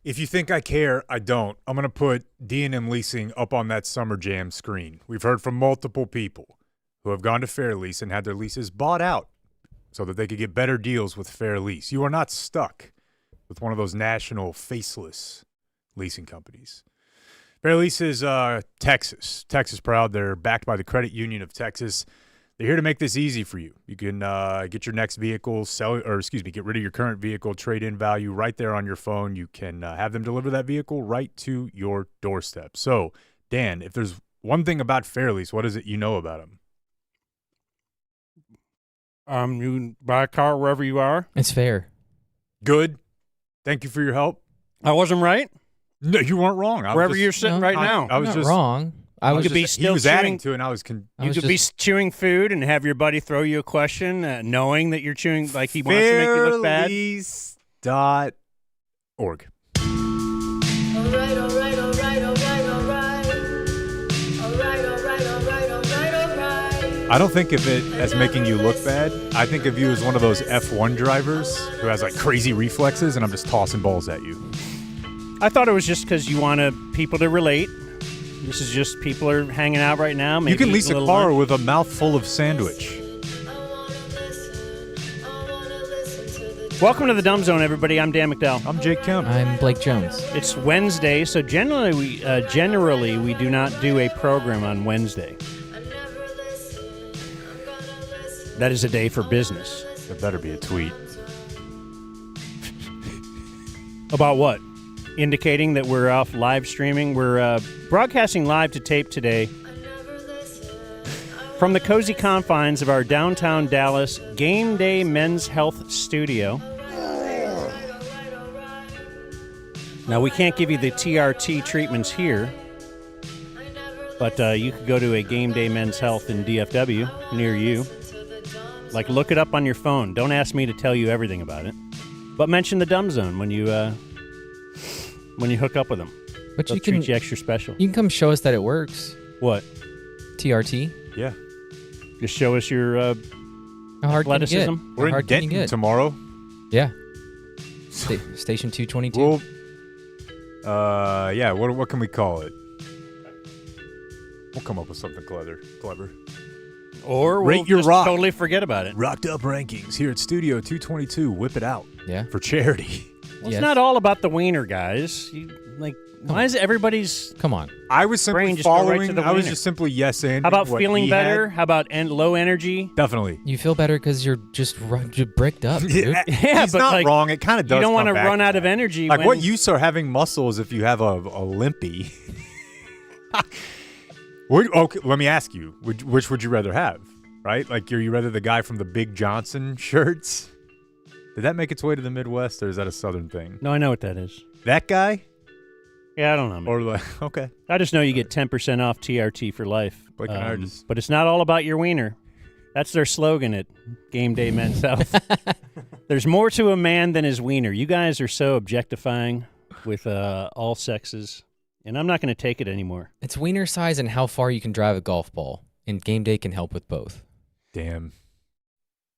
If you think I care, I don't. I'm going to put D&M Leasing up on that Summer Jam screen. We've heard from multiple people who have gone to Fair Lease and had their leases bought out so that they could get better deals with Fair Lease. You are not stuck with one of those national faceless leasing companies. Fair Lease is Texas. Texas proud. They're backed by the Credit Union of Texas. They're here to make this easy for you. You can get your next vehicle, get rid of your current vehicle, trade-in value right there on your phone. You can have them deliver that vehicle right to your doorstep. So, Dan, if there's one thing about Fair Lease, what is it you know about them? You can buy a car wherever you are. It's fair. Good. Thank you for your help. I wasn't right. No, you weren't wrong. Wherever you're sitting right now. I was Not just wrong. You could be still he was chewing, adding to it, and I was You could be chewing food and have your buddy throw you a question, knowing that you're chewing, like he wants to make you look bad. Fairlease.org. I don't think of it as making you look bad. I think of you as one of those F1 drivers who has like crazy reflexes, and I'm just tossing balls at you. I thought it was just because you wanted people to relate. This is just people are hanging out right now. Maybe you can lease a car lunch. with a mouthful of sandwich. Welcome to the Dumb Zone, everybody. I'm Dan McDowell. I'm Jake Kemp. I'm Blake Jones. It's Wednesday, so generally we do not do a program on Wednesday. That is a day for business. There better be a tweet. About what? Indicating that we're off live streaming. We're broadcasting live to tape today from the cozy confines of our downtown Dallas Game Day Men's Health Studio. Now, we can't give you the TRT treatments here, but you could go to a Game Day Men's Health in DFW near you. Like, look it up on your phone. Don't ask me to tell you everything about it, but mention the Dumb Zone when you hook up with them. But They'll treat you extra special. You can come show us that it works. What? TRT. Yeah. Just show us your How hard athleticism. Can you get? We're How in hard can you Denton get? tomorrow. Yeah. Station 222. Well, what can we call it? We'll come up with something clever. Or Rate we'll your just rock. totally forget about it. Rocked Up Rankings here at Studio 222. Whip it out. Yeah. For charity. Well, Yes. It's not all about the wiener, guys. Why is everybody's... Come on. I was simply Brain just go right following. to the I was wiener. just simply yes-anding. How about what feeling he better? had. How about low energy? Definitely. You feel better because you're just bricked up, dude. Yeah, He's but, not like, wrong. It kind of does. You don't want want to run out of that. energy. Like, when, what use are having muscles if you have a limpy? Okay, let me ask you. Which would you rather have? Right? Like, you rather the guy from the Big Johnson shirts? Did that make its way to the Midwest, or is that a Southern thing? No, I know what that is. That guy? Yeah, I don't know. Man. Or like, okay. I just know you get 10% off TRT for life. Blake and I are just- But it's not all about your wiener. That's their slogan at Game Day Men's Health. There's more to a man than his wiener. You guys are so objectifying with all sexes, and I'm not going to take it anymore. It's wiener size and how far you can drive a golf ball, and Game Day can help with both. Damn.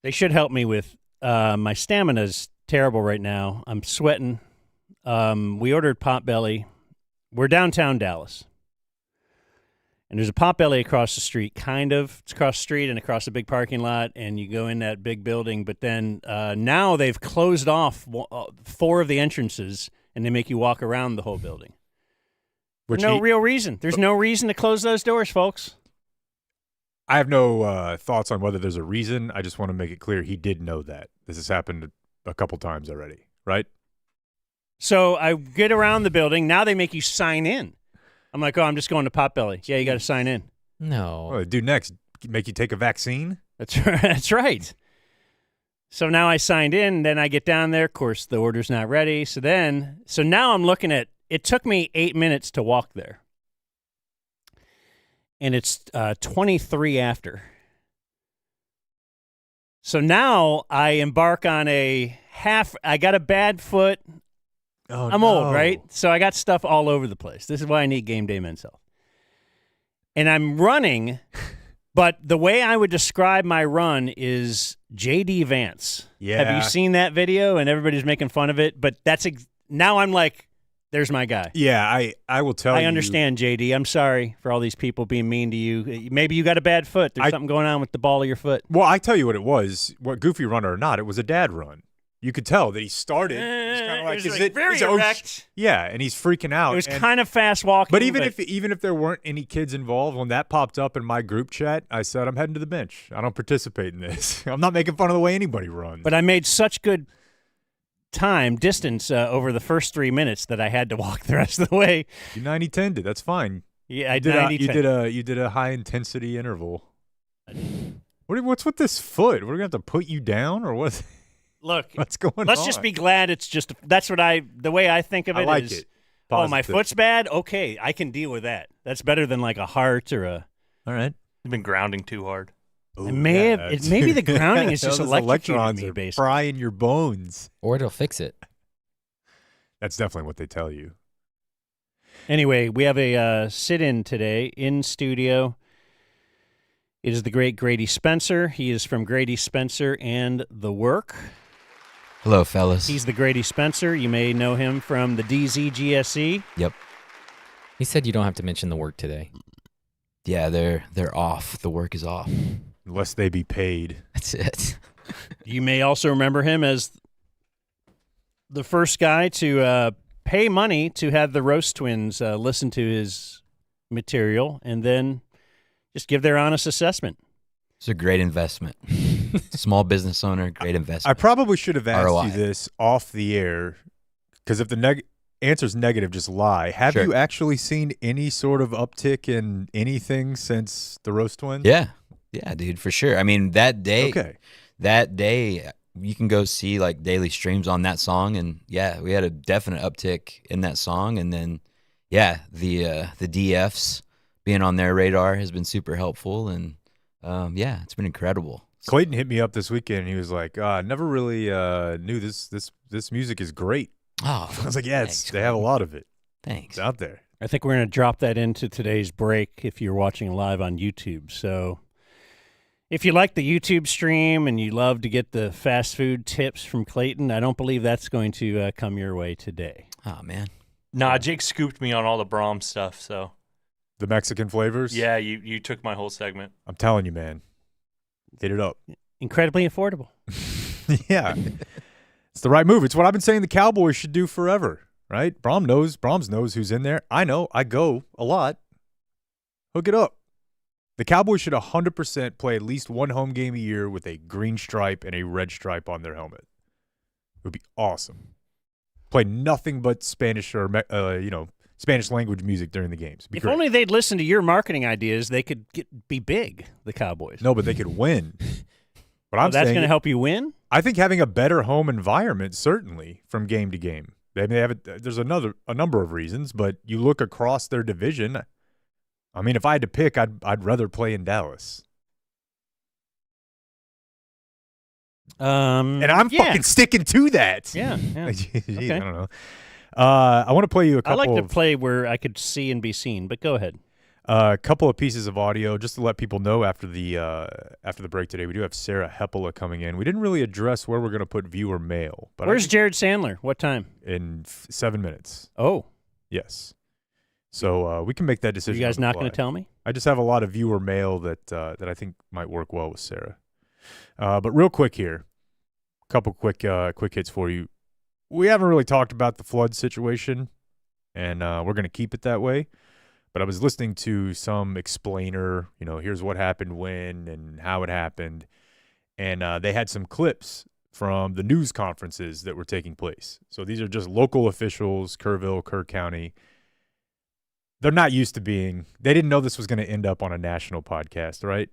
They should help me with my stamina's terrible right now. I'm sweating. We ordered Potbelly. We're downtown Dallas. And there's a Potbelly across the street, kind of. It's across the street and across a big parking lot, and you go in that big building. But then now they've closed off 4 of the entrances, and they make you walk around the whole building. There's no real reason. There's no reason to close those doors, folks. I have no thoughts on whether there's a reason. I just want to make it clear he did know that. This has happened a couple times already, right? So I get around the building. Now they make you sign in. I'm like, oh, I'm just going to Potbelly. Yeah, you got to sign in. No. What do they do next? Make you take a vaccine? That's right. That's right. So now I signed in. Then I get down there. Of course, the order's not ready. So now I'm looking at. It took me 8 minutes to walk there, and it's 23 after. So now I embark on I got a bad foot. Oh, I'm old, right? So I got stuff all over the place. This is why I need Game Day Men's Health. And I'm running, but the way I would describe my run is JD Vance. Yeah. Have you seen that video? And everybody's making fun of it. But now I'm like there's my guy. Yeah, I will tell you. I understand, JD. I'm sorry for all these people being mean to you. Maybe you got a bad foot. There's something going on with the ball of your foot. Well, I tell you what it was. What goofy runner or not, it was a dad run. You could tell that he started. He's kind of like, it was very is it, erect. Yeah, and he's freaking out. It was kind of fast walking. But even if there weren't any kids involved, when that popped up in my group chat, I said, I'm heading to the bench. I don't participate in this. I'm not making fun of the way anybody runs. But I made such good distance over the first 3 minutes that I had to walk the rest of the way. You 90-10'd it. That's fine. Yeah, I did. You did a high intensity interval. What's with this foot? We're gonna have to put you down or what? Look, what's going on? Let's just be glad it's just that's what the way I think of it I like is. it. Oh, my foot's bad? Okay, I can deal with that. That's better than like a heart or a. All right. You've been grounding too hard. Ooh, maybe the grounding is just those electrocuting electrons me, are basically. frying your bones. Or it'll fix it. That's definitely what they tell you. Anyway, we have a sit-in today in studio. It is the great Grady Spencer. He is from Grady Spencer and The Work. Hello, fellas. He's the Grady Spencer. You may know him from the DZGSE. Yep. He said you don't have to mention the work today. Yeah, they're off. The work is off. Unless they be paid. That's it. You may also remember him as the first guy to pay money to have the Roast Twins listen to his material and then just give their honest assessment. It's a great investment. Small business owner, great investment. I probably should have asked ROI. you this off the air, because if the answer's negative, just lie. Have Sure. you actually seen any sort of uptick in anything since the Roast Twins? Yeah, dude, for sure. I mean, that day, you can go see like daily streams on that song, and yeah, we had a definite uptick in that song. And then, yeah, the DFs being on their radar has been super helpful, and yeah, it's been incredible. Clayton hit me up this weekend, and he was like, I never really knew this music is great. Oh, I was like, yeah, thanks, they have a lot of it. Thanks. It's out there. I think we're going to drop that into today's break if you're watching live on YouTube. So if you like the YouTube stream and you love to get the fast food tips from Clayton, I don't believe that's going to come your way today. Oh, man. Nah, Jake scooped me on all the Brahms stuff, so. The Mexican flavors? Yeah, you took my whole segment. I'm telling you, man. Hit it up. Incredibly affordable. Yeah. It's the right move. It's what I've been saying the Cowboys should do forever, right? Brahms knows who's in there. I know. I go a lot. Hook it up. The Cowboys should 100% play at least one home game a year with a green stripe and a red stripe on their helmet. It would be awesome. Play nothing but Spanish or Spanish language music during the games. If only they'd listen to your marketing ideas, they could be big, the Cowboys. No, but they could win. But I'm that's saying going to help you win? I think having a better home environment, certainly, from game to game. They may have there's a number of reasons, but you look across their division. I mean, if I had to pick, I'd rather play in Dallas. And I'm fucking sticking to that. Yeah. Jeez, Okay. I don't know. I want to play you a couple. I like to play where I could see and be seen, but go ahead. A couple of pieces of audio just to let people know after the break today. We do have Sarah Hepola coming in. We didn't really address where we're going to put viewer mail. But Where's Jared Sandler? What time? In 7 minutes. Oh. Yes. So we can make that decision. You guys on the not going fly. to tell me? I just have a lot of viewer mail that I think might work well with Sarah. But real quick here, a couple quick hits for you. We haven't really talked about the flood situation, and we're going to keep it that way. But I was listening to some explainer, here's what happened when and how it happened. And they had some clips from the news conferences that were taking place. So these are just local officials, Kerrville, Kerr County. They're not used to they didn't know this was going to end up on a national podcast, right?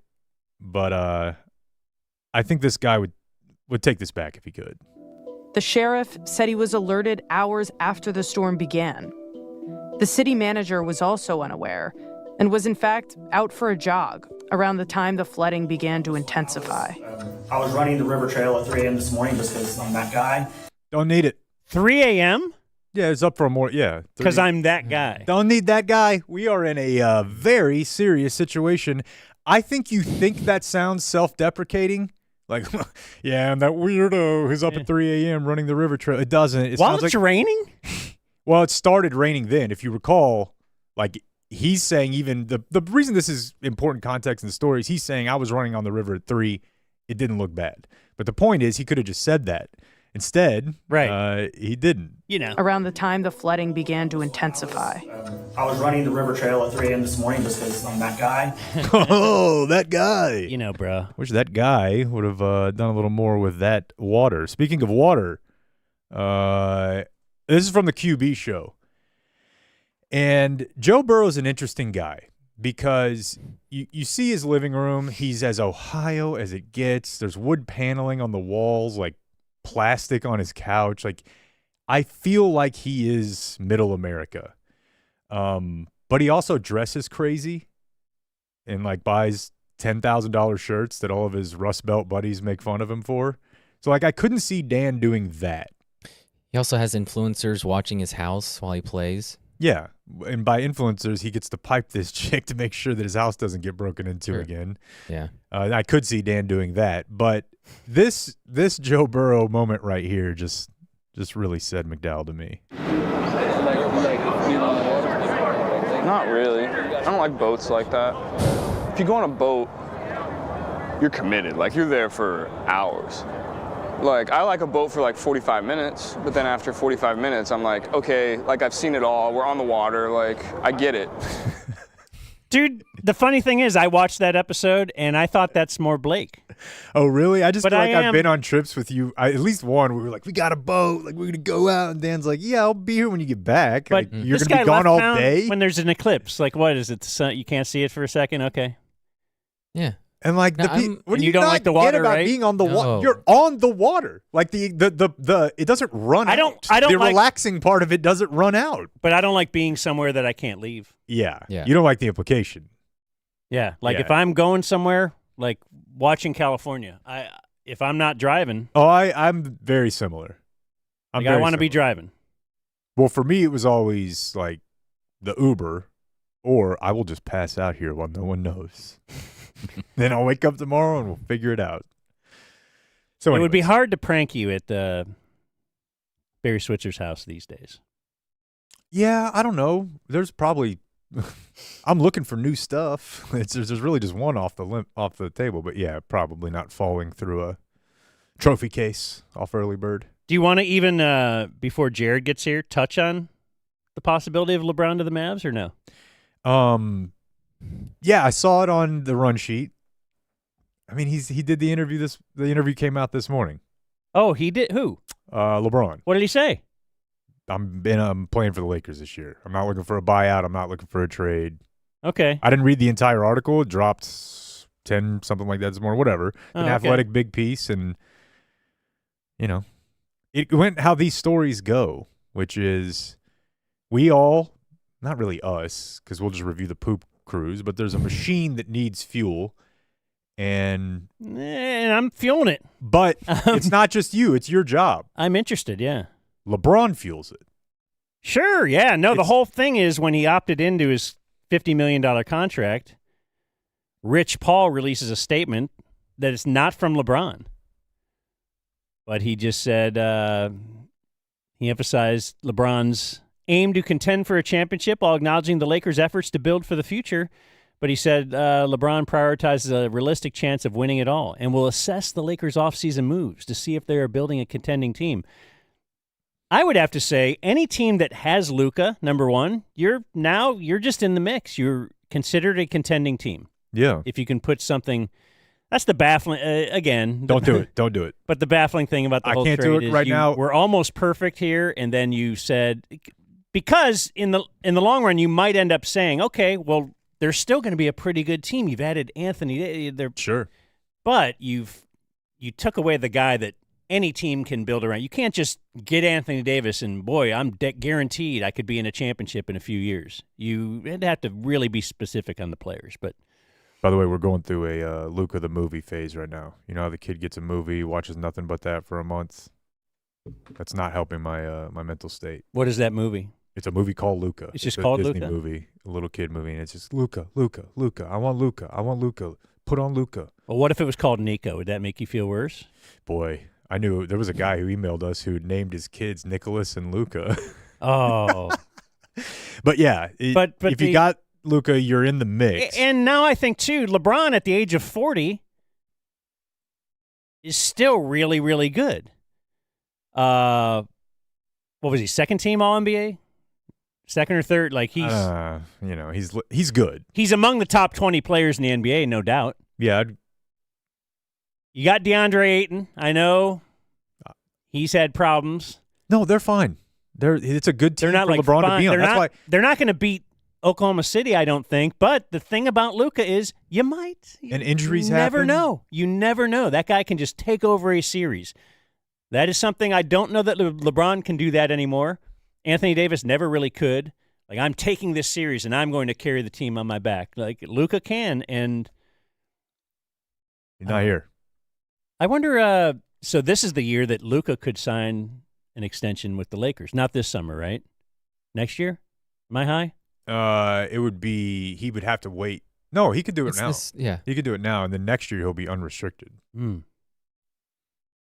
But I think this guy would take this back if he could. The sheriff said he was alerted hours after the storm began. The city manager was also unaware and was in fact out for a jog around the time the flooding began to intensify. I was running the river trail at 3 a.m. this morning just because I'm that guy. Don't need it. 3 a.m.? Yeah, it's up for more. Yeah. Because I'm that guy. Don't need that guy. We are in a very serious situation. I think you think that sounds self-deprecating. Like, yeah, I'm that weirdo who's up at 3 a.m. running the river trail. It doesn't. While it's raining? Well, it started raining then. If you recall, like he's saying even the reason this is important context in the story is he's saying I was running on the river at 3. It didn't look bad. But the point is he could have just said that. Instead, he didn't. Around the time the flooding began to intensify. I was running the river trail at 3 a.m. this morning just because I'm that guy. Oh, that guy. Bro. Wish that guy would have done a little more with that water. Speaking of water, this is from the QB show. And Joe Burrow's an interesting guy because you see his living room. He's as Ohio as it gets. There's wood paneling on the walls, like plastic on his couch. Like, I feel like he is middle America. But he also dresses crazy and like buys $10,000 shirts that all of his Rust Belt buddies make fun of him for. So like I couldn't see Dan doing that. He also has influencers watching his house while he plays. Yeah, and by influencers, he gets to pipe this chick to make sure that his house doesn't get broken into again. Yeah. I could see Dan doing that, but this Joe Burrow moment right here just really said McDowell to me. Not really. I don't like boats like that. If you go on a boat, you're committed. Like, you're there for hours. Like, I like a boat for like 45 minutes, but then after 45 minutes, I'm like, okay, like I've seen it all. We're on the water. Like, I get it. Dude, the funny thing is I watched that episode, and I thought that's more Blake. Oh, really? I just But feel like I I've am- been on trips with you. At least one, we were like, we got a boat. Like, we're going to go out. And Dan's like, yeah, I'll be here when you get back. But Like, you're this going to guy be gone left all town day? when there's an eclipse. Like, what is it? The sun, you can't see it for a second? Okay. Yeah. And like No, what and do you you don't not like the get water, about right? being on the water? No. You're on the water. Like the it doesn't run I out. don't the like- relaxing part of it doesn't run out. But I don't like being somewhere that I can't leave. Yeah. Yeah. You don't like the implication. Yeah. Like, Yeah. if I'm going somewhere, like watching California, if I'm not driving, Oh, I'm very similar. I very want to be similar. driving. Well, for me, it was always like the Uber, or I will just pass out here while no one knows. Then I'll wake up tomorrow and we'll figure it out. So It would be anyways. hard to prank you at Barry Switzer's house these days. Yeah, I don't know. There's probably I'm looking for new stuff. There's really just one off the table, but yeah, probably not falling through a trophy case off early bird. Do you want to even, before Jared gets here, touch on the possibility of LeBron to the Mavs or no? Yeah, I saw it on the run sheet. I mean, he did the interview. The interview came out this morning. Oh, he did? Who? LeBron. What did he say? I'm playing for the Lakers this year. I'm not looking for a buyout. I'm not looking for a trade. Okay. I didn't read the entire article. It dropped 10 something like that this morning. Whatever. Oh, An okay. athletic big piece, and it went how these stories go, which is we all, not really us, because we'll just review the poop cruise, but there's a machine that needs fuel, and I'm fueling it. but it's not just you; it's your job. I'm interested, yeah. LeBron fuels it. Sure, yeah. No, the It's- whole thing is when he opted into his $50 million contract, Rich Paul releases a statement that it's not from LeBron. But he just said he emphasized LeBron's aim to contend for a championship while acknowledging the Lakers' efforts to build for the future. But he said LeBron prioritizes a realistic chance of winning it all and will assess the Lakers' offseason moves to see if they are building a contending team. I would have to say any team that has Luka, number one, you're just in the mix. You're considered a contending team. Yeah. If you can put something, that's the baffling, again. Don't do it. Don't do it. But the baffling thing about the I whole can't trade do it is right now. we're almost perfect here, and then you said, because in the long run, you might end up saying, okay, well, they're still going to be a pretty good team. You've added Anthony. Sure. But you took away the guy that any team can build around. You can't just get Anthony Davis and, boy, I'm guaranteed I could be in a championship in a few years. You'd have to really be specific on the players. But By the way, we're going through a Luca the movie phase right now. You know how the kid gets a movie, watches nothing but that for a month? That's not helping my my mental state. what is that movie? It's a movie called Luca. It's just a called Disney Luca? movie, a little kid movie, and it's just Luca. I want Luca. Put on Luca. Well, what if it was called Nico? Would that make you feel worse? Boy, I knew there was a guy who emailed us who named his kids Nicholas and Luca. Oh. But yeah, But if you got Luka, you're in the mix. And now I think, too, LeBron at the age of 40 is still really, really good. What was he, second team All-NBA? Second or third? Like he's good. He's among the top 20 players in the NBA, no doubt. Yeah. You got DeAndre Ayton. I know he's had problems. No, they're fine. It's a good team They're not for like LeBron fine. to be on. They're not going to beat Oklahoma City, I don't think. But the thing about Luka is you might. And injuries never happen. know. You never know. That guy can just take over a series. That is something I don't know that LeBron can do that anymore. Anthony Davis never really could. Like, I'm taking this series and I'm going to carry the team on my back. Like, Luka can, and he's not here. I wonder, so this is the year that Luka could sign an extension with the Lakers. Not this summer, right? Next year? Am I high? It would be, he would have to wait. No, he could do it now. He could do it now, and then next year he'll be unrestricted.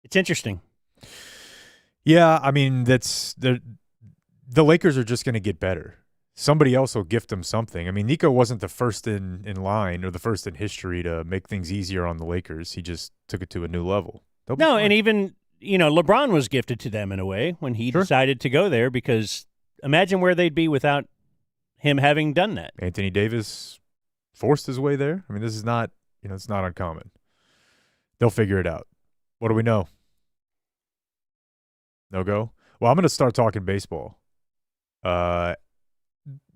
It's interesting. Yeah, I mean, the Lakers are just going to get better. Somebody else will gift them something. I mean, Nico wasn't the first in line or the first in history to make things easier on the Lakers. He just took it to a new level. No, and even, LeBron was gifted to them in a way when he decided to go there, because imagine where they'd be without him having done that. Anthony Davis forced his way there. I mean, this is not, it's not uncommon. They'll figure it out. What do we know? No go? Well, I'm going to start talking baseball.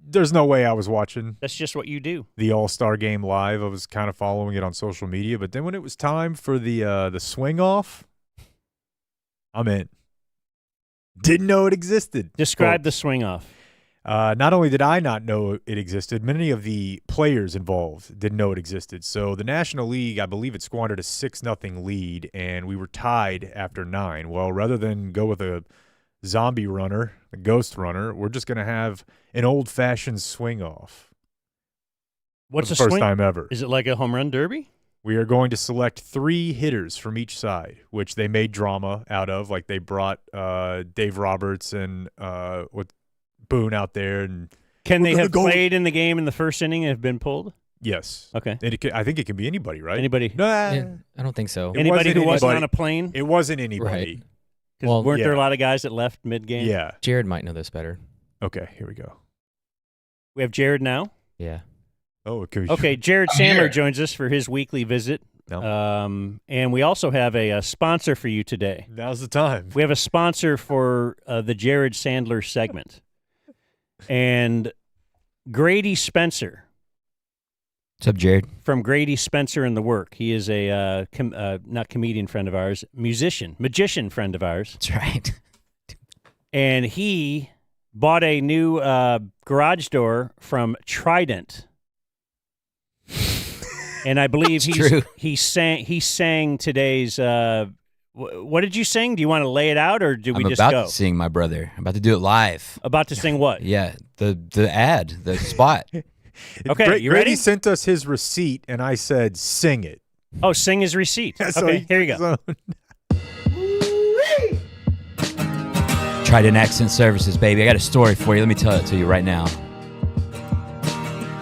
There's no way I was watching. That's just what you do. The All-Star game live. I was kind of following it on social media, but then when it was time for the swing off, I'm in. Didn't know it existed. Describe the swing off. Not only did I not know it existed, many of the players involved didn't know it existed. So the National League, I believe it squandered a 6-0 lead, and we were tied after 9. Well, rather than go with a zombie runner, a ghost runner, we're just going to have an old-fashioned swing-off. What's the a first swing? time ever? Is it like a home run derby? We are going to select 3 hitters from each side, which they made drama out of. Like they brought Dave Roberts and with Boone out there. And can they have played in the game in the first inning and have been pulled? Yes. Okay. I think it can be anybody, right? Anybody? I don't think so. Anybody who wasn't on a plane? It wasn't anybody. Right. Well, weren't there a lot of guys that left mid-game? Yeah. Jared might know this better. Okay, here we go. We have Jared now? Yeah. Oh, it could be. Okay, Jared Sandler joins us for his weekly visit. No. And we also have a sponsor for you today. Now's the time. We have a sponsor for the Jared Sandler segment. And Grady Spencer. What's up, Jared? From Grady Spencer and the Work. He is a not comedian friend of ours, magician friend of ours. That's right. And he bought a new garage door from Trident. And I believe he sang today's. What did you sing? Do you want to lay it out, or do we just go? I'm about to sing, my brother. I'm about to do it live. About to sing what? Yeah, the ad, the spot. Okay, you ready? Grady sent us his receipt, and I said, "Sing it." Oh, sing his receipt. Okay, here you go. Trident Accent Services, baby. I got a story for you. Let me tell it to you right now.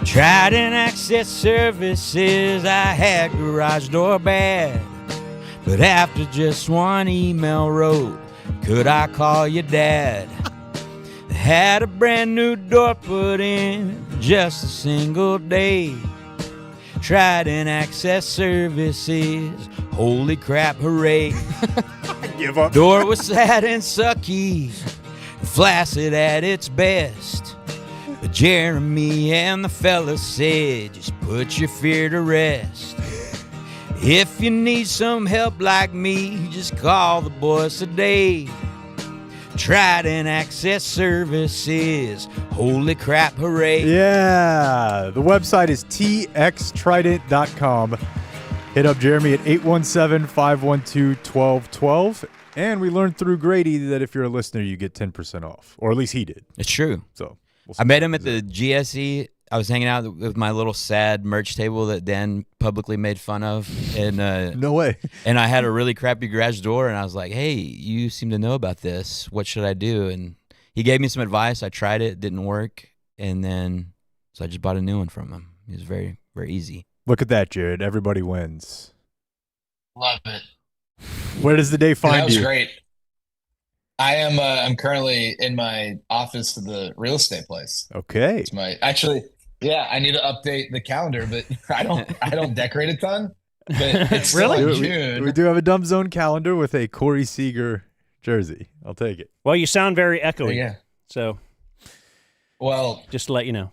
Trident Access Services, I had garage door bad. But after just one email wrote, could I call you dad? Had a brand new door put in just a single day. Trident Access Services, holy crap, hooray. Give up. Door was sad and sucky, flaccid at its best. But Jeremy and the fellas said, just put your fear to rest. If you need some help like me, just call the boys today. Trident Access Services, holy crap, hooray. Yeah, the website is txtrident.com. Hit up Jeremy at 817-512-1212. And we learned through Grady that if you're a listener, you get 10% off. Or at least he did. It's true. So I met him at the GSE. I was hanging out with my little sad merch table that Dan publicly made fun of. And no way. And I had a really crappy garage door, and I was like, hey, you seem to know about this. What should I do? And he gave me some advice. I tried it, didn't work, and then so I just bought a new one from him. He was very, very easy. Look at that, Jared. Everybody wins. Love it. Where does the day find That was you? great. I'm currently in my office of the real estate place. Okay. It's I need to update the calendar, but I don't decorate a ton. But it's still in June. We do have a Dumb Zone calendar with a Corey Seager jersey. I'll take it. Well, you sound very echoey. Yeah. So, well, just to let you know.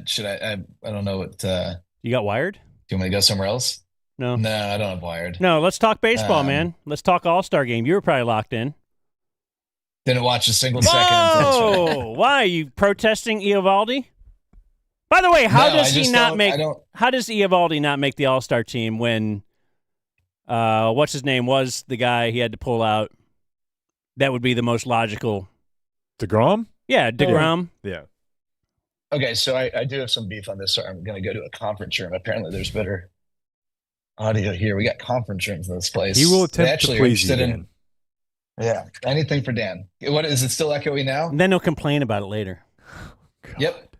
Should I don't know what. You got wired? Do you want me to go somewhere else? No. No, I don't have wired. No, let's talk baseball, man. Let's talk All-Star game. You were probably locked in. Didn't watch a single second. Oh, why are you protesting Eovaldi? By the way, how does Eovaldi not make the All-Star team when what's his name was the guy he had to pull out? That would be the most logical. DeGrom? Yeah, DeGrom. Yeah. Okay, so I do have some beef on this. So I'm going to go to a conference room. Apparently, there's better audio here. We got conference rooms in this place. He will attempt to please you, Dan. Yeah, anything for Dan. What is it still echoey now? And then he'll complain about it later. Yep.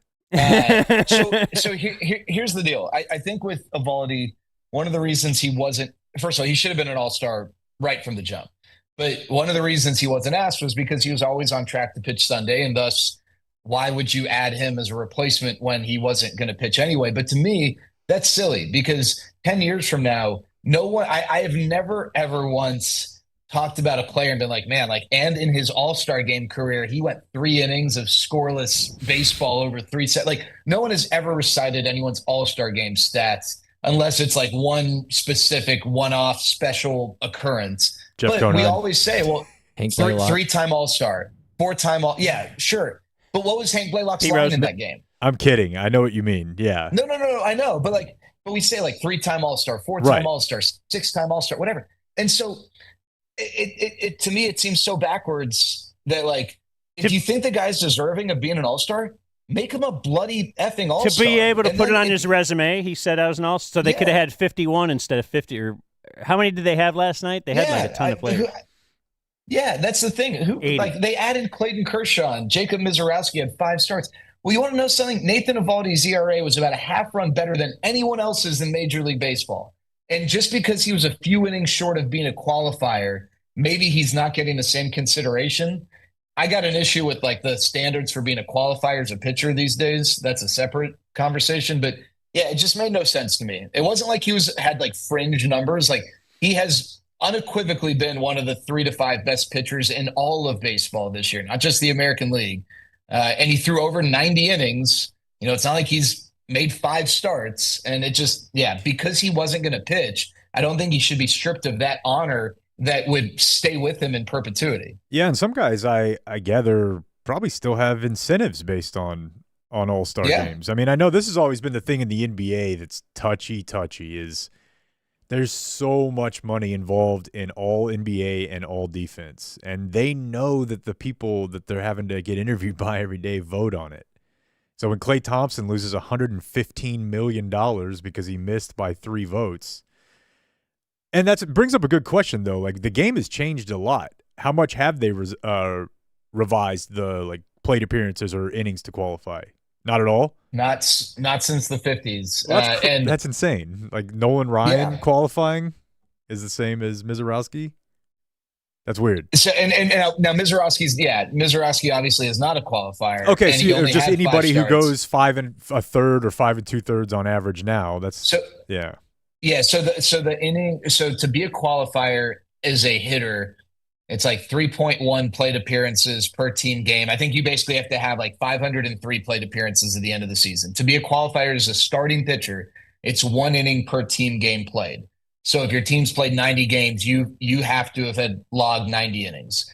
So here's the deal. I think with Eovaldi, one of the reasons he wasn't, first of all, he should have been an all-star right from the jump. But one of the reasons he wasn't asked was because he was always on track to pitch Sunday, and thus, why would you add him as a replacement when he wasn't going to pitch anyway? But to me, that's silly because 10 years from now, no one, I have never, ever once talked about a player and been like, man, and in his all-star game career, he went 3 innings of scoreless baseball over 3 sets. Like, no one has ever recited anyone's all-star game stats unless it's like one specific one-off special occurrence. Jeff but we always say, well, three-time all-star, 4-time all. Yeah, sure. But what was Hank Blaylock's line in that game? I'm kidding. I know what you mean. Yeah. No. I know. But we say 3-time all-star, 4-time all-star, 6-time all-star, whatever. And so it to me, it seems so backwards that if you think the guy's deserving of being an all-star, make him a bloody effing all-star. To be able to put it on his resume, he said I was an all-star. So they could have had 51 instead of 50. Or how many did they have last night? They had a ton of players. Yeah, that's the thing. They added Clayton Kershaw and Jacob Mizorowski had 5 starts. Well, you want to know something? Nathan Eovaldi's ERA was about a half run better than anyone else's in Major League Baseball. And just because he was a few innings short of being a qualifier, maybe he's not getting the same consideration. I got an issue with the standards for being a qualifier as a pitcher these days. That's a separate conversation. But yeah, it just made no sense to me. It wasn't like he had fringe numbers. He has unequivocally been one of the 3 to 5 best pitchers in all of baseball this year, not just the American League. And he threw over 90 innings. It's not like he's made 5 starts. And it just, because he wasn't going to pitch, I don't think he should be stripped of that honor that would stay with him in perpetuity. Yeah, and some guys I gather probably still have incentives based on all-star games. I mean, I know this has always been the thing in the NBA that's touchy is there's so much money involved in all NBA and all defense, and they know that the people that they're having to get interviewed by every day vote on it. So when Klay Thompson loses $115 million because he missed by 3 votes, and it brings up a good question, though. The game has changed a lot. How much have they revised the plate appearances or innings to qualify? Not at all? Not since the 50s. Well, that's insane. Nolan Ryan qualifying is the same as Mizorowski? That's weird. So and now Mizorowski obviously is not a qualifier. Okay, so just anybody who goes 5 1/3 or 5 2/3 on average now. Yeah, so the inning, to be a qualifier as a hitter, it's 3.1 plate appearances per team game. I think you basically have to have 503 plate appearances at the end of the season. To be a qualifier as a starting pitcher, it's 1 inning per team game played. So if your team's played 90 games, you have to have had logged 90 innings.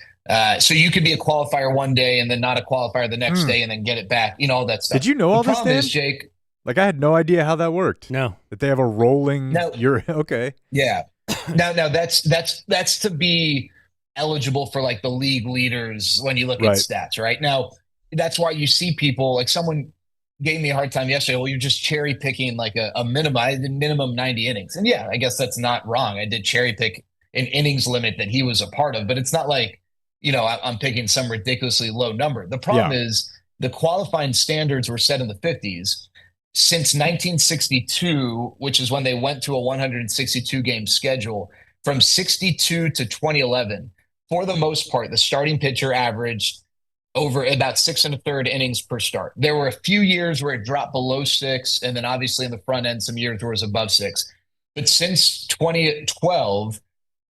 So you could be a qualifier one day and then not a qualifier the next day and then get it back, all that stuff. Did you know all this, Dan? The problem is, Jake, I had no idea how that worked. No. That they have a rolling okay. Yeah. Now that's to be eligible for the league leaders when you look at stats, right? Now, that's why you see people someone gave me a hard time yesterday. Well, you're just cherry picking a minimum. I did minimum 90 innings. And yeah, I guess that's not wrong. I did cherry pick an innings limit that he was a part of, but it's not I'm picking some ridiculously low number. The problem is the qualifying standards were set in the 50s. Since 1962, which is when they went to a 162 game schedule, from 62 to 2011, for the most part, the starting pitcher averaged over about 6 1/3 innings per start. There were a few years where it dropped below 6, and then obviously in the front end, some years where it was above 6. But since 2012,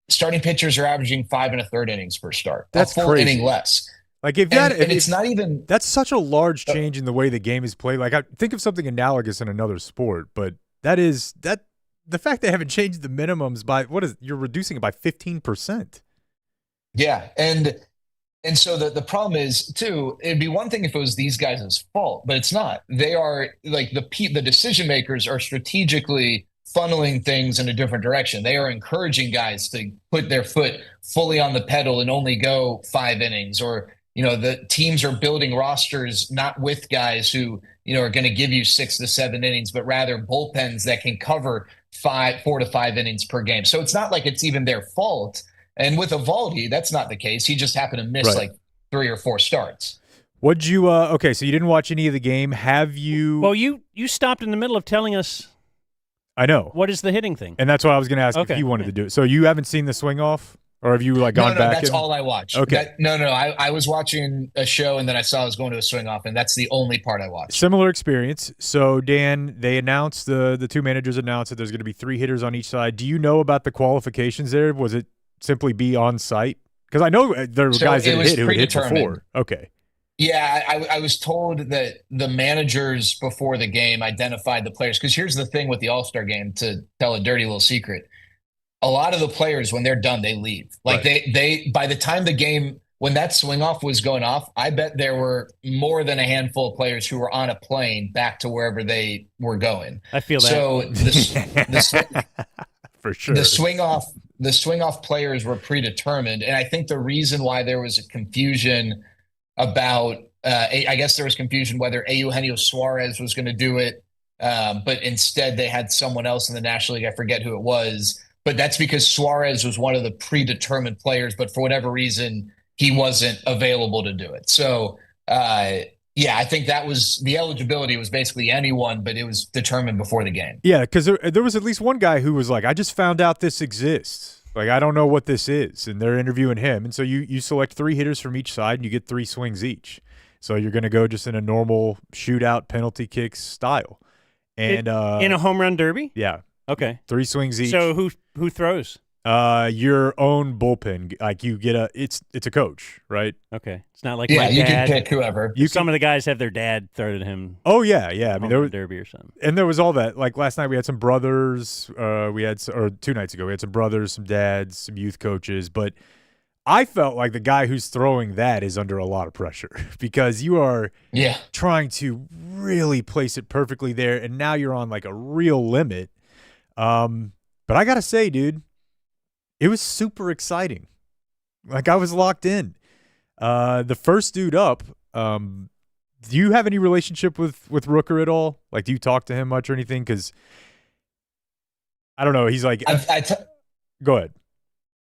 starting pitchers are averaging 5 1/3 innings per start. That's a full crazy. inning less. Like it's not even that's such a large change in the way the game is played. Like I think of something analogous in another sport, but the fact they haven't changed the minimums by you're reducing it by 15%. Yeah, and so the problem is too. It'd be one thing if it was these guys' fault, but it's not. They are like the decision makers are strategically funneling things in a different direction. They are encouraging guys to put their foot fully on the pedal and only go 5 innings, or the teams are building rosters not with guys who are going to give you 6 to 7 innings, but rather bullpens that can cover 4 to 5 innings per game. So it's not like it's even their fault. And with Eovaldi, that's not the case. He just happened to miss like 3 or 4 starts. What'd you? Okay, so you didn't watch any of the game. Have you? Well, you stopped in the middle of telling us. I know. What is the hitting thing? And that's what I was going to ask if you wanted to do it. So you haven't seen the swing off? Or have you gone back? No, that's all I watched. Okay. I was watching a show and then I saw I was going to a swing off, and that's the only part I watched. Similar experience. So, Dan, they announced, the two managers announced that there's going to be 3 hitters on each side. Do you know about the qualifications there? Was it simply be on site? Because I know there were guys that hit who had hit before. Okay. Yeah, I was told that the managers before the game identified the players. Because here's the thing with the All-Star game, to tell a dirty little secret. A lot of the players, when they're done, they leave. Like they by the time the game, when that swing off was going off, I bet there were more than a handful of players who were on a plane back to wherever they were going. I feel that. So for sure, the swing off players were predetermined, and I think the reason why there was a confusion about, I guess there was confusion whether Eugenio Suarez was going to do it, but instead they had someone else in the National League. I forget who it was. But that's because Suarez was one of the predetermined players, but for whatever reason, he wasn't available to do it. So, I think that was the eligibility was basically anyone, but it was determined before the game. Yeah, because there was at least one guy who was like, I just found out this exists. Like, I don't know what this is. And they're interviewing him. And so you select 3 hitters from each side and you get 3 swings each. So you're going to go just in a normal shootout penalty kicks style. And in a home run derby? Yeah. Okay. 3 swings each. So who throws? Your own bullpen. Like you get it's a coach, right? Okay. It's not like my dad. You can pick whoever. Some of the guys have their dad throw to him. Oh yeah. I mean, there was derby or something. And there was all that. Like last night we had some brothers. Or 2 nights ago we had some brothers, some dads, some youth coaches. But I felt like the guy who's throwing that is under a lot of pressure because you are trying to really place it perfectly there, and now you're on like a real limit. But I gotta say, dude, it was super exciting. Like I was locked in. The first dude up. Do you have any relationship with Rooker at all? Like, do you talk to him much or anything? Because I don't know. He's like, go ahead.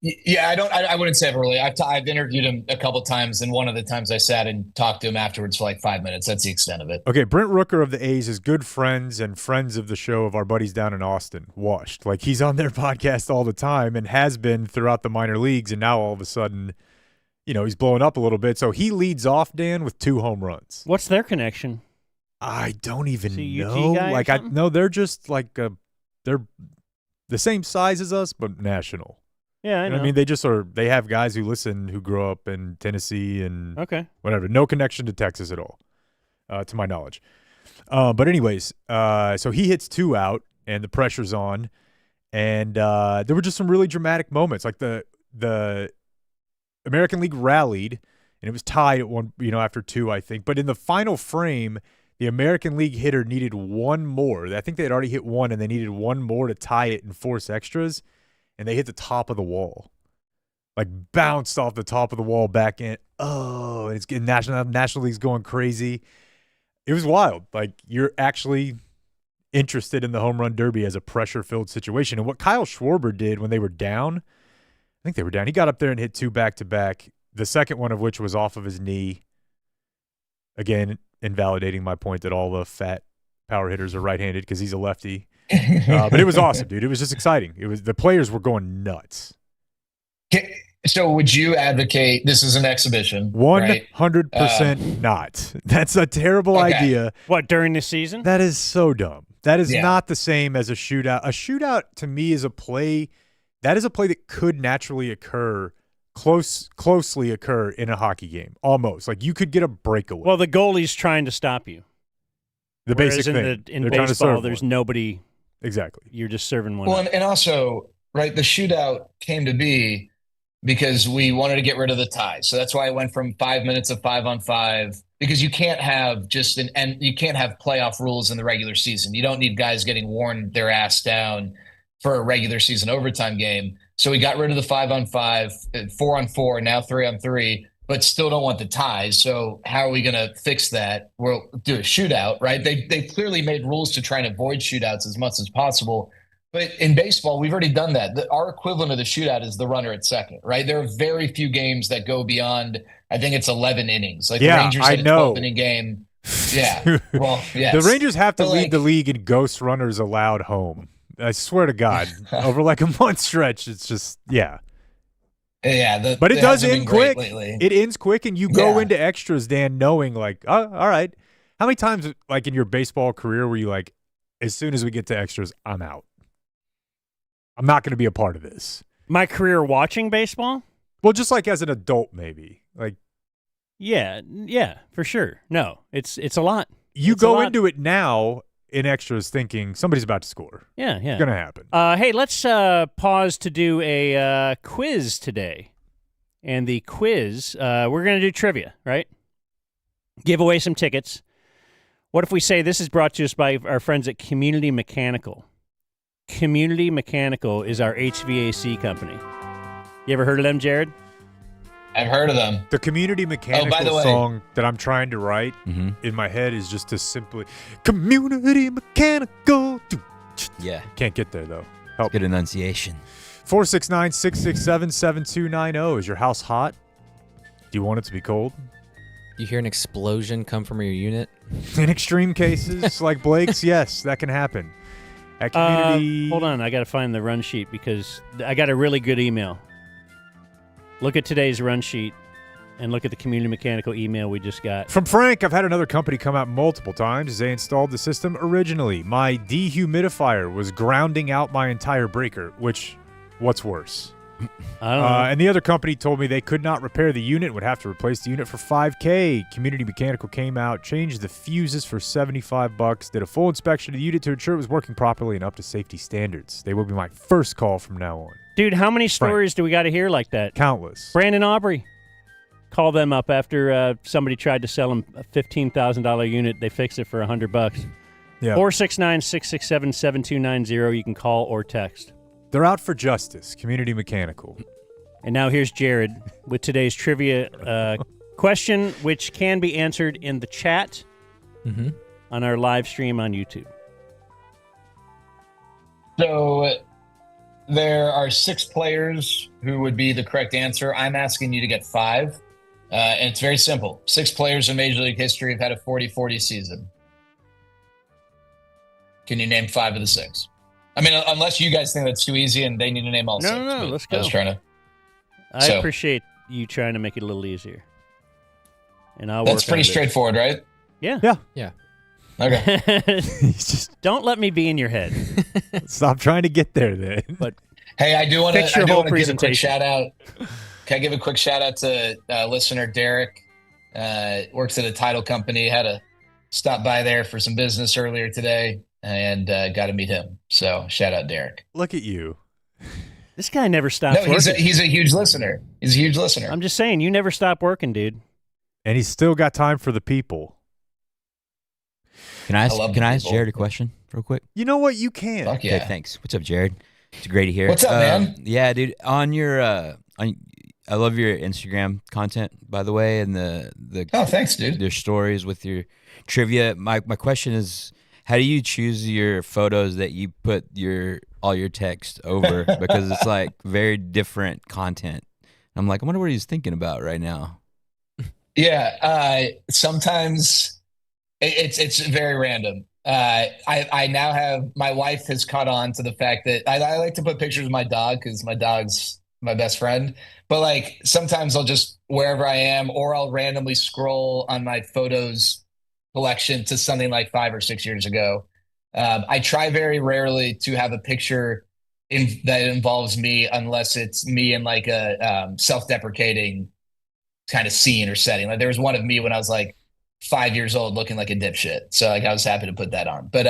Yeah, I wouldn't say really. I've interviewed him a couple times, and one of the times I sat and talked to him afterwards for like 5 minutes. That's the extent of it. Okay, Brent Rooker of the A's is good friends and friends of the show of our buddies down in Austin, Washed. Like he's on their podcast all the time and has been throughout the minor leagues, and now all of a sudden, he's blowing up a little bit. So he leads off, Dan, with 2 home runs. What's their connection? I don't even know. Like they're just like they're the same size as us, but national. Yeah, I know. I mean, they have guys who listen who grew up in Tennessee and whatever. No connection to Texas at all, to my knowledge. But anyways, so he hits 2 out and the pressure's on. And there were just some really dramatic moments. Like the American League rallied and it was tied at 1, after 2, I think. But in the final frame, the American League hitter needed 1 more. I think they had already hit 1 and they needed 1 more to tie it and force extras. And they hit the top of the wall, like bounced off the top of the wall back in. Oh, it's getting National League's going crazy. It was wild. Like you're actually interested in the home run derby as a pressure-filled situation. And what Kyle Schwarber did when they were down, I think they were down. He got up there and hit 2 back-to-back. the second one of which was off of his knee. Again, invalidating my point that all the fat power hitters are right-handed because he's a lefty. But it was awesome, dude. It was just exciting. The players were going nuts. So would you advocate this is an exhibition? 100% not. That's a terrible idea. What, during the season? That is so dumb. That is not the same as a shootout. A shootout to me is a play that could naturally occur, closely occur in a hockey game. Almost. Like you could get a breakaway. Well, the goalie's trying to stop you. The Whereas basic thing. In baseball, there's nobody. Exactly. You're just serving one. Well, and also, right, the shootout came to be because we wanted to get rid of the tie. So that's why I went from 5 minutes of 5-on-5, because you can't have you can't have playoff rules in the regular season. You don't need guys getting worn their ass down for a regular season overtime game. So we got rid of the 5-on-5, 4-on-4, now 3-on-3, but still don't want the ties. So how are we going to fix that? We'll do a shootout, right? They clearly made rules to try and avoid shootouts as much as possible. But in baseball, we've already done that. Our equivalent of the shootout is the runner at second, right? There are very few games that go beyond, I think it's 11 innings. Like the Rangers had a 12-inning game. Yeah. Well, yes. The Rangers have to lead the league in ghost runners allowed home. I swear to God. Over like a month stretch, it's just, Yeah. But it does end quick. It ends quick, and you go into extras, Dan, knowing like, oh, all right. How many times, like in your baseball career, were you like, as soon as we get to extras, I'm out. I'm not going to be a part of this. My career watching baseball? Well, just like as an adult, maybe. Like, yeah, for sure. No, it's a lot. You go into it now in extras thinking somebody's about to score. Yeah. It's going to happen. Hey, let's pause to do a quiz today. And the quiz, we're going to do trivia, right? Give away some tickets. What if we say this is brought to us by our friends at Community Mechanical? Community Mechanical is our HVAC company. You ever heard of them, Jared? I've heard of them. The Community Mechanical song that I'm trying to write in my head is just to simply Community Mechanical. Yeah. Can't get there, though. Help. Good enunciation. 469-667-7290. Is your house hot? Do you want it to be cold? You hear an explosion come from your unit? In extreme cases like Blake's, yes, that can happen. At community... hold on, I got to find the run sheet because I got a really good email. Look at today's run sheet and look at the Community Mechanical email we just got. From Frank, I've had another company come out multiple times as they installed the system originally. My dehumidifier was grounding out my entire breaker, which, what's worse? I don't know. And the other company told me they could not repair the unit, would have to replace the unit for $5,000. Community Mechanical came out, changed the fuses for $75, did a full inspection of the unit to ensure it was working properly and up to safety standards. They will be my first call from now on. Dude, how many stories do we got to hear like that? Countless. Brandon Aubrey. Call them up after somebody tried to sell him a $15,000 unit. They fixed it for $100. Yeah. 469-667-7290. You can call or text. They're out for justice, Community Mechanical. And now here's Jared with today's trivia question, which can be answered in the chat on our live stream on YouTube. So there are 6 players who would be the correct answer. I'm asking you to get 5. And it's very simple. 6 players in Major League history have had a 40-40 season. Can you name 5 of the 6? I mean, unless you guys think that's too easy and they need to name all 6. No, let's go. I was trying to. I appreciate you trying to make it a little easier. And I'll That's work pretty on it. straightforward, right? Yeah. Okay. Don't let me be in your head. Stop trying to get there then. But hey, I do want to give a quick shout out. Can I give a quick shout out to listener Derek? Works at a title company. Had to stop by there for some business earlier today. And got to meet him. So shout out Derek. Look at you. This guy never stops working. He's a huge listener. He's a huge listener. I'm just saying, you never stop working, dude. And he's still got time for the people. Can I ask Jared a question real quick? You know what? You can. Fuck yeah. Okay, thanks. What's up, Jared? It's great to hear. What's up, man? Yeah, dude. On your I love your Instagram content, by the way, and the oh, thanks, dude. Your stories with your trivia. My question is, how do you choose your photos that you put all your text over? Because it's like very different content. I'm like, I wonder what he's thinking about right now. Yeah, sometimes it's very random. I now have, my wife has caught on to the fact that I like to put pictures of my dog because my dog's my best friend. But like sometimes I'll just wherever I am, or I'll randomly scroll on my photos collection to something like 5 or 6 years ago. I try very rarely to have a picture that involves me unless it's me in like a self-deprecating kind of scene or setting. Like there was one of me when I was like 5 years old looking like a dipshit. So like I was happy to put that on. But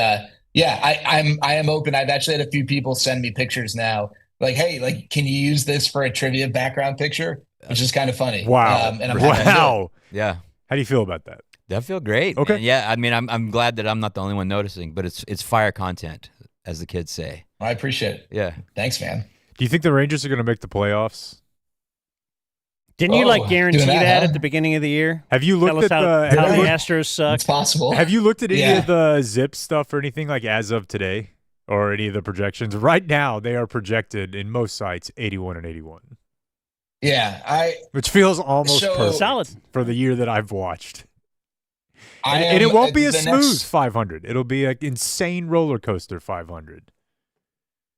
yeah, I am open. I've actually had a few people send me pictures now. Like, hey, like, can you use this for a trivia background picture? Which is kind of funny. Wow. And I'm wow. Yeah. How do you feel about that? That feel great. Okay. Man. Yeah. I mean, I'm glad that I'm not the only one noticing, but it's fire content, as the kids say. I appreciate it. Yeah. Thanks, man. Do you think the Rangers are going to make the playoffs? Didn't you like guarantee doing that huh? at the beginning of the year? Have you Tell looked us at how the the Astros suck? It's possible. Have you looked at any Yeah. of the zip stuff or anything like as of today, or any of the projections? Right now, they are projected in most sites 81 and 81, Yeah, which feels almost So- perfect Solid. for the year that I've watched. I And it am- won't be a the smooth next- 500. It'll be an insane roller coaster 500.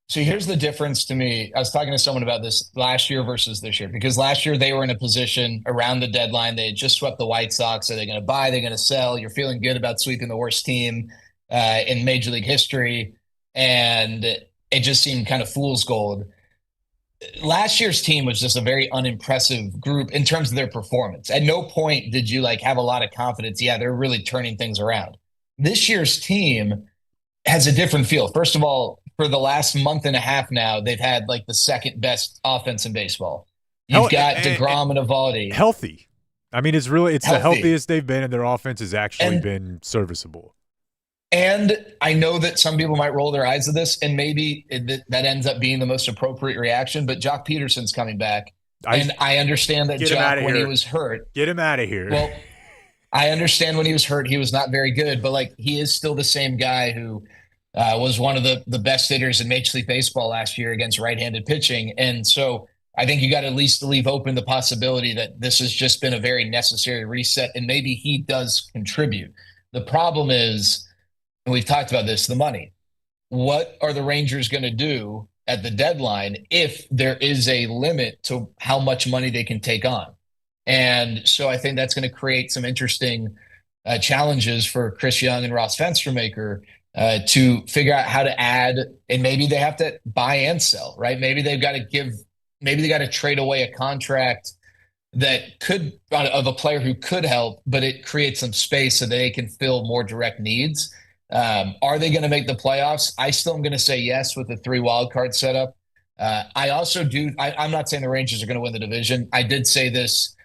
So here's the difference to me. I was talking to someone about this last year versus this year, because last year they were in a position around the deadline. They had just swept the White Sox. Are they going to buy? They're going to sell. You're feeling good about sweeping the worst team in Major League history. And it just seemed kind of fool's gold. Last year's team was just a very unimpressive group in terms of their performance. At no point did you like have a lot of confidence. Yeah, they're really turning things around. This year's team has a different feel. First of all, for the last month and a half now, they've had like the second best offense in baseball. You've got DeGrom and Eovaldi. Healthy. I mean, it's the Healthy. healthiest they've been, and their offense has actually been serviceable. And I know that some people might roll their eyes at this, and maybe that ends up being the most appropriate reaction, but Jock Peterson's coming back. And I understand that Jock, when he was hurt. Get him out of here. Well, I understand when he was hurt, he was not very good, but like he is still the same guy who was one of the best hitters in Major League Baseball last year against right-handed pitching. And so I think you got to at least leave open the possibility that this has just been a very necessary reset, and maybe he does contribute. The problem is, and we've talked about this, the money. What are the Rangers going to do at the deadline if there is a limit to how much money they can take on? And so I think that's going to create some interesting challenges for Chris Young and Ross Fenstermaker to figure out how to add, and maybe they have to buy and sell, right? Maybe they got to trade away a contract that could, of a player who could help, but it creates some space so that they can fill more direct needs. Are they going to make the playoffs? I still am going to say yes with the 3 wildcard setup. I also do. I'm not saying the Rangers are going to win the division. I did say this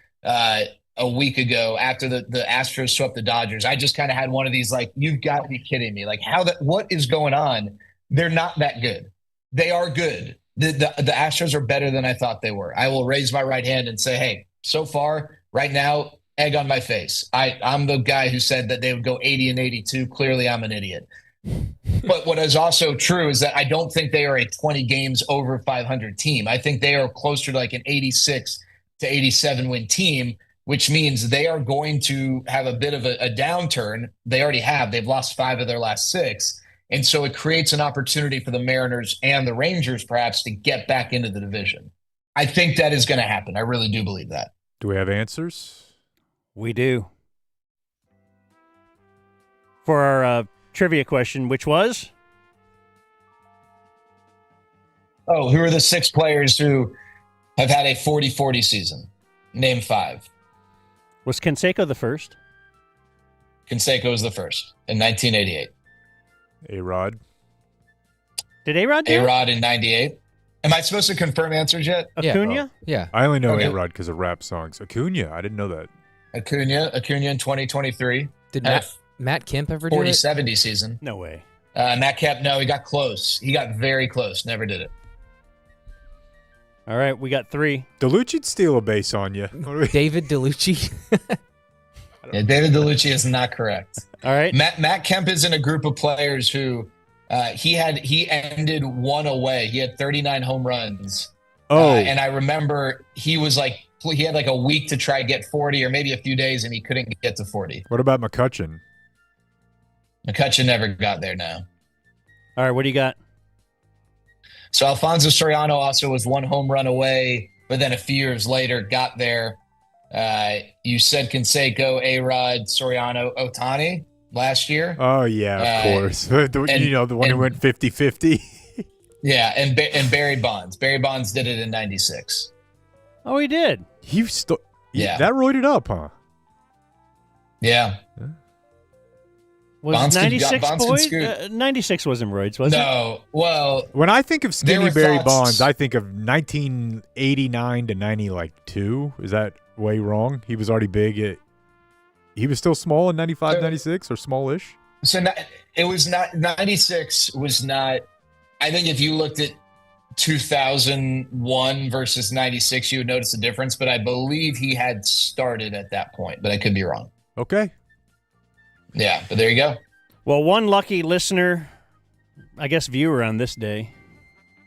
a week ago after the Astros swept the Dodgers. I just kind of had one of these like, you've got to be kidding me. Like what is going on? They're not that good. They are good. The Astros are better than I thought they were. I will raise my right hand and say, hey, so far right now, egg on my face. I'm the guy who said that they would go 80 and 82. Clearly I'm an idiot. But what is also true is that I don't think they are a 20 games over 500 team. I think they are closer to like an 86 to 87 win team, which means they are going to have a bit of a downturn. They already have. They've lost 5 of their last 6. And so it creates an opportunity for the Mariners and the Rangers perhaps to get back into the division. I think that is going to happen. I really do believe that. Do we have answers? We do. For our trivia question, which was? Oh, who are the 6 players who have had a 40-40 season? Name 5. Was Canseco the first? Canseco was the first in 1988. A-Rod. Did A-Rod do it? A-Rod in 98. Am I supposed to confirm answers yet? Acuna? Yeah. I only know Okay. A-Rod because of rap songs. Acuna, I didn't know that. Acuna in 2023. Did Had Matt Kemp ever do it? 40-70 season. No way. Matt Kemp, no, he got close. He got very close. Never did it. All right, we got 3. DeLucci'd steal a base on you. David DeLucci. Yeah, David DeLucci is not correct. All right. Matt Kemp is in a group of players who he ended one away. He had 39 home runs And I remember he had like a week to try to get 40 or maybe a few days, and he couldn't get to 40. What about McCutcheon? McCutcheon never got there now. All right, what do you got? So Alfonso Soriano also was one home run away, but then a few years later got there. You said Canseco, A-Rod, Soriano, Ohtani last year. Oh, yeah, of course. The one who went 50-50. Yeah, and Barry Bonds. Barry Bonds did it in 96. Oh, he did? Yeah. That roided up, huh? Yeah. Was Bonds 96 could boy? scoot. 96 wasn't roids, was it? No. Well, when I think of skinny Barry thoughts- Bonds, I think of 1989 to 92. Is that way wrong? He was already big. He was still small in 95, 96, or smallish? So it was not 96 was not. I think if you looked at 2001 versus 96, you would notice a difference. But I believe he had started at that point, but I could be wrong. Okay. Yeah, but there you go. Well, one lucky listener, I guess viewer on this day,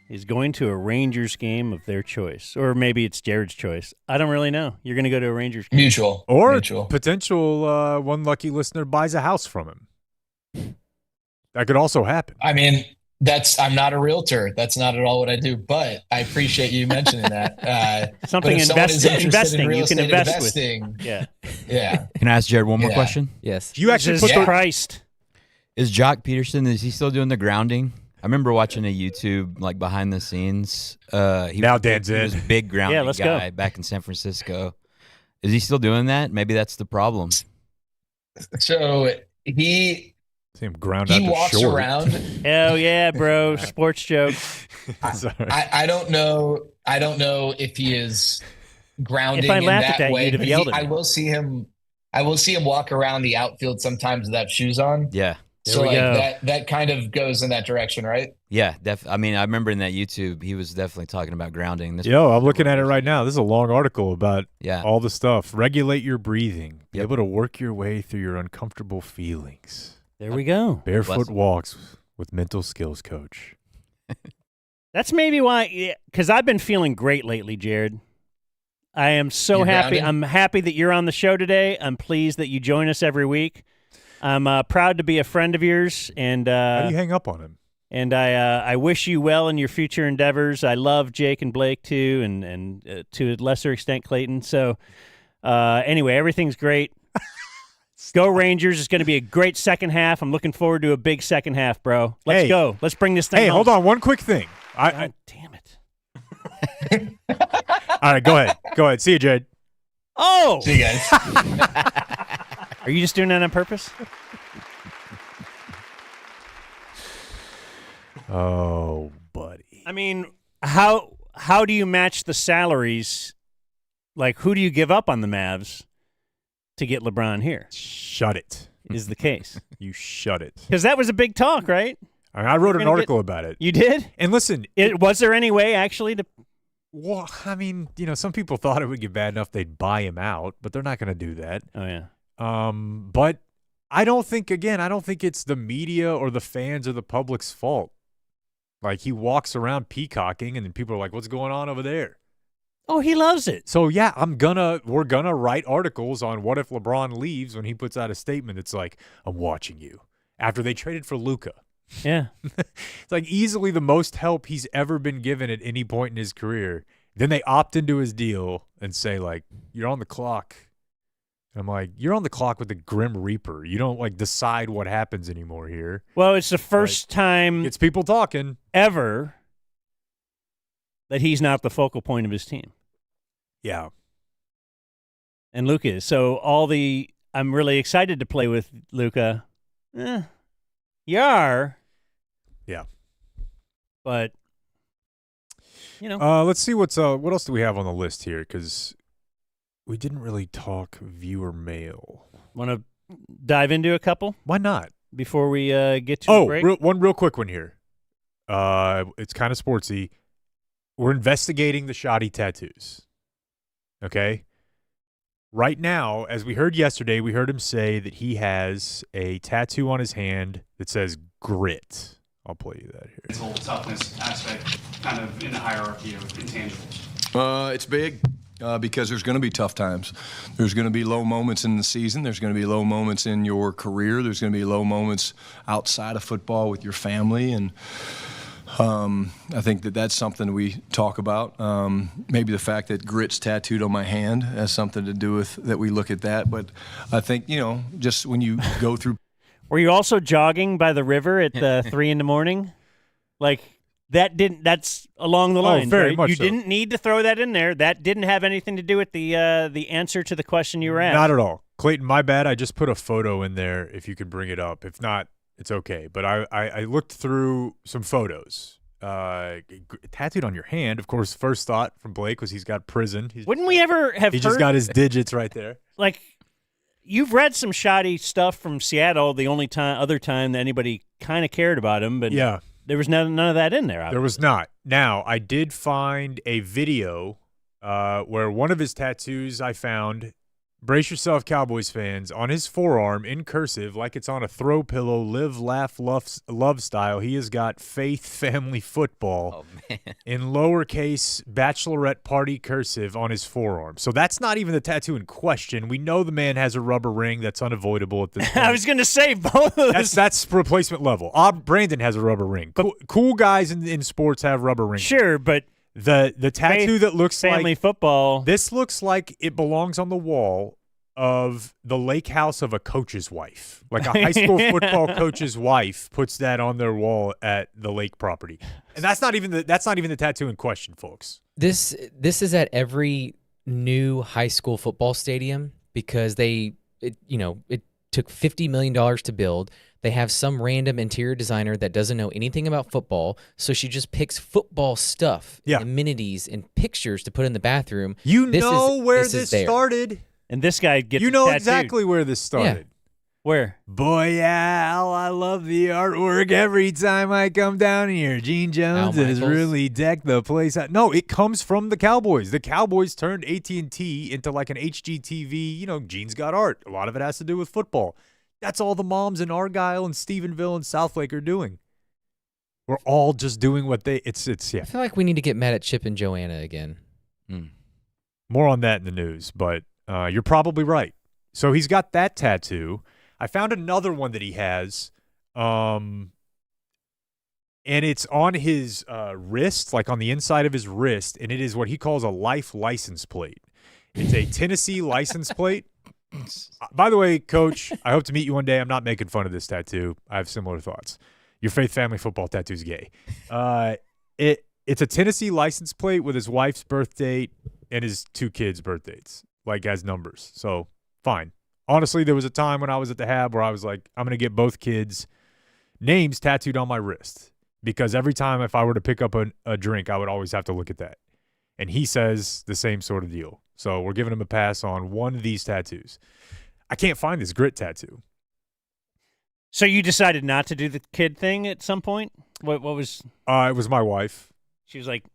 is going to a Rangers game of their choice. Or maybe it's Jared's choice. I don't really know. You're going to go to a Rangers game. Mutual. Potential one lucky listener buys a house from him. That could also happen. I mean, I'm not a realtor. That's not at all what I do, but I appreciate you mentioning that. Something investing you can invest with. Yeah. Can I ask Jared one more question? Yes. You actually Jesus Christ. Is Jock Peterson, is he still doing the grounding? I remember watching a YouTube, like, behind the scenes. He was a big grounding guy back in San Francisco. Is he still doing that? Maybe that's the problem. So See him ground out he to walks short. around. Hell yeah, bro. Sports joke. I don't know. I don't know if he is grounding If I in laughed that at that, way. you'd have but yelled at I me. will see him. I will see him walk around the outfield sometimes without shoes on. Yeah. So we go. that kind of goes in that direction, right? Yeah, I mean, I remember in that YouTube, he was definitely talking about grounding. I'm looking at it right now. This is a long article about Yeah. all the stuff. Regulate your breathing. Be Yep. able to work your way through your uncomfortable feelings. There we go. Barefoot Bless him. walks with mental skills coach. That's maybe why, because I've been feeling great lately, Jared. I am so You're happy. grounding? I'm happy that you're on the show today. I'm pleased that you join us every week. I'm proud to be a friend of yours, and How do you hang up on him? and I wish you well in your future endeavors. I love Jake and Blake too, and to a lesser extent Clayton. So anyway, everything's great. Go Rangers! It's going to be a great second half. I'm looking forward to a big second half, bro. Let's go. Let's bring this thing. Hey, home. hold on. One quick thing. God damn it! All right, go ahead. Go ahead. See you, Jade. Oh, See you guys. are you just doing that on purpose? Oh, buddy. I mean, how do you match the salaries? Like, who do you give up on the Mavs to get LeBron here? Shut it. Is the case. You shut it. Because that was a big talk, right? I wrote an gonna article about it. You did? And listen, Was there any way actually to? well, I mean, some people thought it would get bad enough they'd buy him out, but they're not going to do that. Oh yeah. But I don't think it's the media or the fans or the public's fault. Like, he walks around peacocking, and then people are like, "What's going on over there?" Oh, he loves it. So yeah, we're gonna write articles on what if LeBron leaves when he puts out a statement. It's like, "I'm watching you." After they traded for Luka. Yeah. It's like easily the most help he's ever been given at any point in his career. Then they opt into his deal and say, like, "You're on the clock." And I'm like, "You're on the clock with the Grim Reaper. You don't, like, decide what happens anymore here." Well, it's the first time It's people talking. ever that he's not the focal point of his team, Yeah. and Luka is. So I'm really excited to play with Luka. You are. Yeah. But Let's see what else do we have on the list here, because we didn't really talk viewer mail. want to dive into a couple Why not? before we get to a break? One real quick one here. It's kind of sportsy. We're investigating the Schotty tattoos. Okay? Right now, as we heard yesterday, we heard him say that he has a tattoo on his hand that says grit. I'll play you that here. Mental toughness aspect. kind of in the hierarchy of intangibles? It's big. Because there's going to be tough times. There's going to be low moments in the season. There's going to be low moments in your career. There's going to be low moments outside of football with your family. And I think that's something we talk about. Maybe the fact that grit's tattooed on my hand has something to do with that. We look at that. But I think, just when you go through. Were you also jogging by the river at 3 a.m? Like, that's along the line. Very right? much You so. didn't need to throw that in there. That didn't have anything to do with the answer to the question you were asked. Not at all. Clayton, my bad. I just put a photo in there if you could bring it up. If not, it's okay. But I looked through some photos. Tattooed on your hand, of course, first thought from Blake was he's got prison. Wouldn't we ever have He heard, just got his digits right there. Like, you've read some shoddy stuff from Seattle the only other time that anybody kind of cared about him, but yeah. There was none of that in there. Obviously. There was not. Now, I did find a video where one of his tattoos I found, brace yourself, Cowboys fans, on his forearm in cursive, like it's on a throw pillow, live, laugh, love style. He has got faith, family, football in lowercase bachelorette party cursive on his forearm. So that's not even the tattoo in question. We know the man has a rubber ring. That's unavoidable at this point. I was going to say both of those. That's replacement level. Brandon has a rubber ring. Cool guys in sports have rubber rings. Sure, but the tattoo that looks family like football. This looks like it belongs on the wall of the lake house of a coach's wife. Like a high school football coach's wife puts that on their wall at the lake property. And that's not even the tattoo in question, folks. This is at every new high school football stadium because it took $50 million to build. They have some random interior designer that doesn't know anything about football, so she just picks football stuff, amenities, and pictures to put in the bathroom. Where this started. And this guy gets exactly where this started. Yeah. Where? Boy, Al, I love the artwork every time I come down here. Gene Jones has really decked the place out. No, it comes from the Cowboys. The Cowboys turned AT&T into like an HGTV. Gene's got art. A lot of it has to do with football. That's all the moms in Argyle and Stephenville and Southlake are doing. We're all just doing what it's. I feel like we need to get mad at Chip and Joanna again. More on that in the news, but you're probably right. So he's got that tattoo. I found another one that he has, and it's on his wrist, like on the inside of his wrist, and it is what he calls a life license plate. It's a Tennessee license plate. By the way, Coach, I hope to meet you one day. I'm not making fun of this tattoo. I have similar thoughts. Your faith, family, football tattoo's gay. It's a Tennessee license plate with his wife's birth date and his 2 kids' birth dates, like as numbers. So, fine. Honestly, there was a time when I was at the Hab where I was like, I'm going to get both kids' names tattooed on my wrist because every time if I were to pick up a drink, I would always have to look at that. And he says the same sort of deal. So we're giving him a pass on one of these tattoos. I can't find this grit tattoo. So you decided not to do the kid thing at some point? What was? It was my wife. She was like,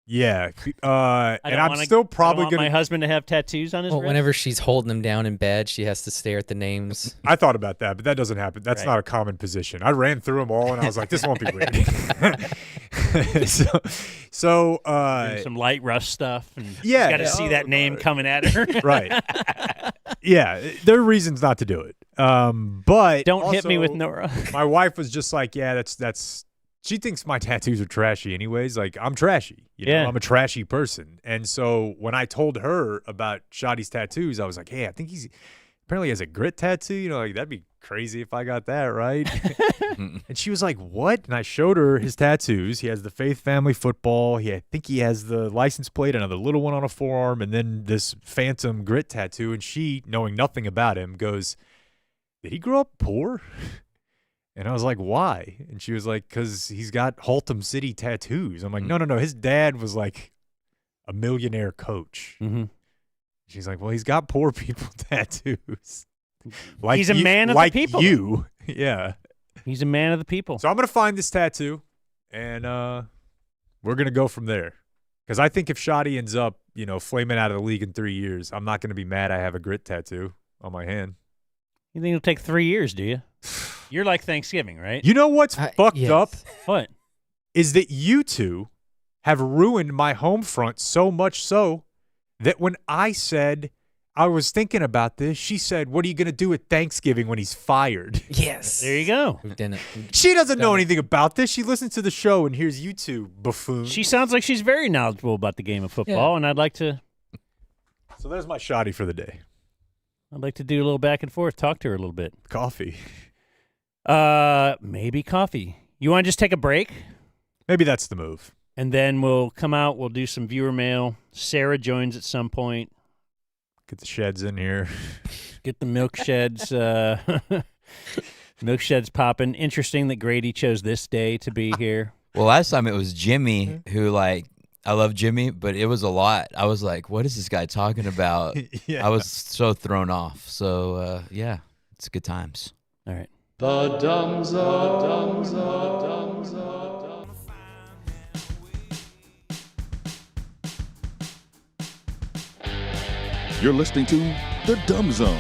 yeah. And I'm still probably going to. My husband to have tattoos on his wrist? Whenever she's holding him down in bed, she has to stare at the names. I thought about that, but that doesn't happen. That's not a common position. I ran through them all, and I was like, this won't be weird. So some light rush stuff. And yeah. Got to see that name coming at her. Right. Yeah. There are reasons not to do it. But don't also, hit me with Nora. My wife was just like, yeah, that's. She thinks my tattoos are trashy anyways. Like, I'm trashy. I'm a trashy person. And so when I told her about Schotty's tattoos, I was like, hey, I think he's apparently has a grit tattoo. Like, that'd be crazy if I got that, right? And she was like, what? And I showed her his tattoos. He has the faith, family, football. I think he has the license plate, another little one on a forearm, and then this phantom grit tattoo. And she, knowing nothing about him, goes, did he grow up poor? And I was like, why? And she was like, because he's got Haltom City tattoos. I'm like, no. His dad was like a millionaire coach. Mm-hmm. She's like, well, he's got poor people tattoos. Like he's a man of the people. You. Yeah. He's a man of the people. So I'm going to find this tattoo, and we're going to go from there. Because I think if Schotty ends up, flaming out of the league in 3 years, I'm not going to be mad I have a grit tattoo on my hand. You think it'll take 3 years, do you? You're like Thanksgiving, right? You know what's fucked up? What? Is that you two have ruined my home front so much so that when I said I was thinking about this, she said, "What are you going to do at Thanksgiving when he's fired?" Yes. There you go. We've done it. She doesn't know anything about this. She listens to the show and hears you two buffoons. She sounds like she's very knowledgeable about the game of football, and I'd like to So there's my Schotty for the day. do a little back and forth, talk to her a little bit. Coffee. Maybe coffee. You want to just take a break? Maybe that's the move. And then we'll come out, we'll do some viewer mail. Sarah joins at some point. Get the sheds in here. Get the milk sheds. Milk sheds popping. Interesting that Grady chose this day to be here. Well, last time it was Jimmy who, like, I love Jimmy, but it was a lot. I was like, what is this guy talking about? Yeah. I was so thrown off. So, yeah, it's good times. All right. The Dumb Zone. You're listening to The Dumb Zone.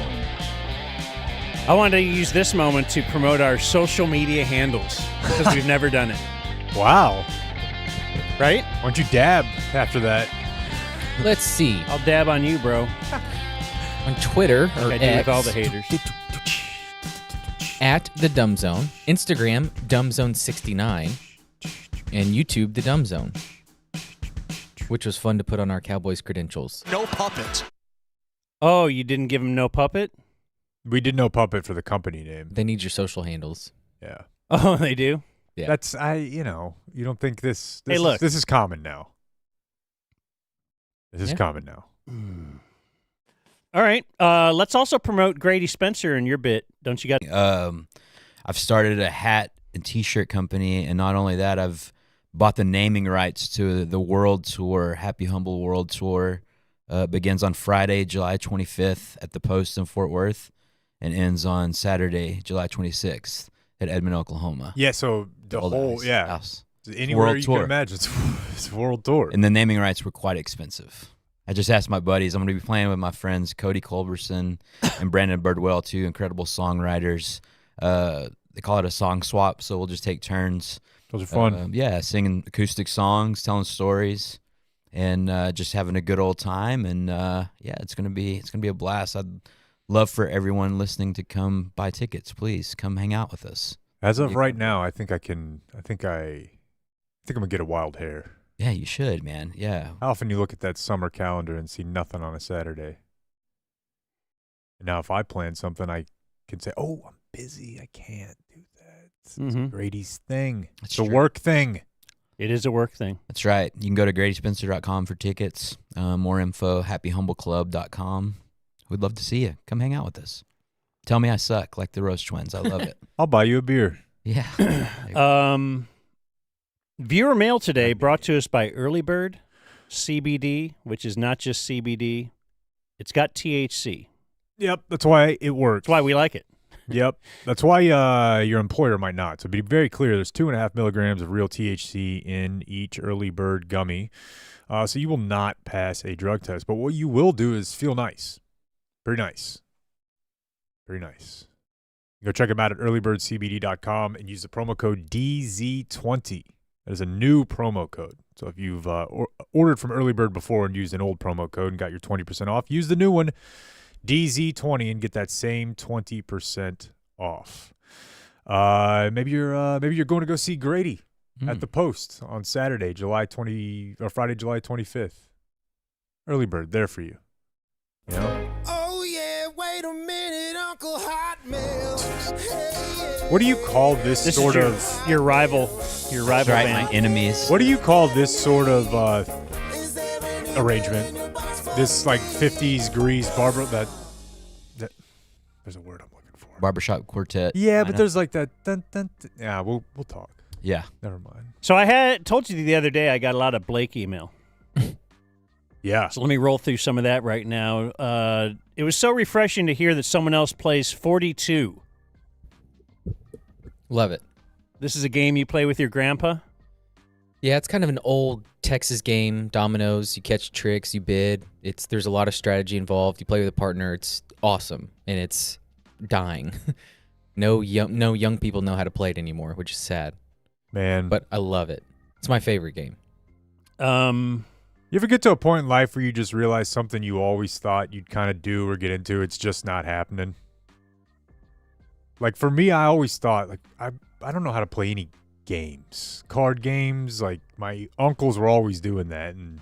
I wanted to use this moment to promote our social media handles because we've never done it. Wow. Right? Why don't you dab after that? Let's see. I'll dab on you, bro. On Twitter or I do X, with all the haters. at The Dumb Zone, Instagram, DumbZone69, and YouTube, The Dumb Zone, which was fun to put on our Cowboys credentials. No puppet. Oh, you didn't give him no puppet? We did no puppet for the company name. They need your social handles. Yeah. Oh, they do? Yeah. That's you don't think this Hey, look. this is common now. This is common now. All right. Let's also promote Grady Spencer in your bit. Don't you got? I've started a hat and T-shirt company, and not only that, I've bought the naming rights to the World Tour, Happy Humble World Tour. Begins on Friday, July 25th at the Post in Fort Worth, and ends on Saturday, July 26th at Edmond, Oklahoma. Yeah, so the whole house. Anywhere World you tour. can imagine, it's a world tour. And the naming rights were quite expensive. I just asked my buddies. I'm going to be playing with my friends Cody Culberson and Brandon Birdwell, two incredible songwriters. They call it a song swap, so we'll just take turns. Those are fun. Singing acoustic songs, telling stories, and just having a good old time. And it's gonna be a blast. I'd love for everyone listening to come buy tickets. Please come hang out with us. As of right now, I think I'm gonna get a wild hair. Yeah, you should, man. Yeah. How often you look at that summer calendar and see nothing on a Saturday? And now, if I plan something, I can say, "Oh, I'm busy. I can't do that." It's Grady's thing. It's a work thing. It is a work thing. That's right. You can go to GradySpencer.com for tickets. More info, happyhumbleclub.com. We'd love to see you. Come hang out with us. Tell me I suck like the Roast Twins. I love it. I'll buy you a beer. Yeah. Viewer mail today brought to us by Early Bird CBD, which is not just CBD. It's got THC. Yep, that's why it works. That's why we like it. Yep, that's why your employer might not. So be very clear, there's 2.5 milligrams of real THC in each Early Bird gummy. So you will not pass a drug test. But what you will do is feel nice. Very nice. Very nice. Go check them out at earlybirdcbd.com and use the promo code DZ20. That is a new promo code. So if you've ordered from Early Bird before and used an old promo code and got your 20% off, use the new one, DZ20, and get that same 20% off. Maybe you're going to go see Grady at the Post on Saturday, Friday, July 25th. Early Bird, there for you. You know? Oh yeah, wait a minute, Uncle Hotmail. Hey, What do you call this sort is of your rival? Your rival Right, band. my enemies. What do you call this sort of arrangement? This like 50s grease barber that there's a word I'm looking for. Barbershop quartet. Yeah, but kinda. there's like that. Yeah, we'll talk. Yeah. Never mind. So I had told you the other day I got a lot of Blake email. Yeah. So let me roll through some of that right now. It was so refreshing to hear that someone else plays 42. Love it. This is a game you play with your grandpa? Yeah, it's kind of an old Texas game, dominoes. You catch tricks, you bid. There's a lot of strategy involved. You play with a partner. It's awesome, and it's dying. No young people know how to play it anymore, which is sad. Man. But I love it. It's my favorite game. You ever get to a point in life where you just realize something you always thought you'd kind of do or get into, it's just not happening? Like for me, I always thought like I don't know how to play any games, card games. Like my uncles were always doing that, and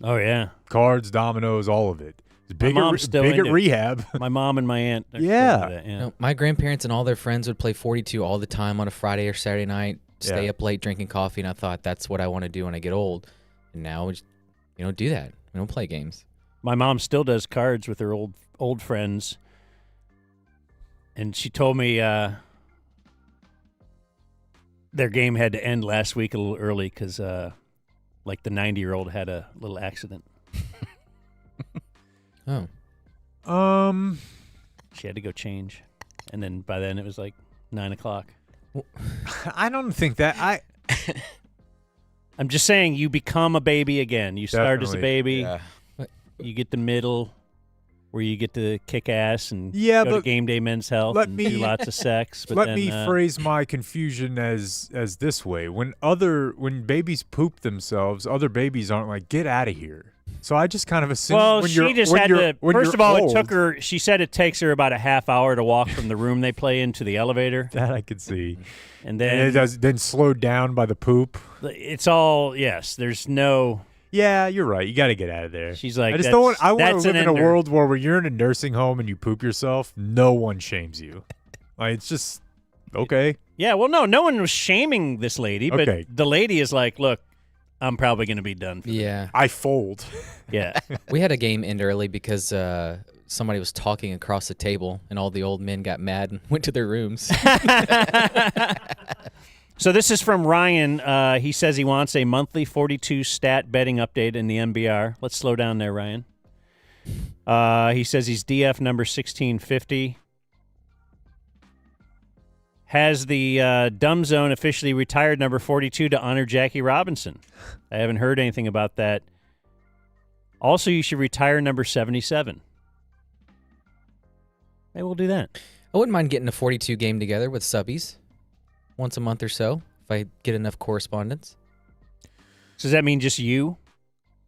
oh yeah, cards, dominoes, all of it. It's big, my mom's still big at into it. rehab. My mom and my aunt. Are Yeah. still into that, yeah. No, my grandparents and all their friends would play 42 all the time on a Friday or Saturday night, stay up late drinking coffee, and I thought that's what I want to do when I get old. And now we don't do that. We don't play games. My mom still does cards with her old friends, and she told me their game had to end last week a little early because like the 90-year-old had a little accident. Oh. She had to go change, and then by then it was like 9:00. I don't think that I'm just saying, you become a baby again. You start as a baby. Yeah. You get the middle, where you get to kick ass and Yeah, go to but game day men's health and do lots of sex. But let then, me phrase my confusion as this way: when babies poop themselves, other babies aren't like, get out of here. So I just kind of assume. Well, when she you're, just when had you're, to. when First you're of all, old, it took her. She said it takes her about a half hour to walk from the room they play into the elevator. That I could see. And then it does then slowed down by the poop. It's all yes. There's no. Yeah, you're right. You got to get out of there. She's like, I just don't want. I want to that's live an in a ender. world where you're in a nursing home and you poop yourself. No one shames you. Like it's just okay. Yeah, well, no one was shaming this lady, but Okay. the lady is like, look, I'm probably going to be done. Yeah. I fold. Yeah. We had a game end early because somebody was talking across the table, and all the old men got mad and went to their rooms. So this is from Ryan. He says he wants a monthly 42 stat betting update in the MBR. Let's slow down there, Ryan. He says he's DF number 1650. Has the Dumb Zone officially retired number 42 to honor Jackie Robinson? I haven't heard anything about that. Also, you should retire number 77. Maybe we'll do that. I wouldn't mind getting a 42 game together with subbies once a month or so if I get enough correspondence. So does that mean just you?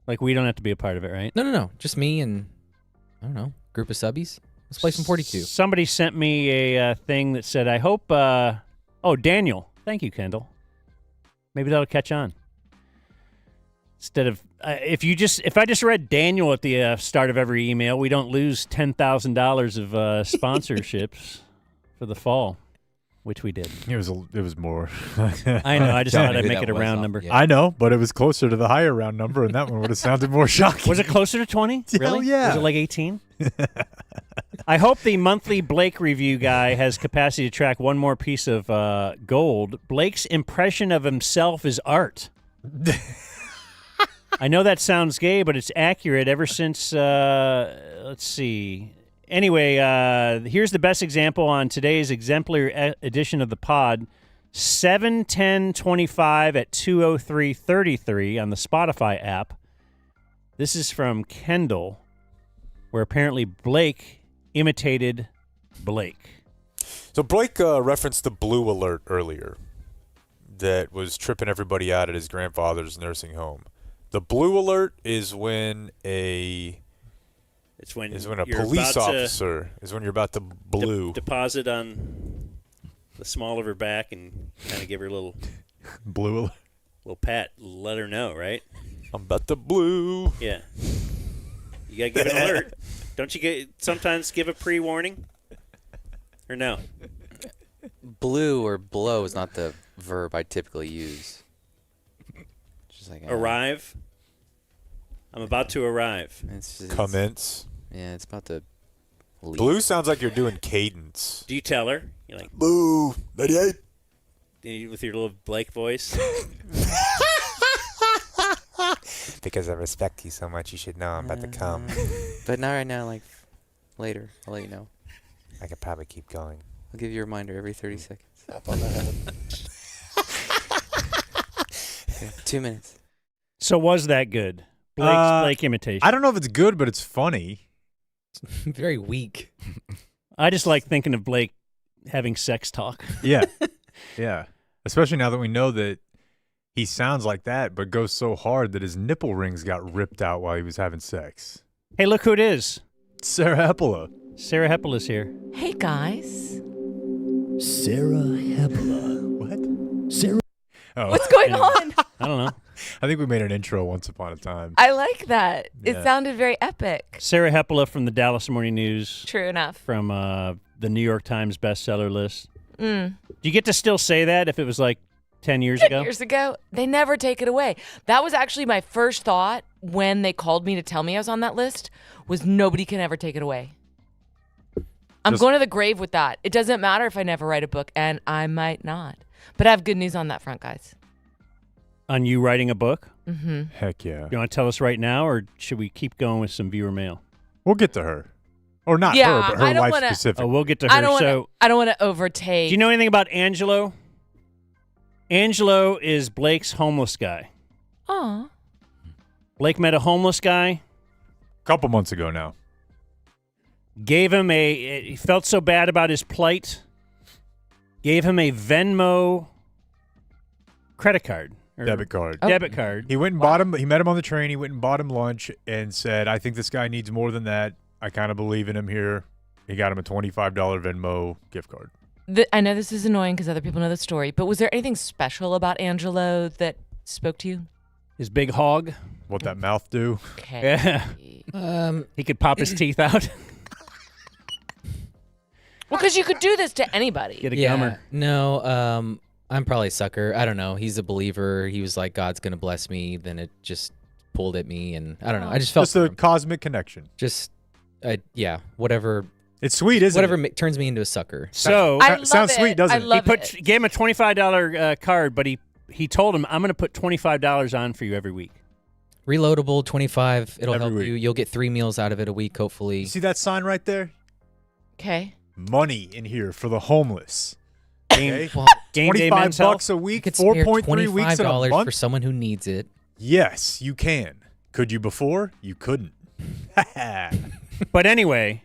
Like we don't have to be a part of it, right? No. Just me and, I don't know, group of subbies. Let's play some 42. Somebody sent me a thing that said, I hope, Daniel. Thank you, Kendall. Maybe that'll catch on. Instead of, if I just read Daniel at the start of every email, we don't lose $10,000 of sponsorships for the fall, which we did. It was more. I know. I just thought I'd make it a round number. Yeah. I know, but it was closer to the higher round number, and that one would have sounded more shocking. Was it closer to 20? Really? Hell yeah. Was it like 18? I hope the monthly Blake review guy has capacity to track one more piece of gold. Blake's impression of himself is art. I know that sounds gay, but it's accurate ever since, let's see. Anyway, here's the best example on today's exemplary edition of the pod. 7/10/25 at 2:03:33 on the Spotify app. This is from Kendall, where apparently Blake imitated Blake. So Blake referenced the blue alert earlier that was tripping everybody out at his grandfather's nursing home. The blue alert is when a police officer is when you're about to blue deposit on the small of her back and kind of give her a little blue alert. Little pat, let her know, right? I'm about to blue. Yeah. You gotta give an alert. Don't you sometimes give a pre-warning? Or no? Blue or blow is not the verb I typically use. Just like arrive. I'm about to arrive. Commence. Yeah, it's about to leave. Blue sounds like you're doing cadence. Do you tell her? You're like, boo, 98. With your little Blake voice? Because I respect you so much, you should know I'm about to come. But not right now, like later. I'll let you know. I could probably keep going. I'll give you a reminder every 30 seconds. Up on the head. Okay, 2 minutes. So was that good? Blake imitation. I don't know if it's good, but it's funny. It's very weak. I just like thinking of Blake having sex talk. Yeah. Yeah. Especially now that we know that he sounds like that, but goes so hard that his nipple rings got ripped out while he was having sex. Hey, look who it is. Sarah Hepola. Sarah Hepola's here. Hey, guys. Sarah Hepola. What? Sarah. Oh. What's going on? I don't know. I think we made an intro once upon a time. I like that. Yeah. It sounded very epic. Sarah Hepola from the Dallas Morning News. True enough. From the New York Times bestseller list. Mm. Do you get to still say that if it was like 10 years 10 ago? years ago, they never take it away. That was actually my first thought when they called me to tell me I was on that list, was nobody can ever take it away. I'm going to the grave with that. It doesn't matter if I never write a book, and I might not. But I have good news on that front, guys. On you writing a book? Mm-hmm. Heck yeah. You want to tell us right now, or should we keep going with some viewer mail? We'll get to her. Or not Yeah, her, but her I don't wife wanna- specifically. Oh, we'll get to her. I don't want to overtake. Do you know anything about Angelo? Angelo is Blake's homeless guy. Aw. Blake met a homeless guy. Couple months ago now. Gave him he felt so bad about his plight. Gave him a Venmo credit card. Or Debit card. Debit card. He went and bought him. He met him on the train. He went and bought him lunch and said, I think this guy needs more than that. I kind of believe in him here. He got him a $25 Venmo gift card. I know this is annoying because other people know the story, but was there anything special about Angelo that spoke to you? His big hog. What that mouth do? Okay. Yeah. He could pop his teeth out. Well, because you could do this to anybody. Get a gummer. No, I'm probably a sucker. I don't know. He's a believer. He was like, God's going to bless me. Then it just pulled at me. And I don't know. I just felt Just a cosmic connection. just, yeah, whatever. It's sweet, isn't whatever it? turns me into a sucker. So I love sounds it. sweet, doesn't I it? He love He it. gave him a $25 card, but he told him, I'm going to put $25 on for you every week. Reloadable, 25. It'll Every help week. you. You'll get 3 meals out of it a week, hopefully. You see that sign right there? Okay. Money in here for the homeless. Game, Okay? Well, game day $25 men's health. a you week, could spare 4.3 weeks in a $25 month. for someone who needs it. Yes, you can. Could you before? You couldn't. But anyway,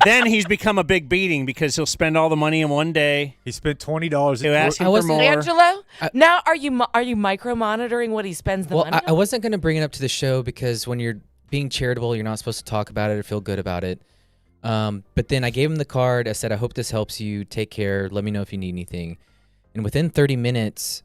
then he's become a big beating because he'll spend all the money in one day. He spent $20. He'll ask I him for wasn't- more. Angelo, now are you micro monitoring what he spends the Well, money I on? wasn't going to bring it up to the show because when you're being charitable, you're not supposed to talk about it or feel good about it. But then I gave him the card. I said, I hope this helps you. Take care. Let me know if you need anything. And within 30 minutes,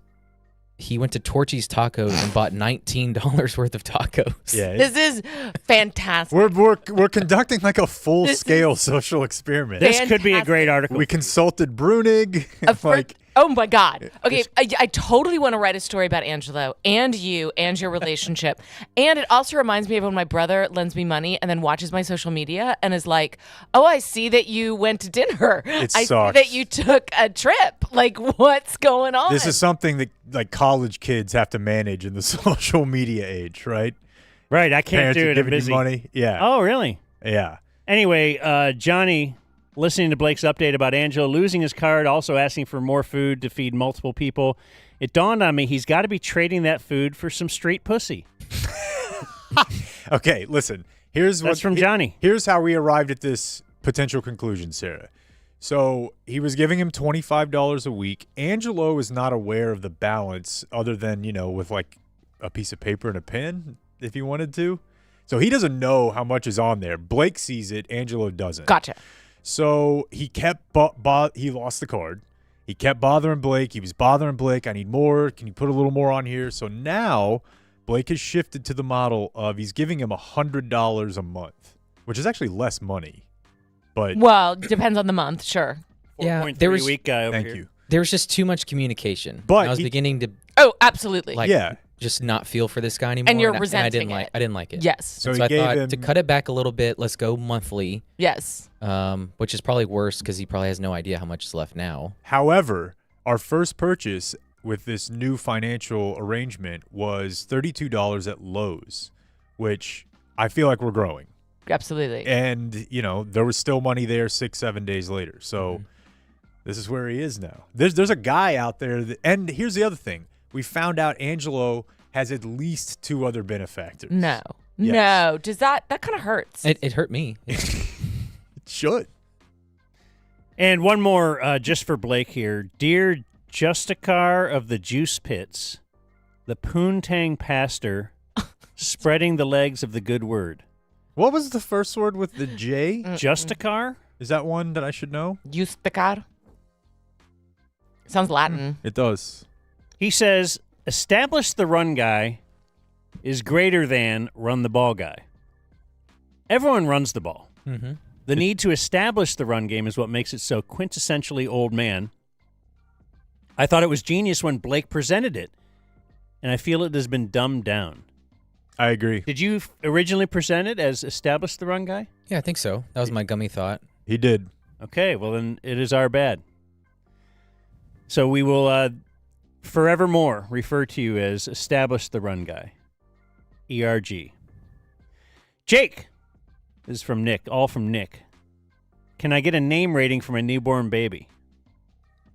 he went to Torchy's Tacos and bought $19 worth of tacos. Yeah, This is fantastic. we're conducting like a full scale social experiment. This could be a great article. We consulted Brunig. Oh my God. Okay, I totally want to write a story about Angelo and you and your relationship. And it also reminds me of when my brother lends me money and then watches my social media and is like, oh, I see that you went to dinner. It I sucks. see that you took a trip. Like, what's going on? This is something that like college kids have to manage in the social media age, right? Right, I can't Parents do are it. I'm giving you busy. money. Yeah. Oh, really? Yeah. Anyway, Johnny, listening to Blake's update about Angelo losing his card, also asking for more food to feed multiple people, it dawned on me he's got to be trading that food for some street pussy. Okay, listen. That's from Johnny. Here's how we arrived at this potential conclusion, Sarah. So he was giving him $25 a week. Angelo is not aware of the balance other than, with like a piece of paper and a pen if he wanted to. So he doesn't know how much is on there. Blake sees it. Angelo doesn't. Gotcha. So he kept he lost the card. He kept bothering Blake. He was bothering Blake. I need more. Can you put a little more on here? So now Blake has shifted to the model of he's giving him $100 a month, which is actually less money. But Well, depends on the month, sure. Yeah, 4.3 there was- week guy over thank here. you. There was just too much communication. But I was he- beginning to Oh, absolutely. just not feel for this guy anymore. And you're I didn't resenting like it. I didn't like it. Yes. So So he I gave thought him- to cut it back a little bit, let's go monthly. Yes. Which is probably worse because he probably has no idea how much is left now. However, our first purchase with this new financial arrangement was $32 at Lowe's, which I feel like we're growing. Absolutely. And, there was still money there 6-7 days later. So this is where he is now. There's a guy out there. And here's the other thing. We found out Angelo has at least 2 other benefactors. No. Yes. No. Does that kind of hurts? It hurt me. It should. And one more just for Blake here. Dear Justicar of the Juice Pits, the Poontang Pastor, spreading the legs of the good word. What was the first word with the J? Justicar? Is that one that I should know? Justicar. Sounds Latin. It does. He says, establish the run guy is greater than run the ball guy. Everyone runs the ball. Mm-hmm. The need to establish the run game is what makes it so quintessentially old man. I thought it was genius when Blake presented it, and I feel it has been dumbed down. I agree. Did you originally present it as establish the run guy? Yeah, I think so. That was my gummy thought. He did. Okay, well then it is our bad. So we will forevermore refer to you as establish the run guy. ERG. Jake. This is from Nick, all from Nick. Can I get a name rating for my newborn baby?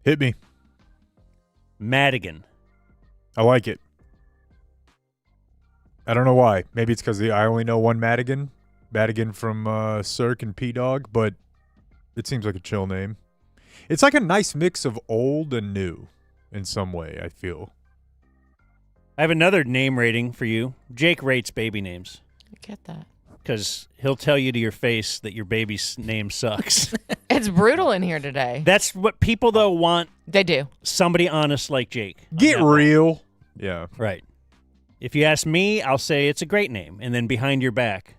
Hit me. Madigan. I like it. I don't know why. Maybe it's because I only know one Madigan. Madigan from Cirque and P-Dog, but it seems like a chill name. It's like a nice mix of old and new in some way, I feel. I have another name rating for you. Jake rates baby names. I get that. Because he'll tell you to your face that your baby's name sucks. It's brutal in here today. That's what people, though, want. They do. Somebody honest like Jake. Get real. Yeah. Right. If you ask me, I'll say it's a great name. And then behind your back,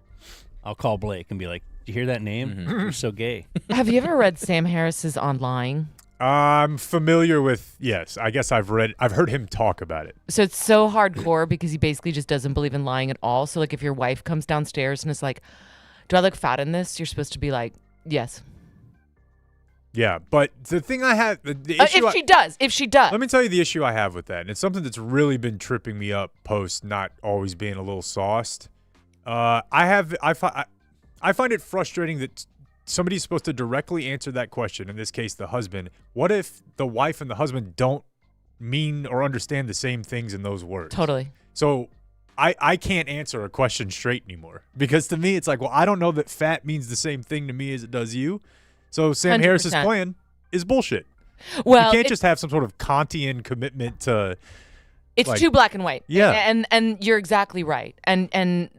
I'll call Blake and be like, did you hear that name? Mm-hmm. You're so gay. Have you ever read Sam Harris's On Lying? I'm familiar with, yes. I guess I've heard him talk about it. So it's so hardcore because he basically just doesn't believe in lying at all. So like if your wife comes downstairs and is like, do I look fat in this? You're supposed to be like, yes. Yeah, but the thing I have, the issue if she does. Let me tell you the issue I have with that. And it's something that's really been tripping me up post not always being a little sauced. I find it frustrating that somebody's supposed to directly answer that question, in this case the husband. What if the wife and the husband don't mean or understand the same things in those words? Totally. So I can't answer a question straight anymore, because to me it's like, well, I don't know that fat means the same thing to me as it does you. So Sam 100%. Harris's plan is bullshit. Well, you can't just have some sort of Kantian commitment to. It's like, too black and white. Yeah. And you're exactly right. And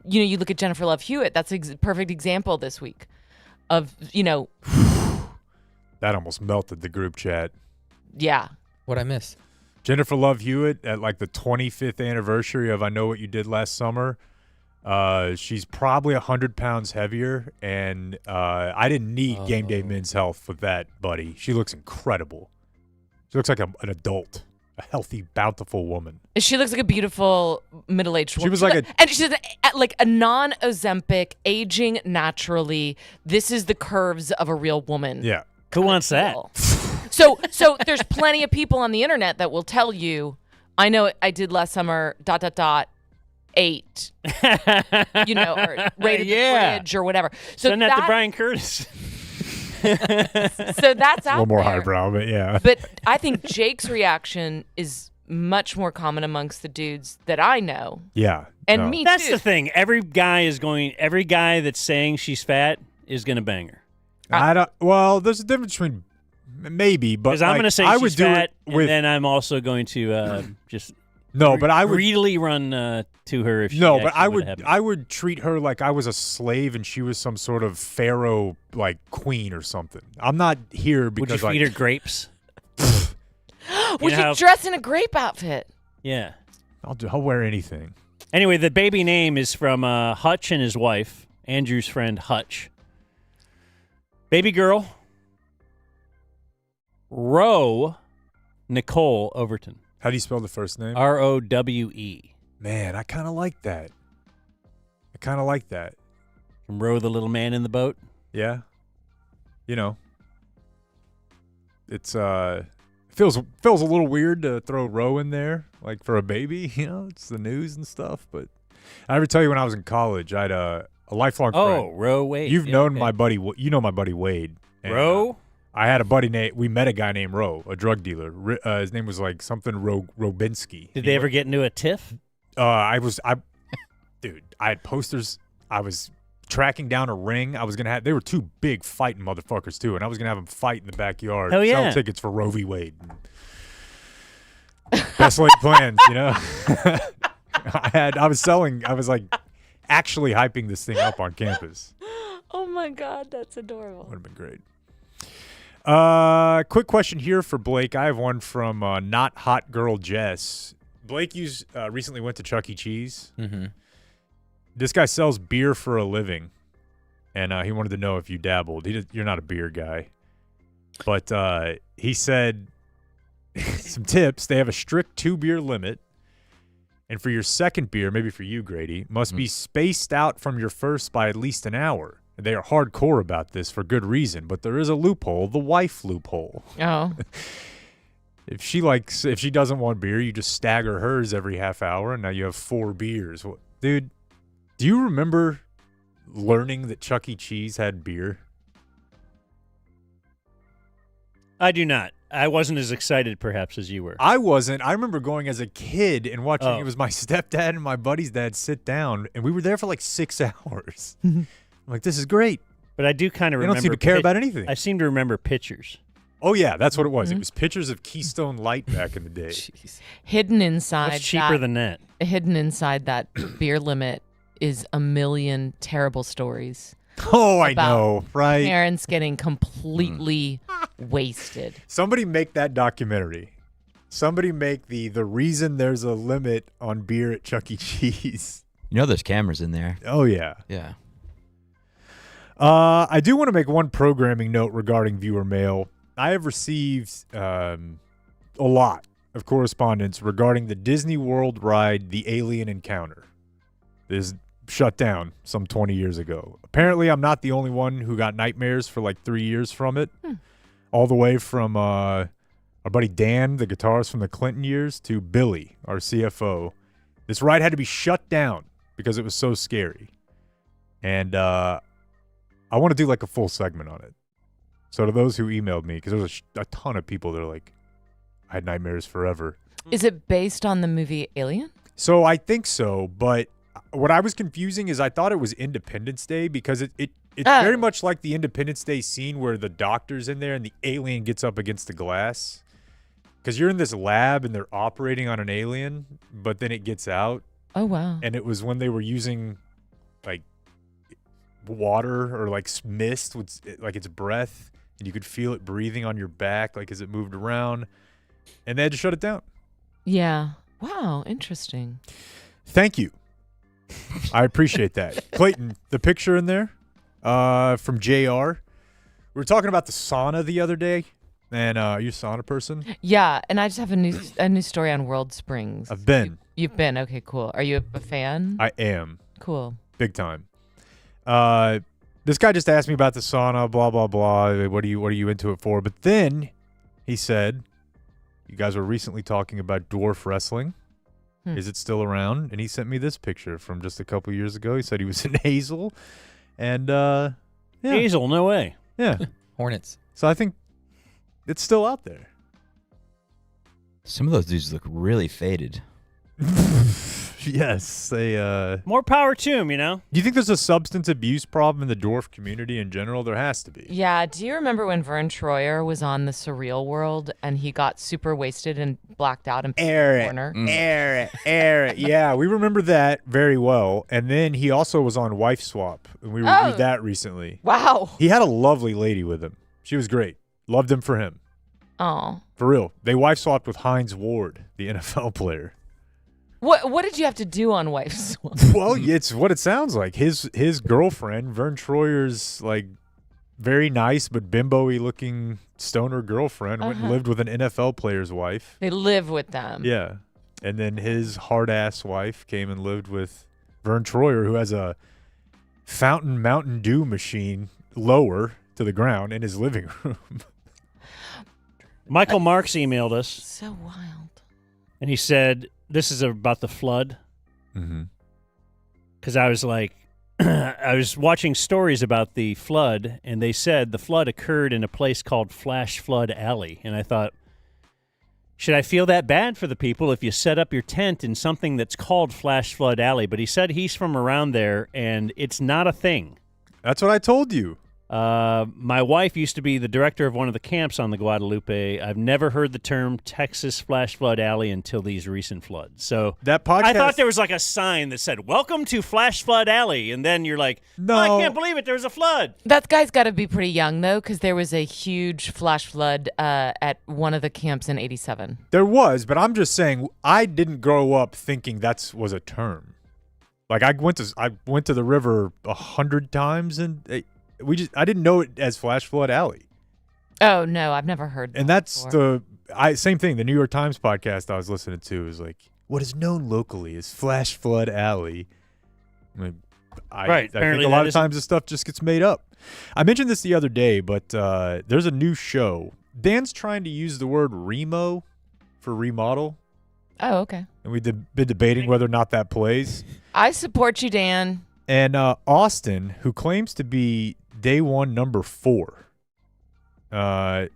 you look at Jennifer Love Hewitt. That's a perfect example this week of, That almost melted the group chat. Yeah. What'd I miss? Jennifer Love Hewitt at like the 25th anniversary of I Know What You Did Last Summer. She's probably 100 pounds heavier, and I didn't need Game Day Men's Health with that, buddy. She looks incredible. She looks like an adult, a healthy, bountiful woman. She looks like a beautiful middle-aged woman. She was like and she's like a non-Ozempic, aging naturally. This is the curves of a real woman. Yeah. Who wants that? So there's plenty of people on the internet that will tell you, I know I did last summer, ... 8, or rated the fridge or whatever. So send that to Brian Curtis. So that's out a little more there. highbrow, but yeah. But I think Jake's reaction is much more common amongst the dudes that I know. Yeah. And me That's too. the thing. Every guy that's saying she's fat is going to bang her. I don't. Well, there's a difference between maybe, but Because I'm going to say I she's would do fat, it with. and then I'm also going to just No, but I would greedily run to her if she No, but actually have me. I would treat her like I was a slave and she was some sort of pharaoh, like queen or something. I'm not here because Would you feed her grapes? Would you dress in a grape outfit? Yeah. I'll wear anything. Anyway, the baby name is from Hutch and his wife, Andrew's friend Hutch. Baby girl, Rowe Nicole Overton. How do you spell the first name? Rowe. Man, I kind of like that. From Row the little man in the boat. Yeah. It's feels a little weird to throw Roe in there, like for a baby. It's the news and stuff. But I ever tell you when I was in college, I had a lifelong friend. Oh, Roe Wade. You've known my buddy. You know my buddy Wade. And, Roe. I had a buddy named. We met a guy named Roe, a drug dealer. His name was like something Robinski. Did they ever get into a tiff? Dude, I had posters. I was tracking down a ring. I was gonna have. They were two big fighting motherfuckers too, and I was gonna have them fight in the backyard. Hell yeah. Sell tickets for Roe v. Wade. Best laid plans, you know. I was like actually hyping this thing up on campus. Oh my God, that's adorable. Would have been great. Quick question here for Blake. I have one from Not Hot Girl Jess. Blake recently went to Chuck E. Cheese. Mm-hmm. This guy sells beer for a living, and he wanted to know if you dabbled. You're not a beer guy, but he said some tips. They have a strict 2-beer limit, and for your second beer, maybe for you, Grady, must be spaced out from your first by at least an hour. They are hardcore about this for good reason, but there is a loophole, the wife loophole. Oh. If she doesn't want beer, you just stagger hers every half hour, and now you have 4 beers. Dude, do you remember learning that Chuck E. Cheese had beer? I do not. I wasn't as excited, perhaps, as you were. I wasn't. I remember going as a kid and watching. It was my stepdad and my buddy's dad sit down, and we were there for like 6 hours. I'm like, this is great. But I do kind of remember. They don't seem to care about anything. I seem to remember pictures. Oh, yeah, that's what it was. It was pictures of Keystone Light back in the day. Hidden inside. What's cheaper than that? Hidden inside that beer limit is a million terrible stories. Oh, I know, right? Parents getting completely wasted. Somebody make that documentary. Somebody make the reason there's a limit on beer at Chuck E. Cheese. You know there's cameras in there. Oh, yeah. Yeah. I do want to make one programming note regarding viewer mail. I have received a lot of correspondence regarding the Disney World ride, The Alien Encounter. This shut down some 20 years ago. Apparently, I'm not the only one who got nightmares for like 3 years from it. All the way from our buddy Dan, the guitarist from the Clinton years, to Billy, our CFO. This ride had to be shut down because it was so scary. And I want to do like a full segment on it. So to those who emailed me, because there's a ton of people that are like, I had nightmares forever. Is it based on the movie Alien? So I think so, but what I was confusing is I thought it was Independence Day because it's very much like the Independence Day scene where the doctor's in there and the alien gets up against the glass. Because you're in this lab and they're operating on an alien, but then it gets out. Oh, wow. And it was when they were using like water or like mist with like its breath, and you could feel it breathing on your back like as it moved around, and they had to shut it down. Yeah. Wow. Interesting. Thank you. I appreciate that. Clayton, the picture in there from JR. We were talking about the sauna the other day, and are you a sauna person? Yeah, and I just have a new story on World Springs. I've been. You've been? Okay, cool. Are you a fan? I am. Cool. Big time. This guy just asked me about the sauna, blah, blah, blah. What are you into it for? But then he said, you guys were recently talking about dwarf wrestling. Is it still around? And he sent me this picture from just a couple years ago. He said he was in Hazel. And, yeah. Hazel, no way. Yeah. Hornets. So I think it's still out there. Some of those dudes look really faded. Yes. They, more power to him, you know? Do you think there's a substance abuse problem in the dwarf community in general? There has to be. Yeah. Do you remember when Vern Troyer was on The Surreal World and he got super wasted and blacked out in the corner? Air it. Yeah, we remember that very well. And then he also was on Wife Swap, and we reviewed that recently. Wow. He had a lovely lady with him. She was great. Loved him for him. Oh. For real. They wife swapped with Hines Ward, the NFL player. What did you have to do on Wife Swap? Well, it's what it sounds like. His girlfriend, Vern Troyer's like very nice but bimbo-y looking stoner girlfriend, went and lived with an NFL player's wife. They live with them. Yeah. And then his hard-ass wife came and lived with Vern Troyer, who has a fountain Mountain Dew machine lower to the ground in his living room. Michael Marks emailed us. So wild. And he said, this is about the flood. Mm-hmm. Because I was like, I was watching stories about the flood, and they said the flood occurred in a place called Flash Flood Alley. And I thought, should I feel that bad for the people if you set up your tent in something that's called Flash Flood Alley? But he said he's from around there, and it's not a thing. That's what I told you. My wife used to be the director of one of the camps on the Guadalupe. I've never heard the term Texas Flash Flood Alley until these recent floods. So that podcast, I thought there was like a sign that said, "Welcome to Flash Flood Alley," and then you're like, "No, I can't believe it. There was a flood." That guy's got to be pretty young though, because there was a huge flash flood at one of the camps in '87. There was, but I'm just saying I didn't grow up thinking that was a term. Like I went to the river 100 times and. I didn't know it as Flash Flood Alley. Oh no, I've never heard that. And that's before. same thing. The New York Times podcast I was listening to is like, what is known locally as Flash Flood Alley. I think a lot of times this stuff just gets made up. I mentioned this the other day, but there's a new show. Dan's trying to use the word remo for remodel. Oh, okay. And we've been debating whether or not that plays. I support you, Dan. And Austin, who claims to be Day One number 4,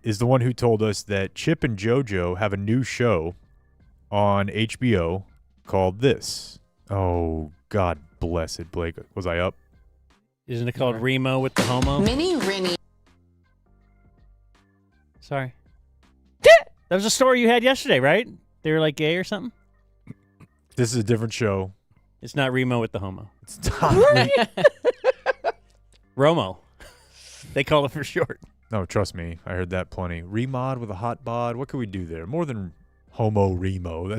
is the one who told us that Chip and JoJo have a new show on HBO called this. Oh, God bless it, Blake. Was I up? Isn't it called Remo with the Homo? Mini Rennie. Sorry. That was a story you had yesterday, right? They were like gay or something? This is a different show. It's not Remo with the Homo. It's not. Romo. They call it for short. No, trust me. I heard that plenty. Remod with a hot bod. What can we do there? More than Homo Remo.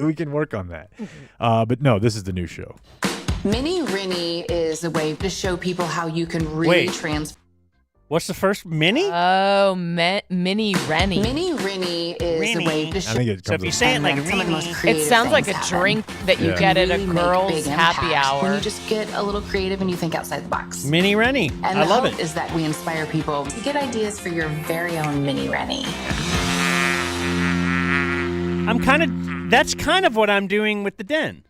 We can work on that. But no, this is the new show. Mini Rennie is a way to show people how you can really transform. What's the first? Mini? Oh, Mini Rennie. Mini Rennie is a way to show. I think it So if you say it like it sounds like a drink that you get at a girl's happy hour. When you just get a little creative and you think outside the box. Mini Rennie. And I the love hope it. is that we inspire people to get ideas for your very own Mini Rennie. That's kind of what I'm doing with the den.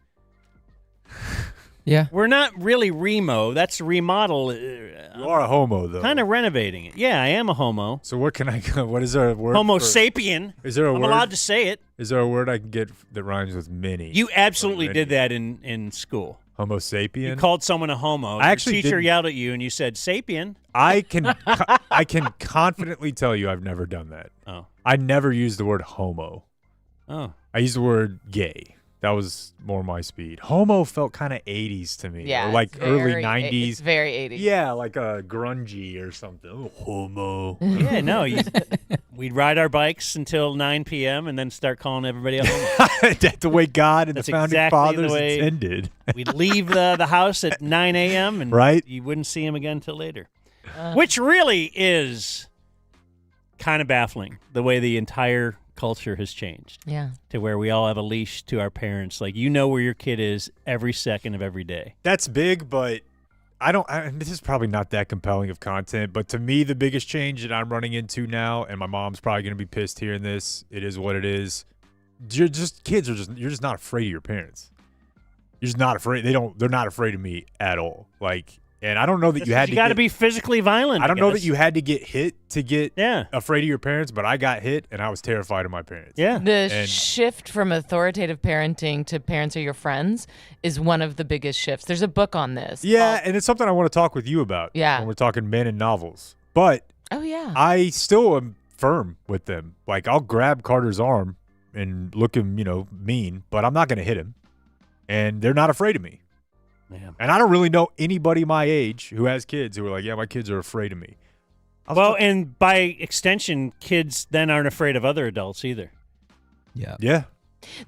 Yeah. We're not really Remo. That's remodel. You are a homo, though. Kind of renovating it. Yeah, I am a homo. So what can I? What is there a word? Homo for, sapien. Is there a I'm word? allowed to say it. Is there a word I can get that rhymes with mini? You absolutely did that in school. Homo sapien. You called someone a homo. I actually Your teacher didn't. yelled at you, and you said sapien. I can confidently tell you I've never done that. Oh. I never used the word homo. Oh. I used the word gay. That was more my speed. Homo felt kind of 80s to me. Yeah, or like it's early very 90s. It's very 80s. Yeah, like a grungy or something. Oh, homo. Yeah, no. We'd ride our bikes until 9 p.m. and then start calling everybody a homo. That's the way God and That's the founding exactly fathers the way intended. We'd leave the house at 9 a.m. and Right. you wouldn't see him again until later. Which really is kind of baffling, the way the entire culture has changed. Yeah. To where we all have a leash to our parents. Like, you know where your kid is every second of every day. That's big, but this is probably not that compelling of content, but to me, the biggest change that I'm running into now, and my mom's probably going to be pissed hearing this, it is what it is. You're just not afraid of your parents. You're just not afraid. They're not afraid of me at all. Like, and I don't know that you had to. You got to be physically violent. I don't know that you had to get hit to get Yeah. afraid of your parents, but I got hit and I was terrified of my parents. Yeah. The And- shift from authoritative parenting to parents are your friends is one of the biggest shifts. There's a book on this. Yeah, and it's something I want to talk with you about. Yeah. When we're talking men and novels. But Oh, yeah. I still am firm with them. Like, I'll grab Carter's arm and look him, mean, but I'm not going to hit him. And they're not afraid of me. Yeah. And I don't really know anybody my age who has kids who are like, yeah, my kids are afraid of me. And by extension, kids then aren't afraid of other adults either. Yeah. Yeah.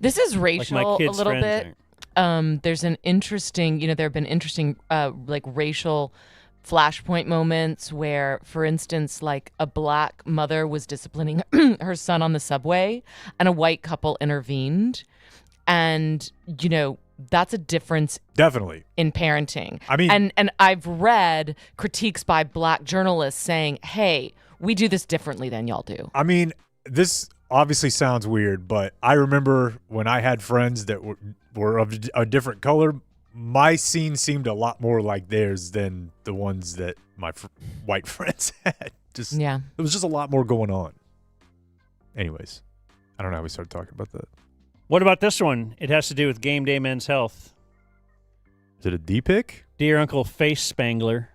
This is racial my kids' a little friends bit. There's an interesting, there have been interesting, racial flashpoint moments where, for instance, like a black mother was disciplining her son on the subway and a white couple intervened. And, that's a difference Definitely. in parenting. I mean- and I've read critiques by black journalists saying, hey, we do this differently than y'all do. I mean, this obviously sounds weird, but I remember when I had friends that were of a different color, my scene seemed a lot more like theirs than the ones that my white friends had. There was just a lot more going on. Anyways, I don't know how we started talking about that. What about this one? It has to do with Game Day Men's Health. Is it a D pick? Dear Uncle Face Spangler.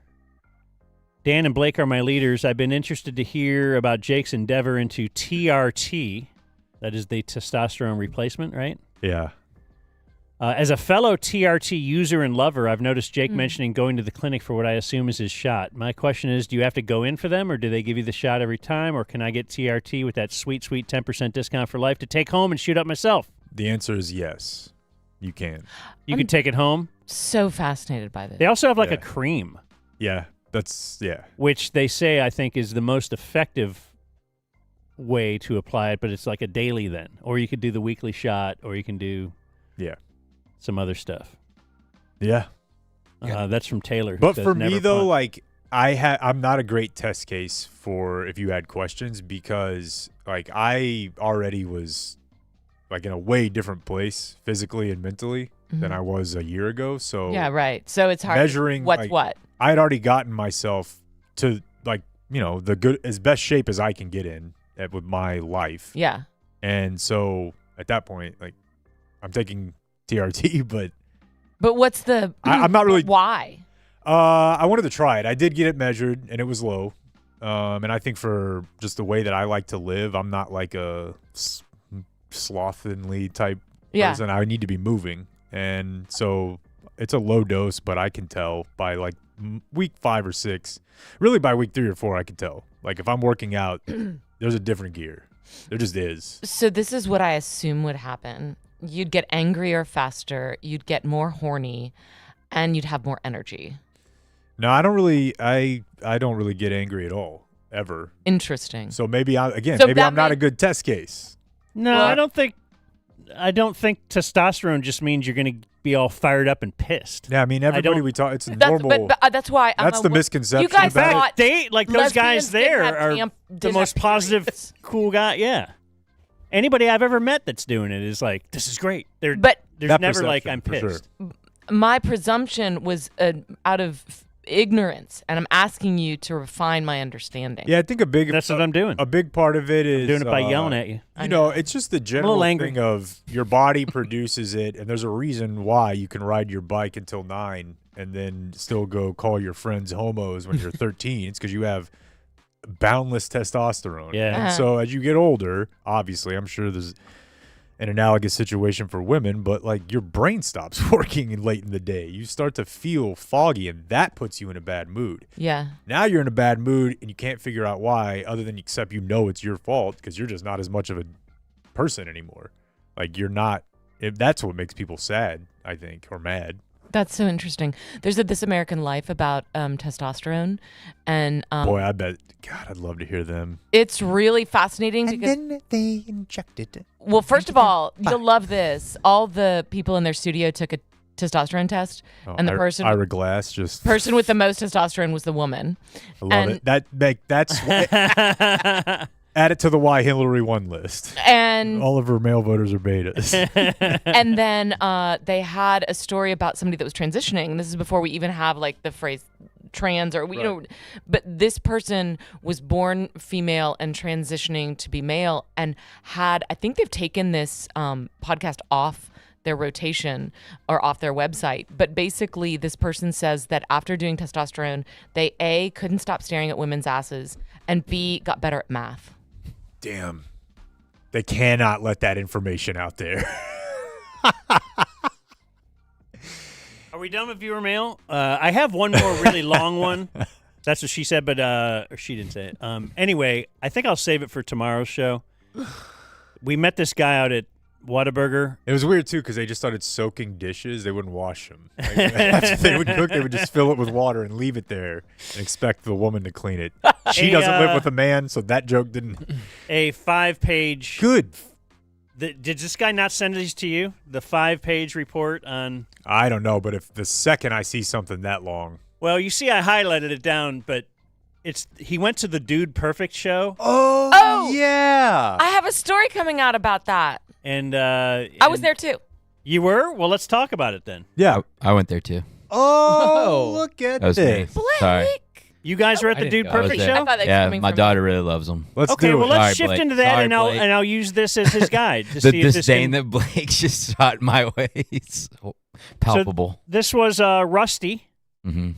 Dan and Blake are my leaders. I've been interested to hear about Jake's endeavor into TRT. That is the testosterone replacement, right? Yeah. As a fellow TRT user and lover, I've noticed Jake mentioning going to the clinic for what I assume is his shot. My question is, do you have to go in for them, or do they give you the shot every time, or can I get TRT with that sweet, sweet 10% discount for life to take home and shoot up myself? The answer is yes. You can. You can take it home? So fascinated by this. They also have like a cream. Yeah. Which they say, I think, is the most effective way to apply it, but it's like a daily then. Or you could do the weekly shot, or you can do some other stuff. Yeah. That's from Taylor. But for me, though, like, I'm not a great test case for if you had questions, because, like, I already was, like, in a way different place physically and mentally than I was a year ago. So yeah, right. So it's hard measuring what's like, what. I had already gotten myself to, like, the good, as best shape as I can get in with my life. Yeah. And so at that point, like, I'm taking TRT, but what's the? I'm not really. Why? I wanted to try it. I did get it measured, and it was low. And I think for just the way that I like to live, I'm not like a slovenly type person. I need to be moving, and so it's a low dose. But I can tell by like week 5 or 6, really by week 3 or 4, I can tell. Like if I'm working out, there's a different gear. There just is. So this is what I assume would happen. You'd get angrier faster. You'd get more horny, and you'd have more energy. No, I don't really. I don't really get angry at all ever. Interesting. So maybe I'm not a good test case. No, I don't think testosterone just means you're going to be all fired up and pissed. Yeah, I mean everybody we talk. It's normal. But that's why. That's the misconception. You guys thought those guys there are the most positive, cool guy. Yeah. Anybody I've ever met that's doing it is like, this is great. There's never like, I'm pissed. Sure. My presumption was out of ignorance, and I'm asking you to refine my understanding. Yeah, I think that's what I'm doing. A big part of it is I'm doing it by yelling at you. You know, it's just the general thing of your body produces it, and there's a reason why you can ride your bike until 9 and then still go call your friends homos when you're 13. It's because you have boundless testosterone. Yeah. And so as you get older, obviously, I'm sure there's an analogous situation for women, but like your brain stops working late in the day. You start to feel foggy, and that puts you in a bad mood. Yeah. Now you're in a bad mood, and you can't figure out why, other than except it's your fault because you're just not as much of a person anymore. Like you're not. That's what makes people sad, I think, or mad. That's so interesting. There's a This American Life about testosterone, and boy, I bet. God, I'd love to hear them. It's really fascinating. And then they injected it. Well, first of all, you'll love this. All the people in their studio took a testosterone test, and the person Ira Glass just person with the most testosterone was the woman. I love it. That's add it to the Why Hillary Won list. And all of her male voters are betas. And then they had a story about somebody that was transitioning. And this is before we even have like the phrase trans or but this person was born female and transitioning to be male, and I think they've taken this podcast off their rotation or off their website. But basically this person says that after doing testosterone, they A, couldn't stop staring at women's asses, and B, got better at math. Damn. They cannot let that information out there. Are we done with viewer mail? I have one more really long one. That's what she said, but or she didn't say it. Anyway, I think I'll save it for tomorrow's show. We met this guy out at Whataburger. It was weird, too, because they just started soaking dishes. They wouldn't wash them. Like, after they would cook, they would just fill it with water and leave it there and expect the woman to clean it. She doesn't live with a man, so that joke didn't. A 5-page. Good. Did this guy not send these to you? The 5-page report on. I don't know, but if the second I see something that long. Well, you see, I highlighted it down, but he went to the Dude Perfect show. Oh yeah. I have a story coming out about that. And I was there too. You were? Well, let's talk about it then. Yeah, I went there too. Oh, look at that was this. Me. Sorry. You guys were at the Dude Perfect show? I thought that yeah, coming my from daughter really loves them. Let's do it. Well, let's Sorry, shift Blake. into that, Sorry, and I'll use this as his guide. To The see if disdain that Blake just shot my way is palpable. So this was Rusty, mm-hmm.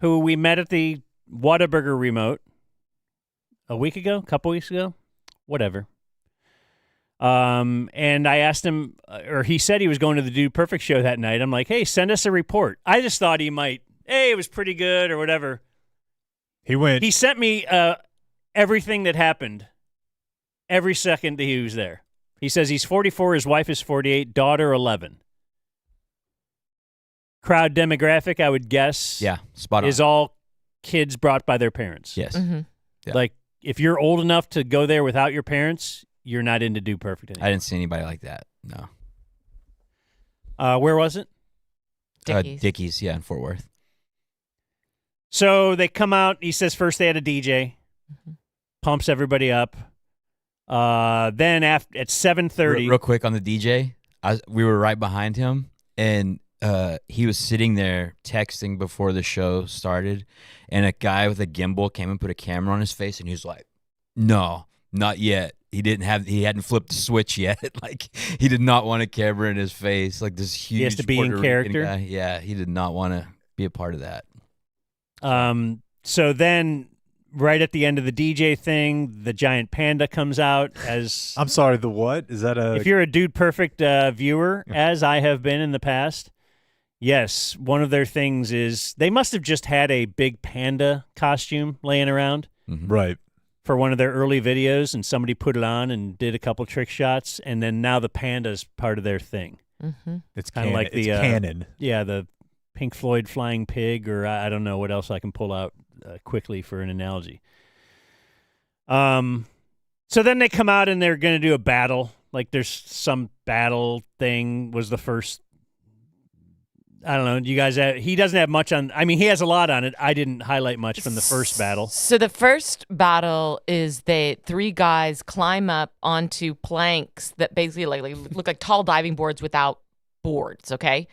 who we met at the Whataburger remote a couple weeks ago, whatever. And I asked him, or he said he was going to the Dude Perfect show that night. I'm like, hey, send us a report. I just thought he might, hey, it was pretty good or whatever. He sent me everything that happened every second that he was there. He says he's 44, his wife is 48, daughter 11. Crowd demographic, I would guess, spot on, is all kids brought by their parents. Yes. Mm-hmm. Like, if you're old enough to go there without your parents, you're not into Dude Perfect anymore. I didn't see anybody like that. No. Where was it? Dickies, in Fort Worth. So they come out. He says first they had a DJ, pumps everybody up. Then at 7:30, real quick on the DJ, we were right behind him, and he was sitting there texting before the show started, and a guy with a gimbal came and put a camera on his face, and he was like, "No, not yet." He hadn't flipped the switch yet. Like, he did not want a camera in his face. Like, this huge he has to be Puerto in Rican character. guy. Yeah, he did not want to be a part of that. So then, right at the end of the DJ thing, the giant panda comes out as. I'm sorry, the what? Is that a? If you're a Dude Perfect viewer, as I have been in the past, yes, one of their things is they must have just had a big panda costume laying around, right, for one of their early videos, and somebody put it on and did a couple trick shots, and then now the panda's part of their thing. Mm-hmm. It's kind of like the canon. Yeah, the Pink Floyd flying pig, or I don't know what else I can pull out quickly for an analogy. So then they come out and they're going to do a battle. Like, there's some battle thing was the first. I don't know. You guys he doesn't have much on. I mean, he has a lot on it. I didn't highlight much from the first battle. So the first battle is three guys climb up onto planks that basically look like tall diving boards without boards, okay?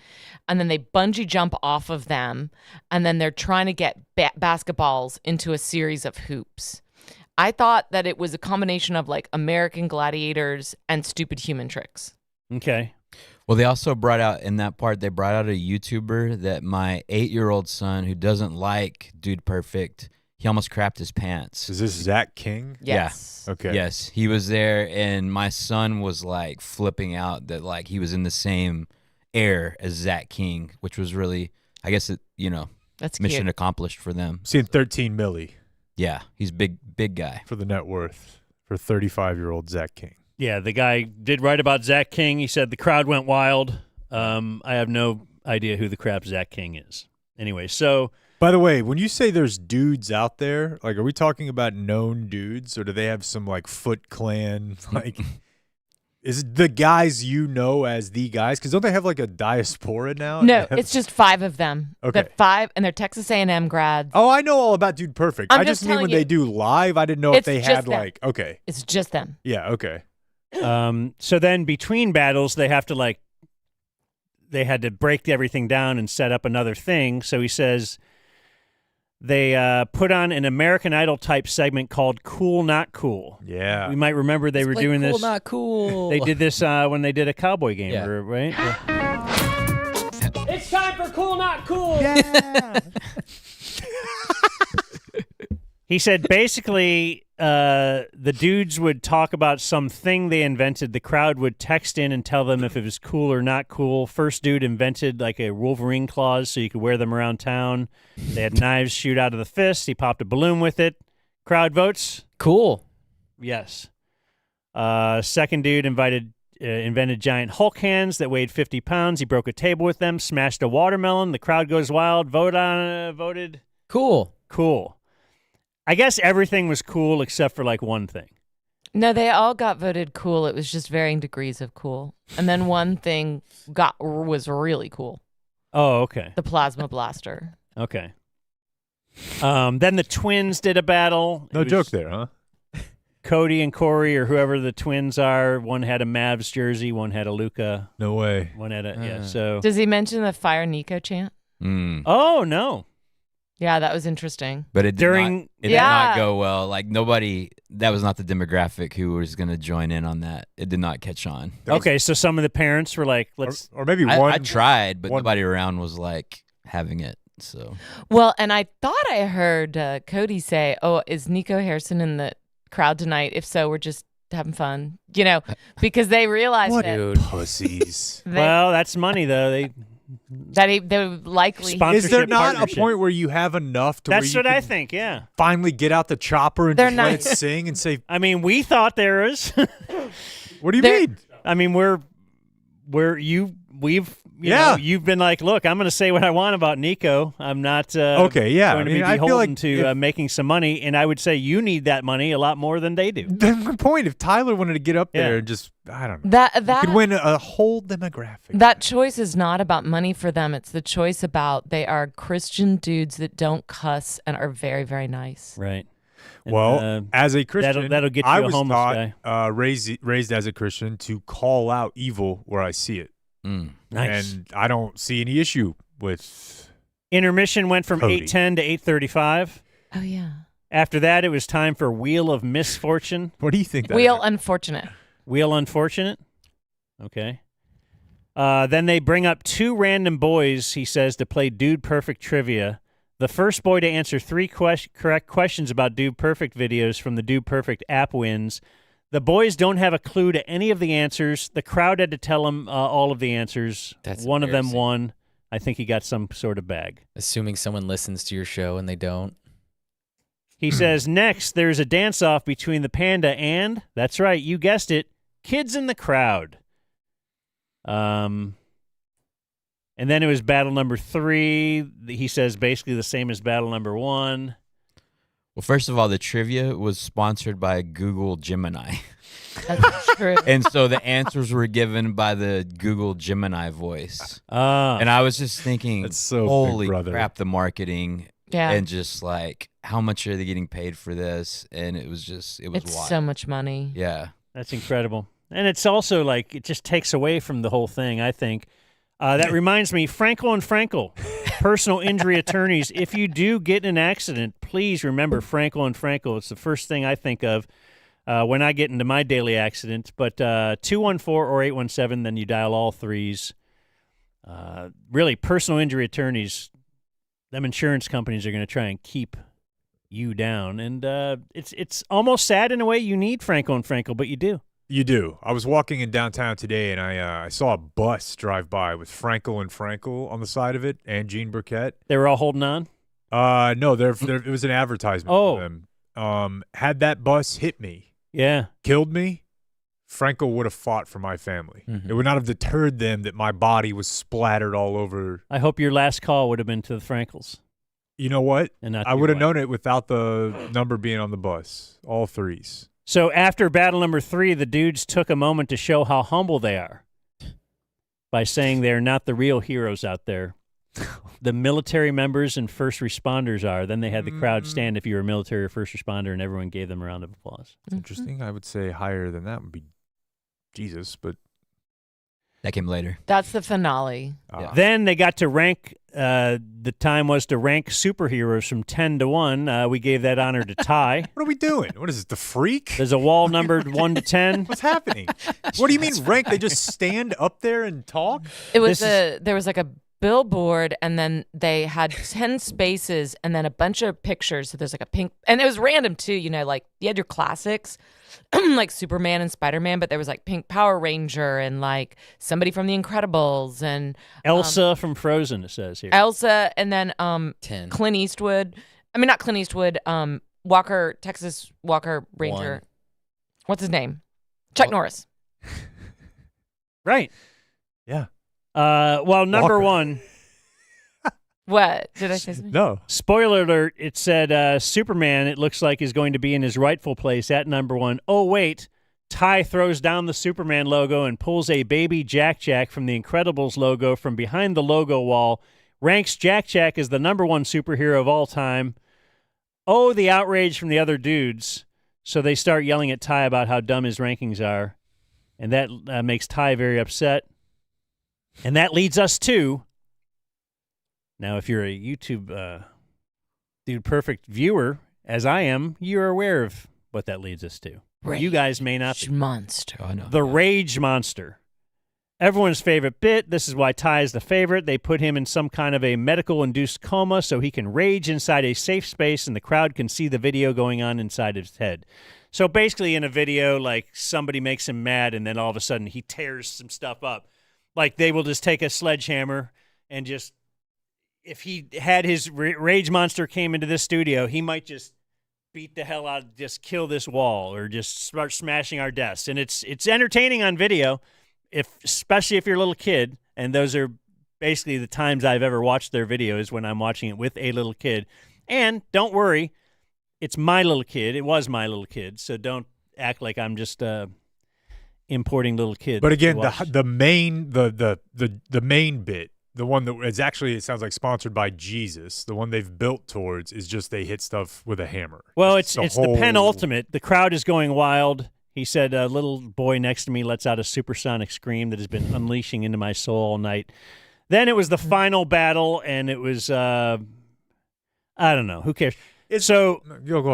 And then they bungee jump off of them, and then they're trying to get basketballs into a series of hoops. I thought that it was a combination of like American Gladiators and Stupid Human Tricks. Okay. Well, they also brought out in that part, they brought out a YouTuber that my 8-year-old son, who doesn't like Dude Perfect, he almost crapped his pants. Is this Zach King? Yes. Yeah. Okay. Yes, he was there, and my son was like flipping out that like he was in the same air as Zach King, which was really, I guess, that's mission cute. accomplished for them. Seeing 13 milli. Yeah, he's big guy. For the net worth for 35-year-old Zach King. Yeah, the guy did write about Zach King. He said the crowd went wild. I have no idea who the crap Zach King is. Anyway, so. By the way, when you say there's dudes out there, like, are we talking about known dudes, or do they have some like Foot Clan? Like, is it the guys you know as the guys? Because don't they have like a diaspora now? No, it's just 5 of them. Okay. The 5, and they're Texas A&M grads. Oh, I know all about Dude Perfect. I'm I just just mean when telling they you, do live, I didn't know if it's they just had them. like, okay. It's just them. Yeah, okay. So then between battles, they had to break everything down and set up another thing. So he says they put on an American Idol type segment called Cool Not Cool. Yeah. You might remember they were doing cool, this. Not cool. They did this when they did a Cowboy game, Yeah. right? It's time for Cool Not Cool. Yeah. He said basically the dudes would talk about something they invented. The crowd would text in and tell them if it was cool or not cool. First dude invented like a Wolverine claws so you could wear them around town. They had knives shoot out of the fist. He popped a balloon with it. Crowd votes. Cool. Yes. Second dude invented giant Hulk hands that weighed 50 pounds. He broke a table with them, smashed a watermelon. The crowd goes wild. Voted. Cool. I guess everything was cool except for like one thing. No, they all got voted cool. It was just varying degrees of cool. And then one thing was really cool. Oh, okay. The plasma blaster. Okay. Then the twins did a battle. No joke there, huh? Cody and Corey, or whoever the twins are. One had a Mavs jersey. One had a Luka. No way. One had a So Does he mention the Fire Nico chant? Oh no. Yeah, that was interesting. But it did Yeah. not go well. Like, nobody, that was not the demographic who was going to join in on that. It did not catch on. Okay, so some of the parents were like, let's. Or maybe I one. tried, but one- nobody around was like having it. So Well, and I thought I heard Cody say, "Oh, is Nico Harrison in the crowd tonight? If so, we're just having fun." Because they realized What pussies. Well, that's money though. They likely. Is there not a point where you have enough to That's where what you I can think, yeah. finally get out the chopper and They're just let not- it sing and say, I mean, we thought there is. what do you mean? I mean, you've been like, look, I'm going to say what I want about Nico. I'm not Okay, yeah. going to I mean, be I feel beholden like to making some money, and I would say you need that money a lot more than they do. That's my point. If Tyler wanted to get up there Yeah. and just, I don't know, That he could win a whole demographic. That choice is not about money for them. It's the choice about they are Christian dudes that don't cuss and are very, very nice. Right. And, Well, as a Christian, that'll get you I a was homeless taught, raised as a Christian, to call out evil where I see it. Nice. And I don't see any issue with Intermission went from Cody. 8:10 to 8:35. Oh, yeah. After that, it was time for Wheel of Misfortune. What do you think that Wheel Unfortunate. Wheel Unfortunate? Okay. Then they bring up two random boys, he says, to play Dude Perfect trivia. The first boy to answer three correct questions about Dude Perfect videos from the Dude Perfect app wins. The boys don't have a clue to any of the answers. The crowd had to tell them all of the answers. That's One of them embarrassing. won. I think he got some sort of bag. Assuming someone listens to your show and they don't. He says, next, there's a dance-off between the panda and, that's right, you guessed it, kids in the crowd. And then it was battle number 3. He says basically the same as battle number 1. Well, first of all, the trivia was sponsored by Google Gemini. That's true. And so the answers were given by the Google Gemini voice. And I was just thinking, That's so Big holy Brother. crap, the marketing. Yeah. And just like, how much are they getting paid for this? And it was wild. It's so much money. Yeah. That's incredible. And it's also like, it just takes away from the whole thing, I think. That reminds me, Frankel and Frankel, personal injury attorneys. If you do get in an accident, please remember Frankel and Frankel. It's the first thing I think of when I get into my daily accident. But 214 or 817, then you dial all threes. Really, personal injury attorneys, them insurance companies are going to try and keep you down. And it's almost sad in a way. You need Frankel and Frankel, but you do. You do. I was walking in downtown today, and I saw a bus drive by with Frankel and Frankel on the side of it, and Jean Burkett. They were all holding on? No, it was an advertisement for them. Had that bus hit me, killed me, Frankel would have fought for my family. Mm-hmm. It would not have deterred them that my body was splattered all over. I hope your last call would have been to the Frankels. You know what? And not I your would have wife. known it without the number being on the bus. All threes. So after battle number 3, the dudes took a moment to show how humble they are by saying they're not the real heroes out there. The military members and first responders are. Then they had the crowd stand if you were a military or first responder, and everyone gave them a round of applause. That's interesting. I would say higher than that would be Jesus, but that came later. That's the finale. Then they got to rank. The time was to rank superheroes from 10 to 1. We gave that honor to Ty. What are we doing? What is this, the freak? There's a wall numbered 1 to 10. What's happening? What do you mean rank? They just stand up there and talk? It was there was like a billboard, and then they had 10 spaces and then a bunch of pictures. So there's like a pink, and it was random too, like you had your classics like Superman and Spider-Man, but there was like Pink Power Ranger and like somebody from The Incredibles and Elsa from Frozen, it says here. Elsa, and then 10. Clint Eastwood. I mean, not Clint Eastwood, Texas Walker Ranger. 1. What's his name? Chuck Norris. Right. Yeah. Well, number Walker. 1. What? Did I say something? No. Spoiler alert, it said Superman, it looks like, is going to be in his rightful place at number 1. Oh, wait. Ty throws down the Superman logo and pulls a baby Jack Jack from the Incredibles logo from behind the logo wall, ranks Jack Jack as the number 1 superhero of all time. Oh, the outrage from the other dudes. So they start yelling at Ty about how dumb his rankings are, and that makes Ty very upset. And that leads us to... Now, if you're a YouTube Dude Perfect viewer, as I am, you're aware of what that leads us to. Rage You guys may not be. Monster. Oh, I know. The Rage Monster. Everyone's favorite bit. This is why Ty is the favorite. They put him in some kind of a medical-induced coma so he can rage inside a safe space and the crowd can see the video going on inside his head. So basically in a video, like somebody makes him mad and then all of a sudden he tears some stuff up. Like they will just take a sledgehammer and just, if he had his rage monster came into this studio, he might just beat the hell out, just kill this wall or just start smashing our desks. And it's entertaining on video. Especially if you're a little kid, and those are basically the times I've ever watched their videos when I'm watching it with a little kid. And don't worry, it's my little kid. It was my little kid, so don't act like I'm just importing little kids. But again, the main bit, the one that is actually, it sounds like sponsored by Jesus, the one they've built towards is just they hit stuff with a hammer. Well, it's the penultimate. The crowd is going wild. He said, a little boy next to me lets out a supersonic scream that has been unleashing into my soul all night. Then it was the final battle, and it was, I don't know. Who cares? Go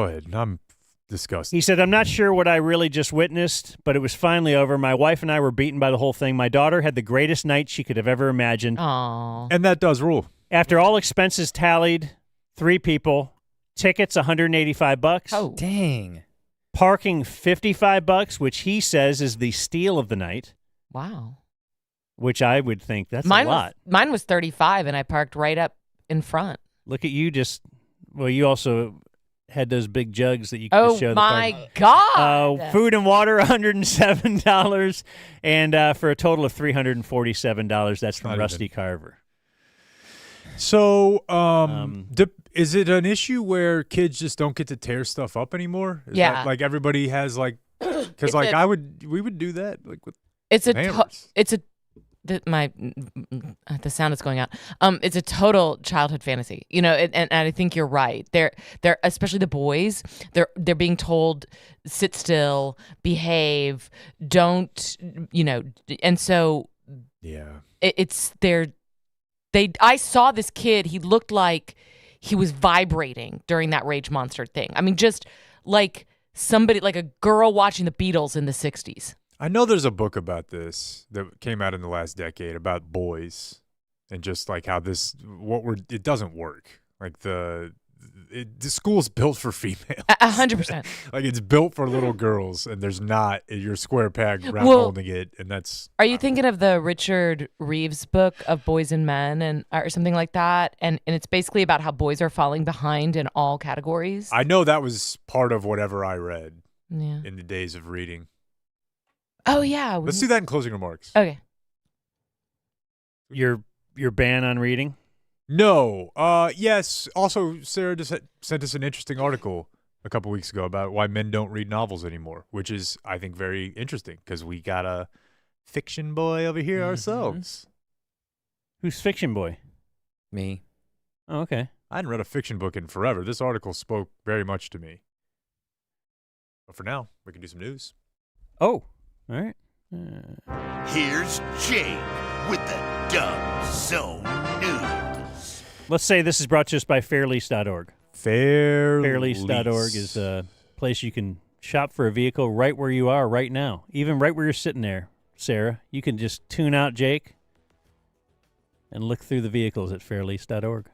ahead. I'm disgusted. He said, I'm not sure what I really just witnessed, but it was finally over. My wife and I were beaten by the whole thing. My daughter had the greatest night she could have ever imagined. Aww. And that does rule. After all expenses tallied, 3 people, tickets $185. Oh, dang. Parking $55, which he says is the steal of the night. Wow. Which I would think that's a lot. Mine was $35, and I parked right up in front. Look at you you also had those big jugs that you could show. Oh, my God. Food and water, $107, and for a total of $347. That's from Rusty Carver. So, is it an issue where kids just don't get to tear stuff up anymore? Is Yeah. that, like everybody has because we would do that with the sound is going out. It's a total childhood fantasy, and I think you're right. They're especially the boys. They're being told sit still, behave, don't, and so I saw this kid. He looked like he was vibrating during that Rage Monster thing. I mean, just like somebody, like a girl watching the Beatles in the 60s. I know there's a book about this that came out in the last decade about boys and just like how it doesn't work. Like the school's built for females. 100%. Like it's built for little girls, and there's not your square peg around holding it, and that's. Are you thinking of the Richard Reeves book of Boys and Men or something like that? And it's basically about how boys are falling behind in all categories. I know that was part of whatever I read in the days of reading. Oh yeah. Let's do that in closing remarks. Okay. Your ban on reading? No. Yes. Also, Sarah just sent us an interesting article a couple weeks ago about why men don't read novels anymore, which is, I think, very interesting because we got a fiction boy over here ourselves. Who's fiction boy? Me. Oh, okay. I hadn't read a fiction book in forever. This article spoke very much to me. But for now, we can do some news. Oh, all right. Here's Jake with the Dumb Zone News. Let's say this is brought to us by fairlease.org. Fairlease.org is a place you can shop for a vehicle right where you are right now, even right where you're sitting there, Sarah. You can just tune out Jake and look through the vehicles at fairlease.org.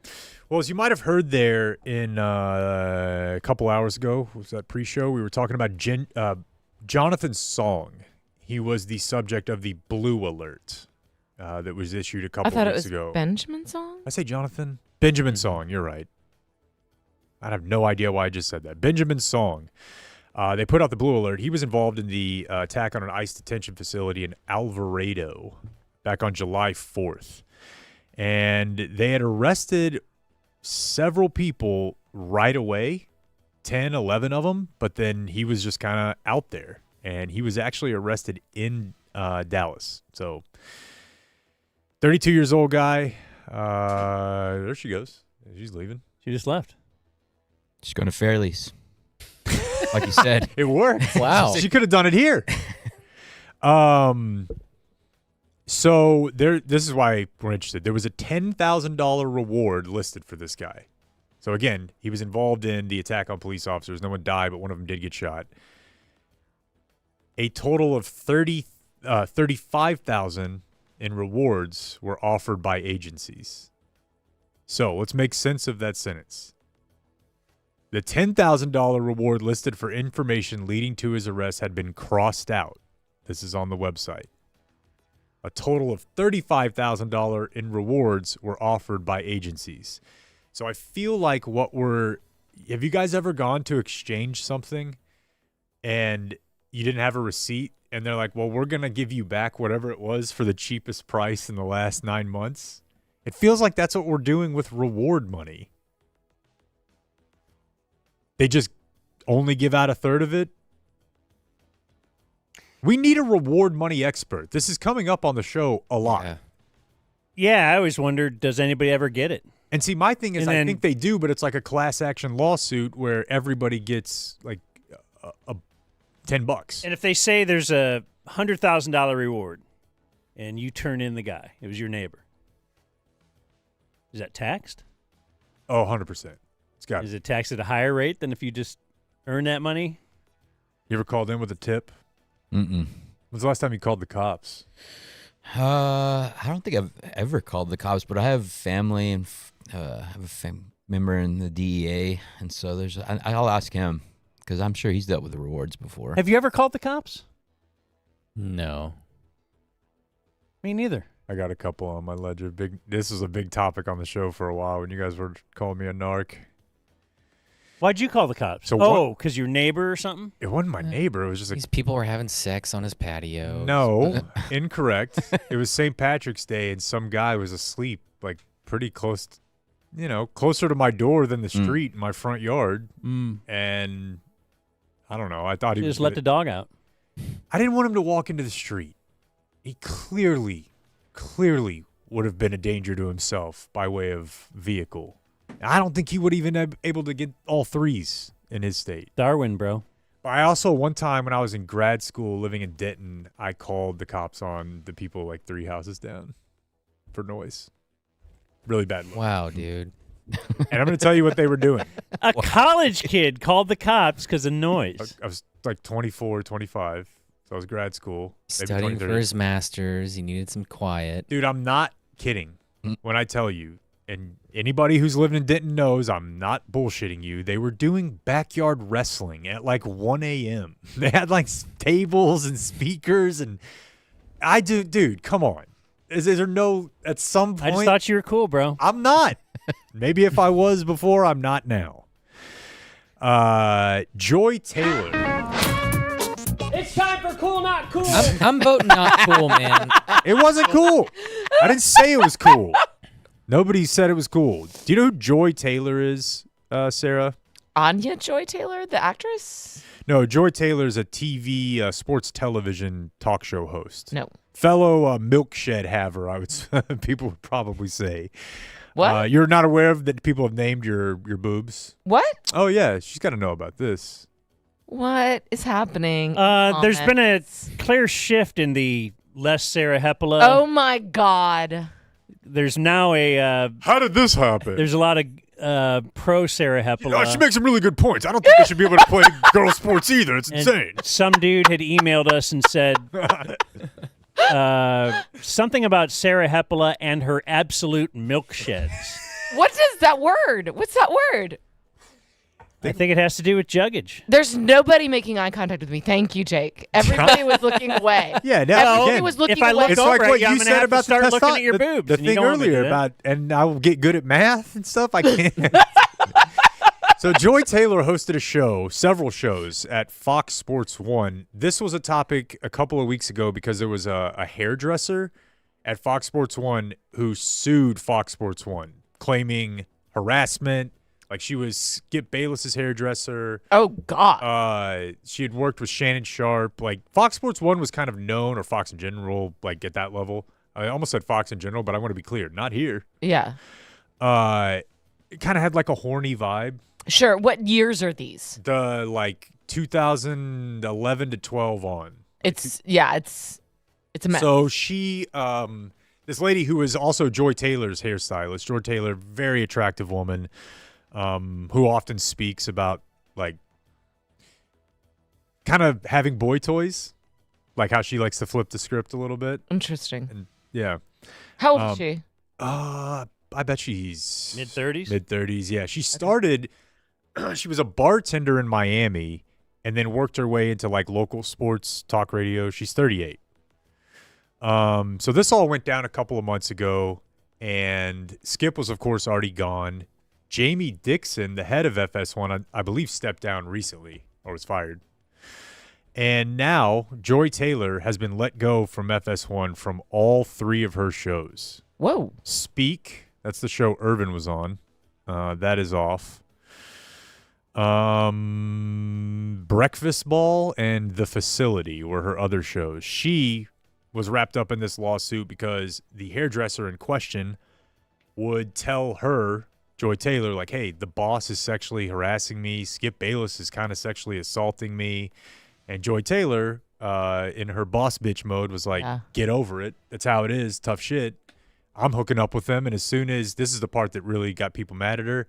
Well, as you might have heard there in a couple hours ago, was that pre-show, we were talking about Jonathan's song. He was the subject of the blue alert that was issued a couple weeks ago. I thought it was Benjamin's song? I say Jonathan? Benjamin's song, you're right. I have no idea why I just said that. Benjamin's song. They put out the blue alert. He was involved in the attack on an ICE detention facility in Alvarado back on July 4th. And they had arrested several people right away, 10, 11 of them, but then he was just kind of out there. And he was actually arrested in Dallas. So, 32 years old guy. There she goes. She's leaving. She just left. She's going to Fairlease. Like you said. It worked. Wow. She could have done it here. So this is why we're interested. There was a $10,000 reward listed for this guy. So again, he was involved in the attack on police officers. No one died, but one of them did get shot. A total of $35,000 in rewards were offered by agencies. So let's make sense of that sentence. The $10,000 reward listed for information leading to his arrest had been crossed out. This is on the website. A total of $35,000 in rewards were offered by agencies. So I feel like have you guys ever gone to exchange something and you didn't have a receipt and they're like, well, we're going to give you back whatever it was for the cheapest price in the last 9 months? It feels like that's what we're doing with reward money. They just only give out a third of it. We need a reward money expert. This is coming up on the show a lot. Yeah, I always wondered, does anybody ever get it? And see, my thing is, I think they do, but it's like a class action lawsuit where everybody gets like a $10. And if they say there's a $100,000 reward and you turn in the guy, it was your neighbor, is that taxed? Oh, 100%. It's got. Is it taxed at a higher rate than if you just earn that money? You ever called in with a tip? Mm-mm. When's the last time you called the cops? I don't think I've ever called the cops, but I have family and have a member in the DEA, and so I'll ask him because I'm sure he's dealt with the rewards before. Have you ever called the cops? No. Me neither. I got a couple on my ledger. This was a big topic on the show for a while when you guys were calling me a narc. Why'd you call the cops? So because your neighbor or something? It wasn't my neighbor. It was just These people were having sex on his patio. No, incorrect. It was St. Patrick's Day, and some guy was asleep, like pretty close, closer to my door than the street in my front yard. And I don't know. I thought he just let the dog out. I didn't want him to walk into the street. He clearly would have been a danger to himself by way of vehicle. I don't think he would even be able to get all threes in his state. Darwin, bro. I also, one time when I was in grad school living in Denton, I called the cops on the people like 3 houses down for noise. Really bad look. Wow, dude. And I'm going to tell you what they were doing. A college kid called the cops because of noise. I was like 24, 25. So I was grad school. Studying for his master's. He needed some quiet. Dude, I'm not kidding when I tell you, and anybody who's lived in Denton knows I'm not bullshitting you. They were doing backyard wrestling at like 1 a.m. They had like tables and speakers, and dude, come on. Is there no, at some point? I just thought you were cool, bro. I'm not. Maybe if I was before, I'm not now. Joy Taylor. It's time for cool, not cool. I'm voting not cool, man. It wasn't cool. I didn't say it was cool. Nobody said it was cool. Do you know who Joy Taylor is, Sarah? Anya Joy Taylor, the actress? No, Joy Taylor is a TV, sports television talk show host. No. Fellow milkshed haver, I would people would probably say. What? You're not aware of that people have named your boobs? What? Oh, yeah. She's got to know about this. What is happening? There's been a clear shift in the less Sarah Hepola. Oh, my God. There's now a... How did this happen? There's a lot of pro Sarah Hepola. She makes some really good points. I don't think they should be able to play girl sports either. It's insane. Some dude had emailed us and said something about Sarah Hepola and her absolute milk sheds. What is that word? What's that word? I think it has to do with juggage. There's nobody making eye contact with me. Thank you, Jake. Everybody was looking away. Yeah, now everybody was looking if I away. look It's over like at what you, I'm you gonna said have about to start the looking at your boobs. The and you thing don't want me to do earlier that. about, and I will get good at math and stuff. I can't. So Joy Taylor hosted a show, several shows at Fox Sports 1. This was a topic a couple of weeks ago because there was a hairdresser at Fox Sports 1 who sued Fox Sports 1, claiming harassment. Like, she was Skip Bayless's hairdresser. Oh, God. She had worked with Shannon Sharp. Like, Fox Sports 1 was kind of known, or Fox in general, like, at that level. I almost said Fox in general, but I want to be clear. Not here. Yeah. It kind of had, like, a horny vibe. Sure. What years are these? The, like, 2011 to 12 on. It's a mess. So she, this lady who is also Joy Taylor's hairstylist, Joy Taylor, very attractive woman, who often speaks about, like, kind of having boy toys, like how she likes to flip the script a little bit. Interesting. And Yeah. How old is she? I bet she's mid-30s. Mid-30s, yeah. She started. She was a bartender in Miami, and then worked her way into like local sports talk radio. She's 38. So this all went down a couple of months ago, and Skip was of course already gone. Jamie Dixon, the head of FS1, I believe, stepped down recently or was fired. And now Joy Taylor has been let go from FS1 from all 3 of her shows. Whoa. Speak, that's the show Irvin was on. That is off. Breakfast Ball and The Facility were her other shows. She was wrapped up in this lawsuit because the hairdresser in question would tell her, Joy Taylor, like, hey, the boss is sexually harassing me. Skip Bayless is kind of sexually assaulting me. And Joy Taylor, in her boss bitch mode, was like, get over it. That's how it is. Tough shit. I'm hooking up with them. And as soon as this is the part that really got people mad at her,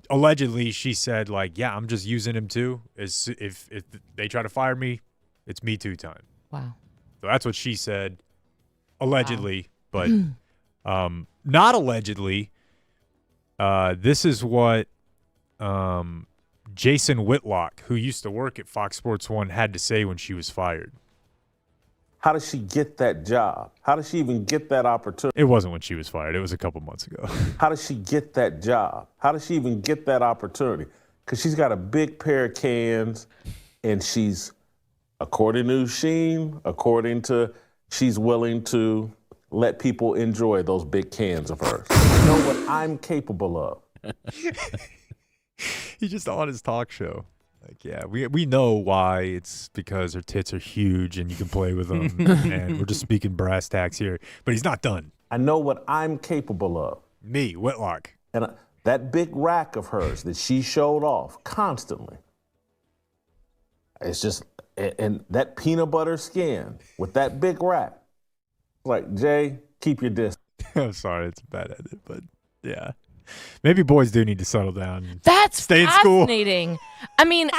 allegedly she said, like, yeah, I'm just using him too. If they try to fire me, it's Me Too time. Wow. So that's what she said, allegedly. But not allegedly. This is what Jason Whitlock, who used to work at Fox Sports 1, had to say when she was fired. How does she get that job? How does she even get that opportunity? It wasn't when she was fired. It was a couple months ago. How does she get that job? How does she even get that opportunity? Because she's got a big pair of cans, and she's, according to Sheen, she's willing to let people enjoy those big cans of hers. You know what I'm capable of. He's just on his talk show. Like, yeah, we know why. It's because her tits are huge and you can play with them. And we're just speaking brass tacks here. But he's not done. I know what I'm capable of. Me, Whitlock. And that big rack of hers that she showed off constantly. It's just, and that peanut butter skin with that big rack. Like, Jay, keep your distance. I'm sorry, it's a bad edit, but yeah. Maybe boys do need to settle down. That's stay in school. Fascinating. I mean,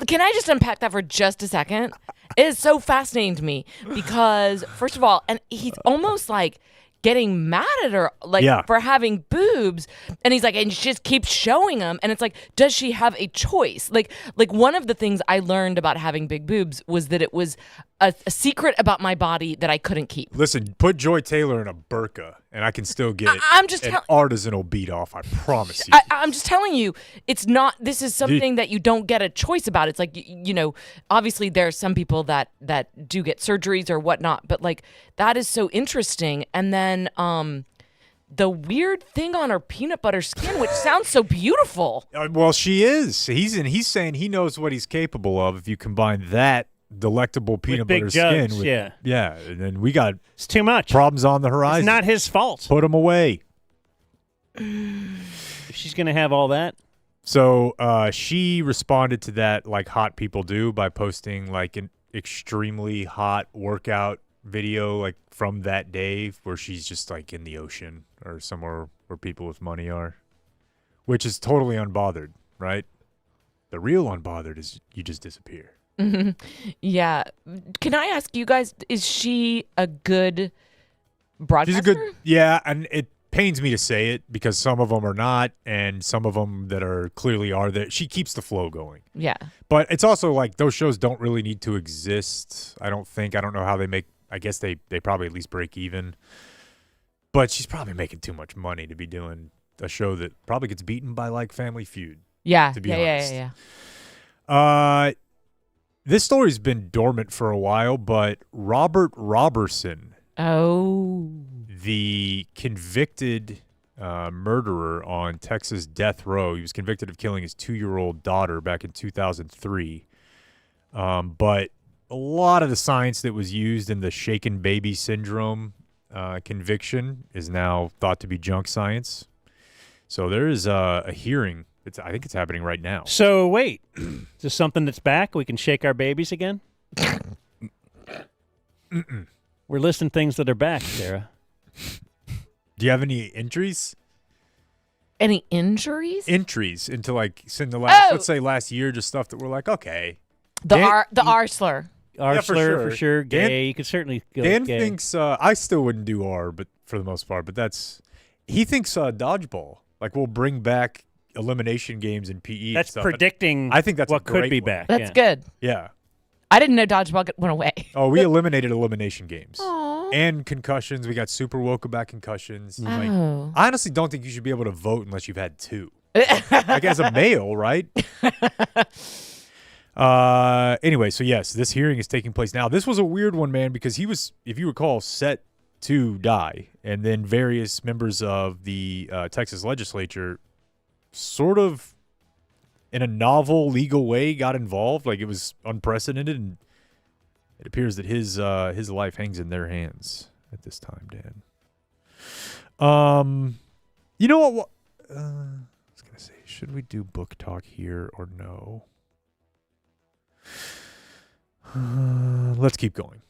can I just unpack that for just a second? It is so fascinating to me because, first of all, and he's almost like getting mad at her, like for having boobs, and he's like, and she just keeps showing them, and it's like, does she have a choice? Like one of the things I learned about having big boobs was that it was a secret about my body that I couldn't keep. Listen, put Joy Taylor in a burqa, and I can still get I'm just an artisanal beat off. I promise you. I'm just telling you, it's not. This is something that you don't get a choice about. It's like, you know, obviously there are some people that do get surgeries or whatnot, but like that is so interesting. And then the weird thing on her peanut butter skin, which sounds so beautiful. Well, she is. He's saying he knows what he's capable of if you combine that delectable peanut butter skin with, yeah, and then we got it's too much problems on the horizon. It's not his fault. Put him away. If she's gonna have all that. So she responded to that like hot people do by posting like an extremely hot workout video like from that day where she's just like in the ocean or somewhere where people with money are, which is totally unbothered, right? The real unbothered is you just disappear. Mm-hmm. Yeah. Can I ask you guys, is she a good broadcaster? She's a good, yeah, and it pains me to say it because some of them are not, and some of them that are clearly are that she keeps the flow going. Yeah. But it's also like those shows don't really need to exist. I don't know how they make, I guess they probably at least break even. But she's probably making too much money to be doing a show that probably gets beaten by like Family Feud. Yeah. To be honest. Yeah. This story's been dormant for a while, but Robert Robertson, the convicted murderer on Texas death row, he was convicted of killing his 2-year-old daughter back in 2003. But a lot of the science that was used in the shaken baby syndrome conviction is now thought to be junk science. So there is a hearing. I think it's happening right now. So wait, is this something that's back? We can shake our babies again? We're listing things that are back, Sarah. Do you have any entries? Any injuries? Entries into like in the last, let's say last year, just stuff that we're like, okay. The R slur. R slur for sure. Dan, Gay. You could certainly go Dan gay. thinks I still wouldn't do R, but for the most part. But he thinks dodgeball. Like we'll bring back elimination games in PE. That's and stuff. predicting. I think that's what a great could be one. back. That's good. Yeah. I didn't know dodgeball went away. Oh, we eliminated elimination games. Aw. And concussions. We got super woke about concussions. Oh. Like, I honestly don't think you should be able to vote unless you've had 2. Like as a male, right? Anyway, so yes, this hearing is taking place now. This was a weird one, man, because he was, if you recall, set to die. And then various members of the Texas legislature sort of in a novel legal way got involved. Like it was unprecedented, and it appears that his life hangs in their hands at this time, Dan. You know what? I was gonna say, should we do book talk here or no? Let's keep going.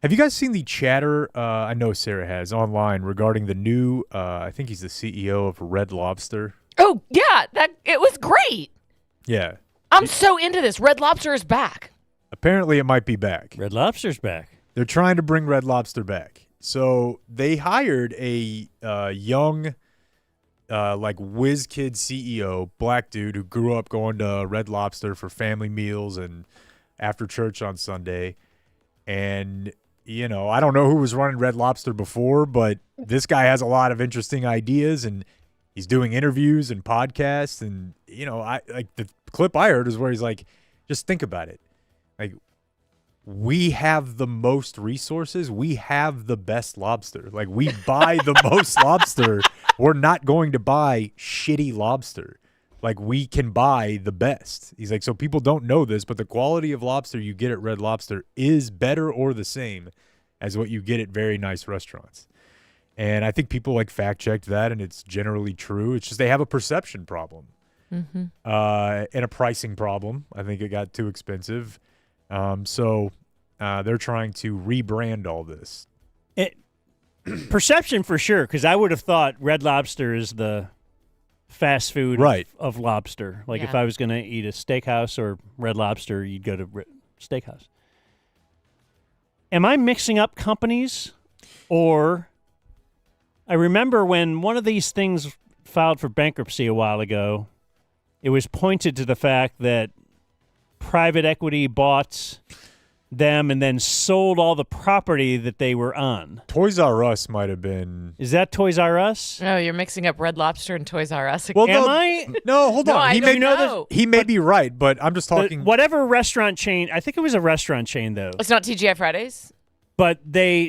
Have you guys seen the chatter? I know Sarah has online regarding the new. I think he's the CEO of Red Lobster. Oh yeah, it was great. Yeah. I'm so into this. Red Lobster is back. Apparently, it might be back. Red Lobster's back. They're trying to bring Red Lobster back. So they hired a young, like whiz kid CEO, black dude who grew up going to Red Lobster for family meals and after church on Sunday. And, you know, I don't know who was running Red Lobster before, but this guy has a lot of interesting ideas, and he's doing interviews and podcasts. And, you know, the clip I heard is where he's like, just think about it. Like, we have the most resources. We have the best lobster. Like, we buy the most lobster. We're not going to buy shitty lobster. Like, we can buy the best. He's like, so people don't know this, but the quality of lobster you get at Red Lobster is better or the same as what you get at very nice restaurants. And I think people like fact checked that, and it's generally true. It's just they have a perception problem and a pricing problem. I think it got too expensive. So they're trying to rebrand all this. Perception for sure, because I would have thought Red Lobster is the fast food of lobster. Like if I was going to eat a steakhouse or Red Lobster, you'd go to steakhouse. Am I mixing up companies? Or I remember when one of these things filed for bankruptcy a while ago, it was pointed to the fact that private equity bought them and then sold all the property that they were on. Toys R Us might have been. Is that Toys R Us? No, you're mixing up Red Lobster and Toys R Us again. Well, am I? No, hold on. He may but be right, but I'm just talking. Whatever restaurant chain, I think it was a restaurant chain though. It's not TGI Fridays? But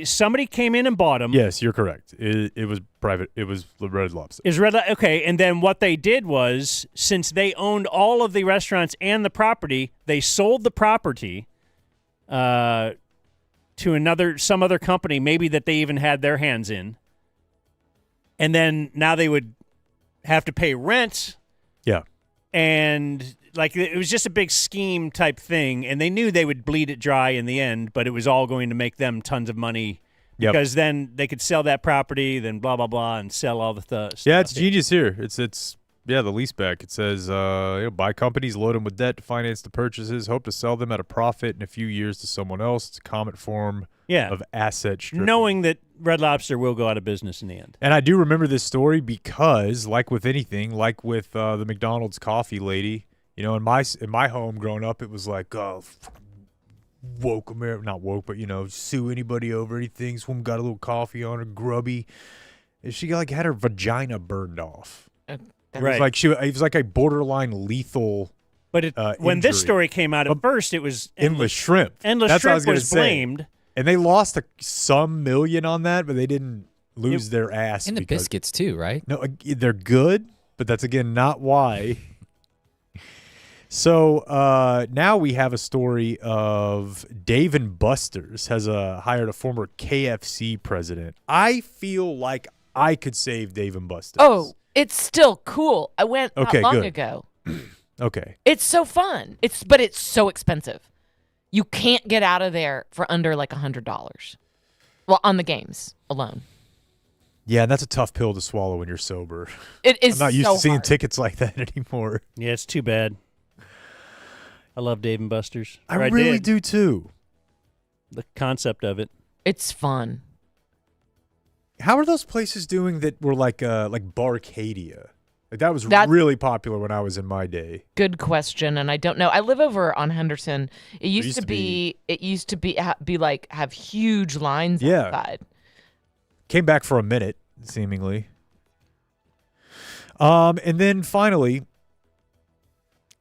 somebody came in and bought them. Yes, you're correct. It was private. It was Red Lobster. Okay, and then what they did was, since they owned all of the restaurants and the property, they sold the property to some other company, maybe that they even had their hands in. And then now they would have to pay rent. Yeah. And like it was just a big scheme type thing, and they knew they would bleed it dry in the end, but it was all going to make them tons of money because then they could sell that property, then blah blah blah, and sell all the stuff. Yeah, it's genius here. It's the lease back. It says buy companies, load them with debt to finance the purchases, hope to sell them at a profit in a few years to someone else. It's a common form of asset stripping. Knowing that Red Lobster will go out of business in the end. And I do remember this story because, like with anything, like with the McDonald's coffee lady, you know, in my home growing up, it was like, woke America, not woke, but, you know, sue anybody over anything. This woman got a little coffee on her, grubby. And she had her vagina burned off. It was like a borderline lethal. But when this story came out, at first it was endless shrimp. Endless shrimp was blamed. And they lost some million on that, but they didn't lose their ass. And the biscuits too, right? No, they're good, but that's, again, not why. So now we have a story of Dave & Buster's has hired a former KFC president. I feel like I could save Dave & Buster's. Oh, it's still cool. I went not long ago. Okay. It's so fun. But it's so expensive. You can't get out of there for under like $100. Well, on the games alone. Yeah, that's a tough pill to swallow when you're sober. It is. I'm not used to seeing hard. tickets like that anymore. Yeah, it's too bad. I love Dave & Buster's. I really do too. The concept of it. It's fun. How are those places doing that were like Barcadia? Like that's really popular when I was in my day. Good question, and I don't know. I live over on Henderson. It used to be have huge lines outside. Came back for a minute, seemingly. And then finally,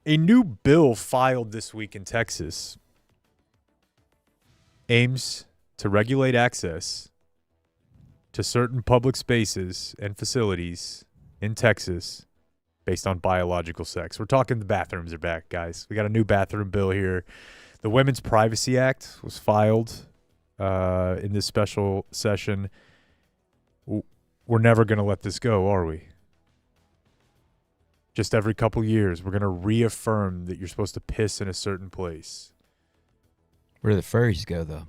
a new bill filed this week in Texas aims to regulate access to certain public spaces and facilities in Texas based on biological sex. We're talking the bathrooms are back, guys. We got a new bathroom bill here. The Women's Privacy Act was filed in this special session. We're never going to let this go, are we? Just every couple years, we're going to reaffirm that you're supposed to piss in a certain place. Where do the furries go, though?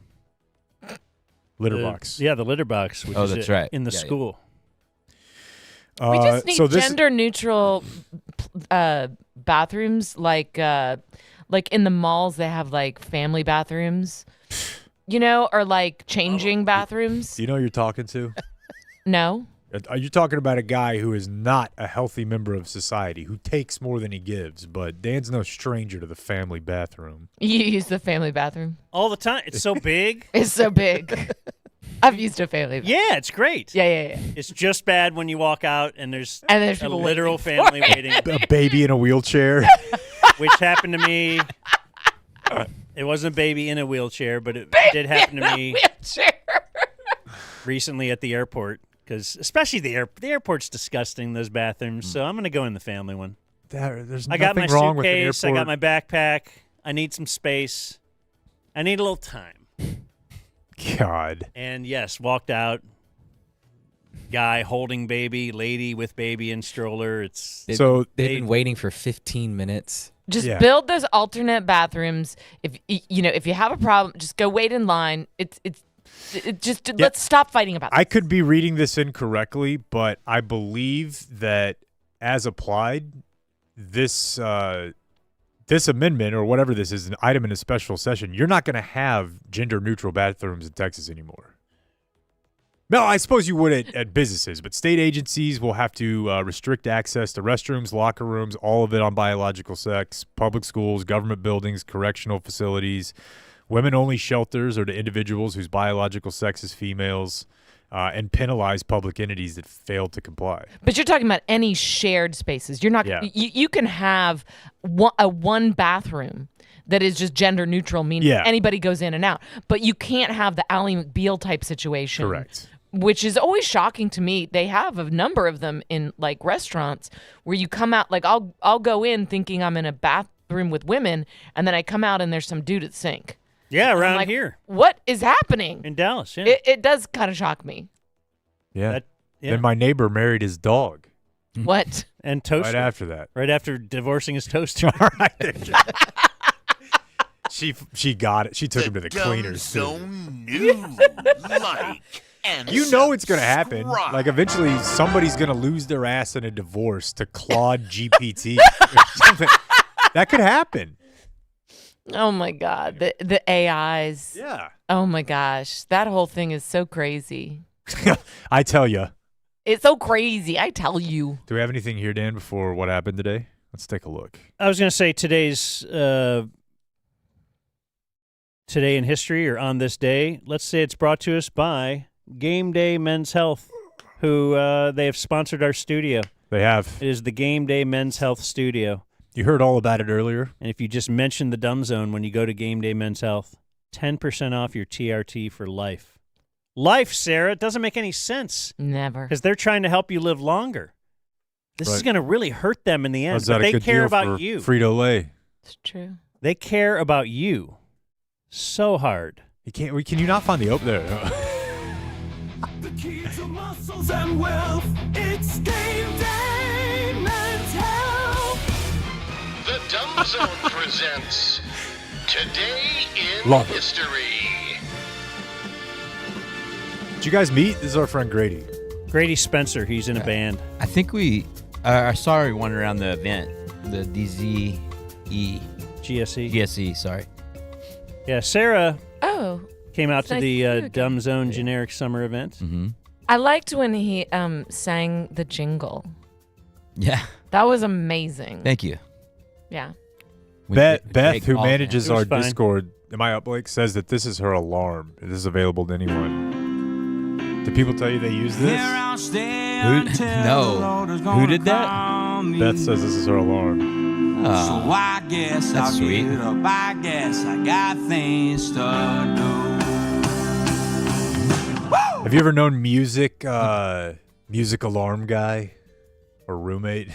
Litter box. Yeah, the litter box. Which is that's right. In the school. We just need gender-neutral bathrooms, like in the malls. They have like family bathrooms, or like changing bathrooms. Do you know who you're talking to? No. Are you talking about a guy who is not a healthy member of society, who takes more than he gives? But Dan's no stranger to the family bathroom. You use the family bathroom all the time. It's so big. It's so big. I've used a family bathroom. Yeah, it's great. Yeah. It's just bad when you walk out and there's a people literal family waiting. A baby in a wheelchair. Which happened to me. It wasn't a baby in a wheelchair, but it did happen to me recently at the airport. Because especially the airport's disgusting, those bathrooms. So I'm going to go in the family one. There's I got my nothing wrong with an suitcase. I airport. got my backpack. I need some space. I need a little time. God. And yes, walked out. Guy holding baby, lady with baby in stroller. They've been waiting for 15 minutes. Just build those alternate bathrooms. If you have a problem, just go wait in line. Let's stop fighting about this. I could be reading this incorrectly, but I believe that as applied, this amendment or whatever this is, an item in a special session, you're not going to have gender-neutral bathrooms in Texas anymore. No, I suppose you would at businesses, but state agencies will have to restrict access to restrooms, locker rooms, all of it on biological sex, public schools, government buildings, correctional facilities, women-only shelters or to individuals whose biological sex is females, and penalize public entities that fail to comply. But you're talking about any shared spaces. You're not. Yeah. You can have one bathroom that is just gender neutral, meaning anybody goes in and out. But you can't have the Ally McBeal type situation. Correct. Which is always shocking to me. They have a number of them in like restaurants where you come out like I'll go in thinking I'm in a bathroom with women, and then I come out and there's some dude at the sink. Yeah, I'm around like, here. What is happening? In Dallas, yeah. It does kind of shock me. Yeah. Then my neighbor married his dog. What? And toaster. Right after that. Right after divorcing his toaster. All right. She got it. She took him to the cleaners. Zone News. Like and you know it's going to happen. Like eventually somebody's going to lose their ass in a divorce to Claude GPT or something. That could happen. Oh my God, the AIs. Yeah. Oh my gosh, that whole thing is so crazy. I tell you. It's so crazy. I tell you. Do we have anything here, Dan, before what happened today? Let's take a look. I was going to say today's today in history or on this day. Let's say it's brought to us by Game Day Men's Health, who they have sponsored our studio. They have. It is the Game Day Men's Health studio. You heard all about it earlier. And if you just mention the Dumb Zone when you go to Game Day Men's Health, 10% off your TRT for life. Life, Sarah. It doesn't make any sense. Never. Because they're trying to help you live longer. This is going to really hurt them in the end. But they care about you. Frito-Lay. It's true. They care about you so hard. Can you not find the open there? The key to muscles and wealth. It's Game Day Men's Health. The Dumb Zone presents Today in Love it. History. Did you guys meet? This is our friend Grady. Grady Spencer. He's in a band. I think I saw her one around the event, the DZE GSE. GSE, sorry. Yeah, Sarah Oh, came out it's to nice the to see you again. Dumb Zone generic summer event. Mm-hmm. I liked when he sang the jingle. Yeah. That was amazing. Thank you. Yeah. Beth, Greg who Allman. manages It was our fine. Discord, am I up, Blake, says that this is her alarm. It is available to anyone. Do people tell you they use this? No. Who did that? Beth says this is her alarm. Oh, So I guess that's I'll sweet. get up. I guess I got things to do. Have you ever known music alarm guy or roommate?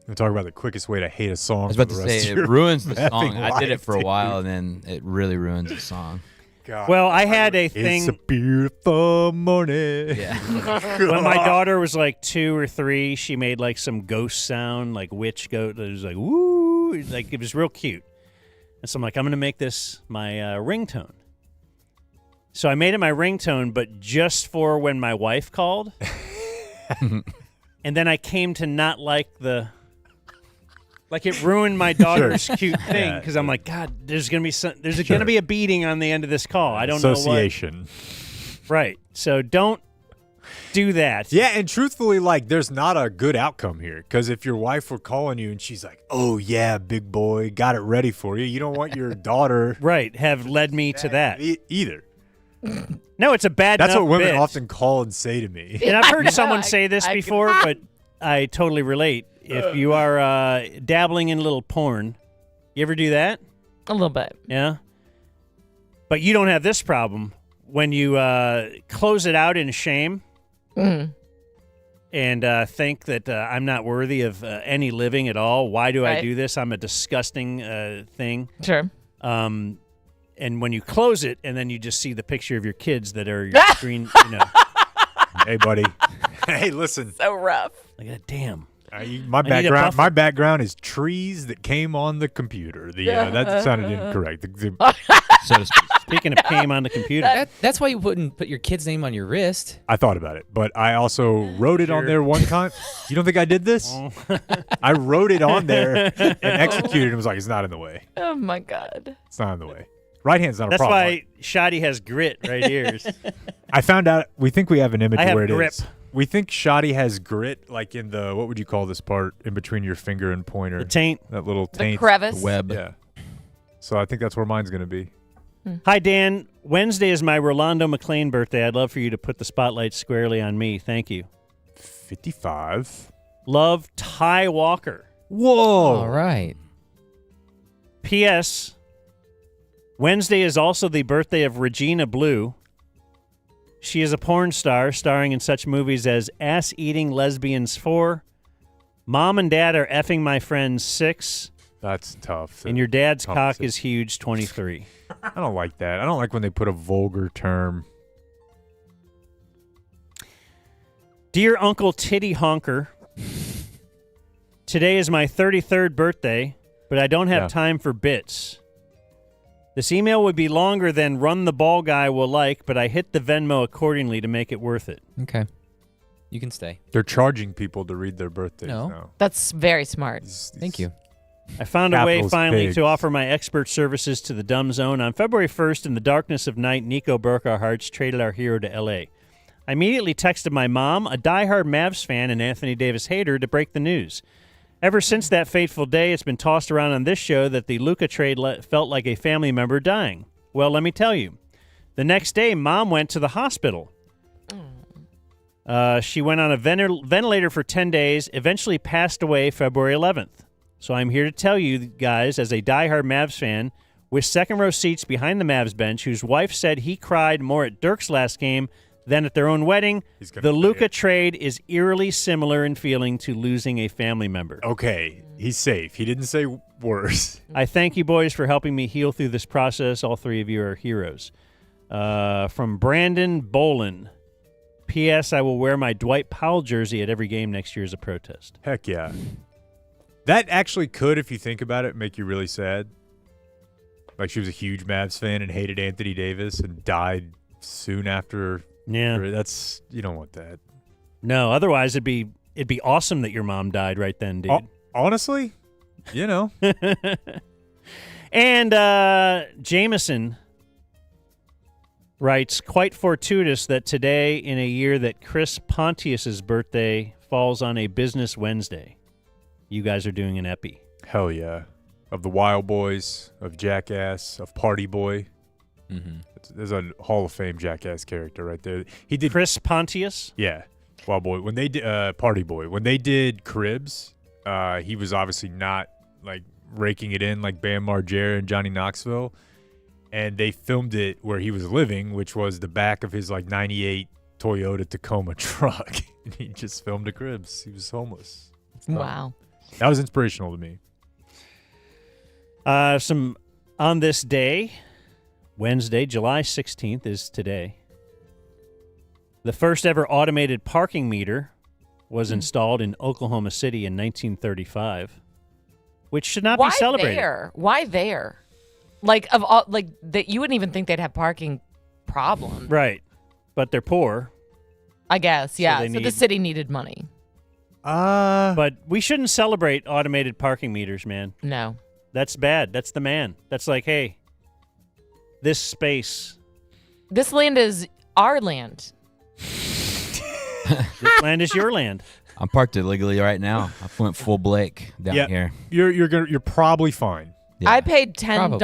I'm talking about the quickest way to hate a song. I was about to for the rest say, of it your ruins the effing song. I did it life, for a while, dude. and then it really ruins the song. God. Well, I had a thing. It's a beautiful morning. Yeah. When my daughter was like 2 or 3, she made like some ghost sound, like witch goat. It was like, woo. Like, it was real cute. And so I'm like, I'm going to make this my ringtone. So I made it my ringtone, but just for when my wife called. And then I came to not like the... Like, it ruined my daughter's cute thing because I'm like, God, there's gonna be gonna be a beating on the end of this call. I don't know what. Association. Right. So don't do that. Yeah, and truthfully, like, there's not a good outcome here because if your wife were calling you and she's like, "Oh yeah, big boy, got it ready for you," you don't want your daughter have led me to that either. No, it's a bad. That's what enough women bit. often call and say to me. And I've heard someone I- say this I before, but I totally relate. If you are dabbling in a little porn, you ever do that? A little bit. Yeah. But you don't have this problem when you close it out in shame Mhm. and think that I'm not worthy of any living at all. Why do I Right. do this? I'm a disgusting thing. Sure. And when you close it and then you just see the picture of your kids that are your screen, Hey, buddy. Hey, listen. So rough. Like, damn. My I need a buffer. my background is trees that came on the computer. That sounded incorrect. So to speak. Speaking of came on the computer. That's why you wouldn't put your kid's name on your wrist. I thought about it, but I also wrote it on there one time. You don't think I did this? I wrote it on there and executed it and was like, it's not in the way. Oh my God. It's not in the way. Right hand's not That's a problem. why Schotty has grit right here. I found out, we think we have an image I have where it grip. is. We think Schotty has grit, like in the, what would you call this part in between your finger and pointer? The taint. That little The taint. crevice. The web. Yeah. So I think that's where mine's going to be. Hi, Dan. Wednesday is my Rolando McClain birthday. I'd love for you to put the spotlight squarely on me. Thank you. 55. Love, Ty Walker. Whoa. All right. P.S. Wednesday is also the birthday of Regina Blue. She is a porn star starring in such movies as Ass Eating Lesbians 4, Mom and Dad Are Effing My Friends 6, That's tough. and Your Dad's Cock is Huge 23. I don't like that. I don't like when they put a vulgar term. Dear Uncle Titty Honker, today is my 33rd birthday, but I don't have time for bits. This email would be longer than Run the Ball Guy will like, but I hit the Venmo accordingly to make it worth it. Okay. You can stay. They're charging people to read their birthdays No. now. That's very smart. Thank you. I found a way Capital's finally pigs. to offer my expert services to the Dumb Zone. On February 1st, in the darkness of night, Nico Burkhardt traded our hero to L.A. I immediately texted my mom, a diehard Mavs fan and Anthony Davis hater, to break the news. Ever since that fateful day, it's been tossed around on this show that the Luka trade felt like a family member dying. Well, let me tell you. The next day, Mom went to the hospital. She went on a ventilator for 10 days, eventually passed away February 11th. So I'm here to tell you guys, as a diehard Mavs fan, with second-row seats behind the Mavs bench, whose wife said he cried more at Dirk's last game than at their own wedding, the Luka trade is eerily similar in feeling to losing a family member. Okay, he's safe. He didn't say worse. I thank you, boys, for helping me heal through this process. All three of you are heroes. From Brandon Bolin. P.S. I will wear my Dwight Powell jersey at every game next year as a protest. Heck yeah. That actually could, if you think about it, make you really sad. Like she was a huge Mavs fan and hated Anthony Davis and died soon after. Yeah. That's, you don't want that. No, otherwise it'd be awesome that your mom died right then, dude. Honestly, You know. And Jameson writes, quite fortuitous that today, in a year that Chris Pontius's birthday falls on a business Wednesday, you guys are doing an epi. Hell yeah. Of the Wild Boys, of Jackass, of Party Boy. Mm-hmm. There's a Hall of Fame Jackass character right there. He did Chris Pontius? Yeah. Wild Boy. When they did Party Boy, when they did Cribs, he was obviously not like raking it in like Bam Margera and Johnny Knoxville. And they filmed it where he was living, which was the back of his like 98 Toyota Tacoma truck. And he just filmed a Cribs. He was homeless. Wow. That was inspirational to me. Some on this day, Wednesday, July 16th is today. The first ever automated parking meter was installed in Oklahoma City in 1935, which should not be celebrated. Why there? Like of all, like that, you wouldn't even think they'd have parking problems. Right, but they're poor. I guess, yeah. they So the need- city needed money. But we shouldn't celebrate automated parking meters, man. No. That's bad. That's the man. That's like, hey, this space. This land is our land. This land is your land. I'm parked illegally right now. I went full Blake down here. You're probably fine. Yeah. I paid $10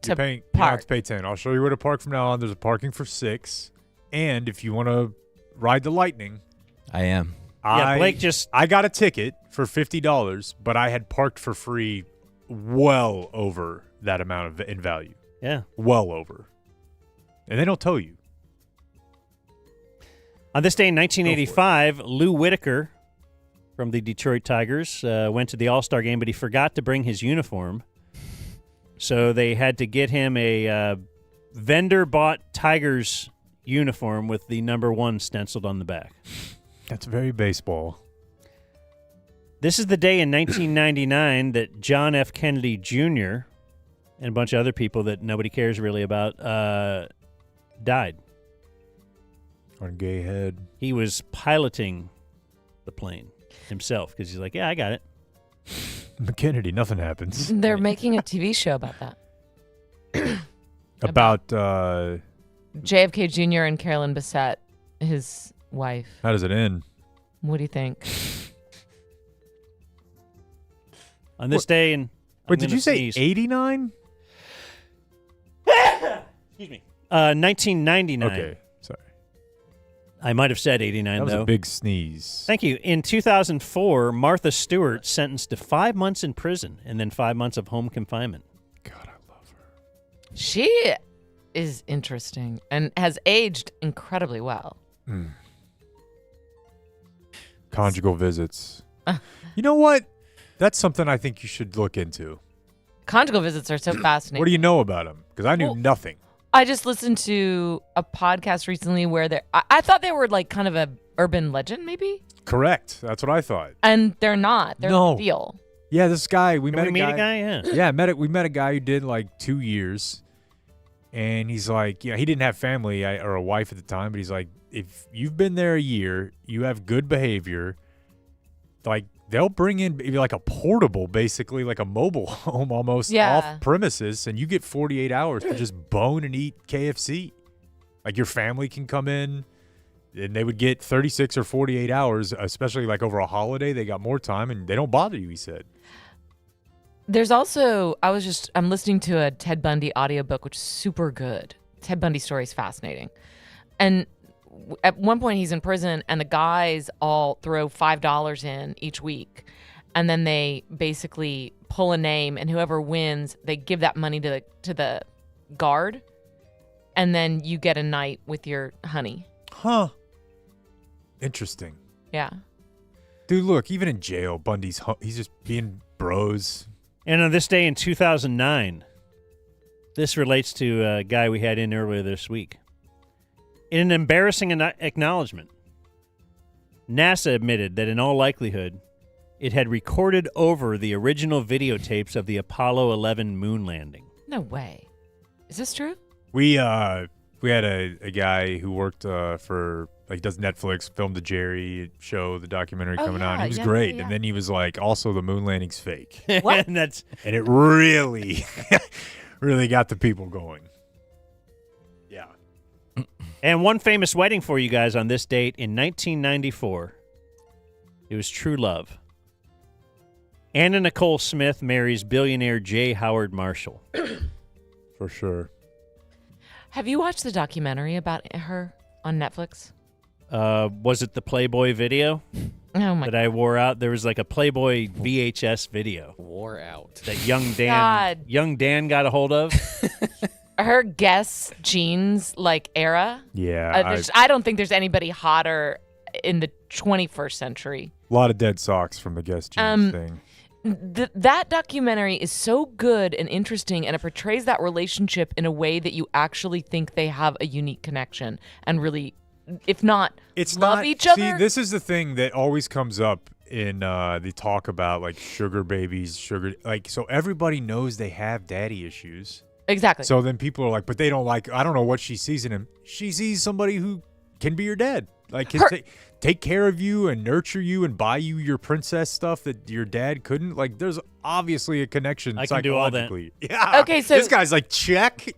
to You're paying, you don't have park. to pay 10. I'll show you where to park from now on. There's a parking for 6. And if you want to ride the Lightning, I am. I got a ticket for $50, but I had parked for free well over that amount in value. Yeah. Well over. And they don't tell you. On this day in 1985, Lou Whitaker from the Detroit Tigers went to the All-Star game, but he forgot to bring his uniform. So they had to get him a vendor-bought Tigers uniform with the number 1 stenciled on the back. That's very baseball. This is the day in 1999 that John F. Kennedy Jr. and a bunch of other people that nobody cares really about died. On gay head. He was piloting the plane himself because he's like, yeah, I got it. McKennedy, nothing happens. They're making a TV show about that. About JFK Jr. and Carolyn Bessette, his wife. How does it end? What do you think? On this day in... Wait, did you say 89? Excuse me. 1999. Okay, sorry. I might have said 89, That was though. a big sneeze. Thank you. In 2004, Martha Stewart sentenced to 5 months in prison and then 5 months of home confinement. She is interesting and has aged incredibly well. Conjugal visits. You know what? That's something I think you should look into. Conjugal visits are so fascinating. What do you know about them? Because I knew nothing. I just listened to a podcast recently where I thought they were like kind of a urban legend, maybe? Correct. That's what I thought. And they're not. They're real. Yeah, this guy, we Did met we a meet guy. a guy? Yeah. Yeah, we met a guy who did like 2 years. And he's like, he didn't have family or a wife at the time, but he's like, if you've been there a year, you have good behavior, like they'll bring in maybe like a portable, basically like a mobile home almost off premises, and you get 48 hours to just bone and eat KFC. Like your family can come in and they would get 36 or 48 hours, especially like over a holiday. They got more time and they don't bother you, he said. There's also, I'm listening to a Ted Bundy audiobook, which is super good. Ted Bundy's story is fascinating. And at one point he's in prison and the guys all throw $5 in each week. And then they basically pull a name and whoever wins, they give that money to the guard. And then you get a night with your honey. Huh. Interesting. Yeah. Dude, look, even in jail, Bundy's he's just being bros. And on this day in 2009, this relates to a guy we had in earlier this week. In an embarrassing acknowledgement, NASA admitted that in all likelihood, it had recorded over the original videotapes of the Apollo 11 moon landing. No way. Is this true? We had a guy who worked for like does Netflix, filmed the Jerry show, the documentary Oh, coming out. yeah, He was yeah, great. yeah. And then he was like, also the moon landing's fake. What? And that's And it really, really got the people going. Yeah. And one famous wedding for you guys on this date in 1994. It was true love. Anna Nicole Smith marries billionaire J. Howard Marshall. For sure. Have you watched the documentary about her on Netflix? Was it the Playboy video Oh my that I wore out? There was like a Playboy VHS video Wore out. that young God. Dan got a hold of. Her Guess jeans like era. Yeah. I don't think there's anybody hotter in the 21st century. A lot of dead socks from the Guess Jeans thing. That documentary is so good and interesting, and it portrays that relationship in a way that you actually think they have a unique connection and really, if not, love each other. See, this is the thing that always comes up in the talk about like sugar babies, so everybody knows they have daddy issues. Exactly. So then people are like, but they don't like, I don't know what she sees in him. She sees somebody who can be your dad. Like, can take care of you and nurture you and buy you your princess stuff that your dad couldn't. Like, there's obviously a connection I can do all that. psychologically. Yeah. Okay, so this guy's like, check.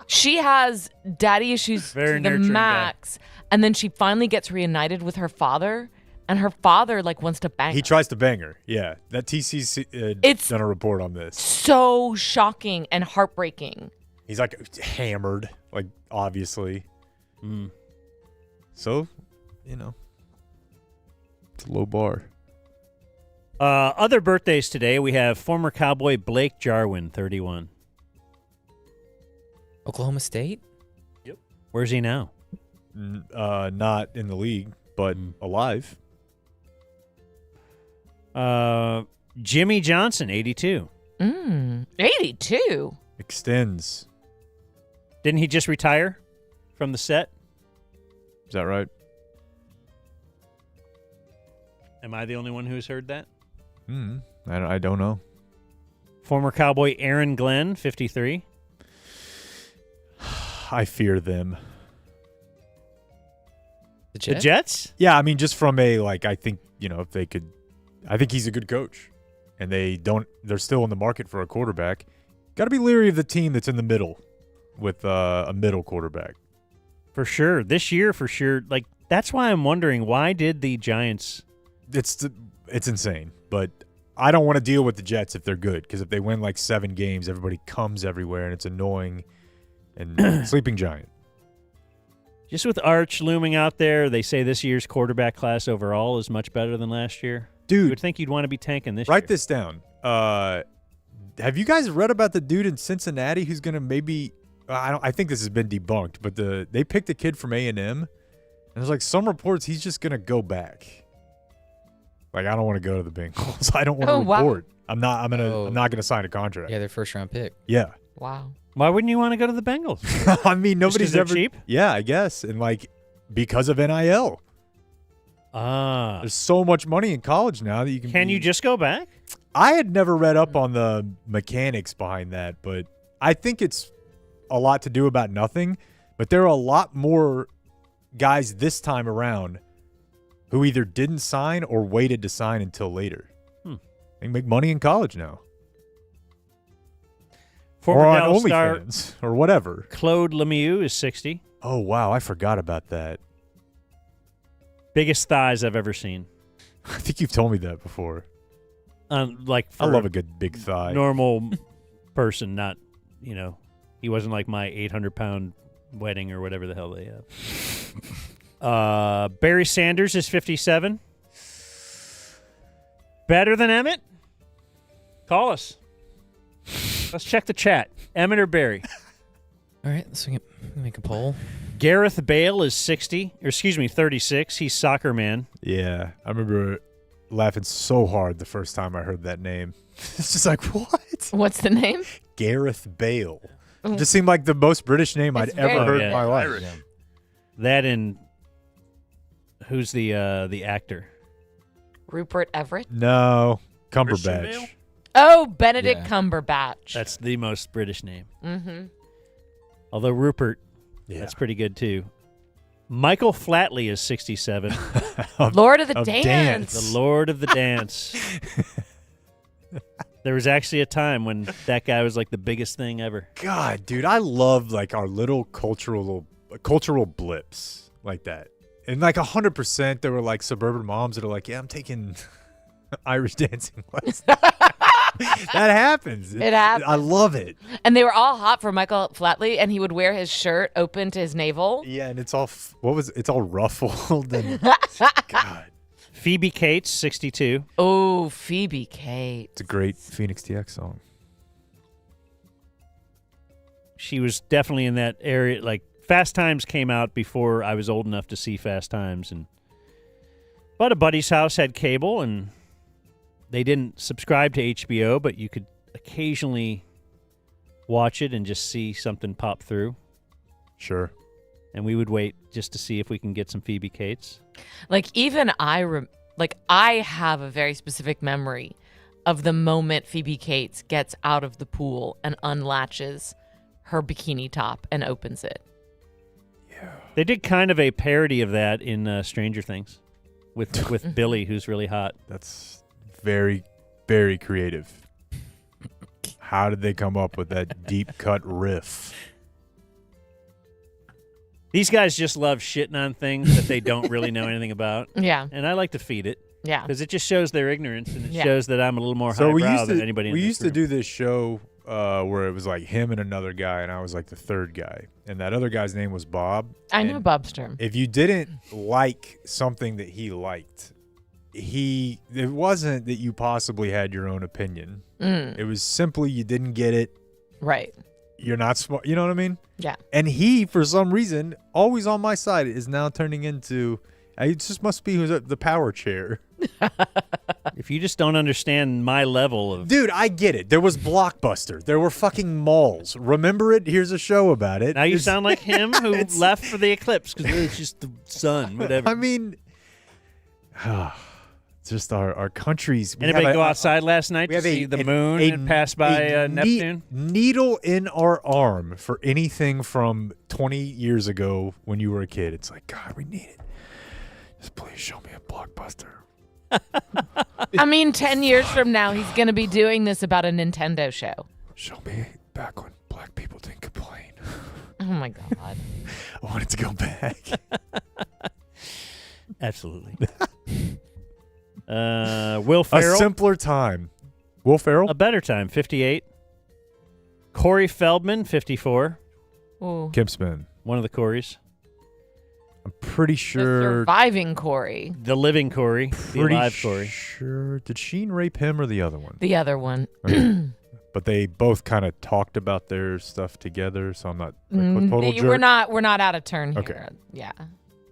She has daddy issues Very to the nurturing max, and then she finally gets reunited with her father, and her father like wants to bang He her. tries to bang her. Yeah. That TC's It's done a report on this. So shocking and heartbreaking. He's like hammered, like, obviously. So, it's a low bar. Other birthdays today, we have former Cowboy Blake Jarwin, 31. Oklahoma State? Yep. Where's he now? Not in the league, but alive. Jimmy Johnson, 82. 82? Extends. Didn't he just retire from the set? Is that right? Am I the only one who's heard that? I don't know. Former Cowboy Aaron Glenn, 53. I fear them. The Jets? Yeah, I mean, just from a, like, I think, if they could, I think he's a good coach. And they're still in the market for a quarterback. Got to be leery of the team that's in the middle with a middle quarterback. For sure. This year, for sure. Like, that's why I'm wondering, why did the Giants... It's insane, but I don't want to deal with the Jets if they're good, because if they win like 7 games, everybody comes everywhere, and it's annoying. And sleeping giant. Just with Arch looming out there, they say this year's quarterback class overall is much better than last year. Dude. You would think you'd want to be tanking this year. Write this down. Have you guys read about the dude in Cincinnati who's going to maybe I think this has been debunked, but they picked a kid from A&M, and there's like some reports he's just going to go back. Like, I don't want to go to the Bengals. I don't want to report. Wow. I'm not going to sign a contract. Yeah, their first round pick. Yeah. Wow. Why wouldn't you want to go to the Bengals? I mean, nobody's they're ever cheap? Yeah, I guess. And like because of NIL. There's so much money in college now that you can you just go back? I had never read up on the mechanics behind that, but I think it's a lot to do about nothing. But there are a lot more guys this time around who either didn't sign or waited to sign until later. They can make money in college now. Former or on Dallas star OnlyFans or whatever. Claude Lemieux is 60. Oh, wow. I forgot about that. Biggest thighs I've ever seen. I think you've told me that before. Like I love a good big thigh. Normal person, not, he wasn't like my 800-pound wedding or whatever the hell they have. Barry Sanders is 57. Better than Emmett? Call us. Let's check the chat. Emmett or Barry? All right, let's make a poll. Gareth Bale is 36. He's soccer man. Yeah, I remember laughing so hard the first time I heard that name. It's just like, what? What's the name? Gareth Bale. It just seemed like the most British name I'd ever heard in my life. Yeah. That and who's the actor? Rupert Everett? No, Cumberbatch. Oh, Benedict Cumberbatch. That's the most British name. Mm-hmm. Although Rupert, that's pretty good too. Michael Flatley is 67. Lord of the Dance. The Lord of the Dance. There was actually a time when that guy was like the biggest thing ever. God, dude, I love like our little cultural blips like that. And like 100%, there were like suburban moms that are like, yeah, I'm taking Irish dancing lessons. That happens. It happens. I love it. And they were all hot for Michael Flatley, and he would wear his shirt open to his navel. Yeah, and it's all it's all ruffled and God. Phoebe Cates, 62. Oh, Phoebe Cates. It's a great Phoenix TX song. She was definitely in that area. Like Fast Times came out before I was old enough to see Fast Times, but a buddy's house had cable, and they didn't subscribe to HBO, but you could occasionally watch it and just see something pop through. Sure. And we would wait just to see if we can get some Phoebe Cates. Like even I have a very specific memory of the moment Phoebe Cates gets out of the pool and unlatches her bikini top and opens it. Yeah. They did kind of a parody of that in Stranger Things with Billy, who's really hot. That's very, very creative. How did they come up with that deep cut riff? These guys just love shitting on things that they don't really know anything about. Yeah. And I like to feed it. Yeah. Because it just shows their ignorance, and it shows that I'm a little more highbrow than anybody in We this used to group. do this show where it was like him and another guy, and I was like the third guy. And that other guy's name was Bob. I know Bob's term. If you didn't like something that he liked, it wasn't that you possibly had your own opinion. It was simply you didn't get it. Right. You're not smart. You know what I mean? Yeah. And he, for some reason, always on my side, is now turning into, it just must be who's the power chair. If you just don't understand my level of... Dude, I get it. There was Blockbuster. There were fucking malls. Remember it? Here's a show about it. Now you sound like him who left for the eclipse because it's just the sun, whatever. I mean... just our countries. Anybody go outside last night to see the moon and pass by Neptune? Needle in our arm for anything from 20 years ago when you were a kid. It's like, God, we need it. Just please show me a Blockbuster. I mean, 10 years from now, he's going to be doing this about a Nintendo show. Show me back when black people didn't complain. Oh, my God. I wanted to go back. Absolutely. Will Ferrell. A simpler time. Will Ferrell? A better time, 58. Corey Feldman, 54. Ooh. Kim Spin. One of the Coreys. I'm pretty sure. Surviving Corey. The living Corey. The alive Corey. Sure. Did Sheen rape him or the other one? The other one. Okay. But they both kind of talked about their stuff together, so I'm not like, total jerk. We're not out of turn here. Okay. Yeah.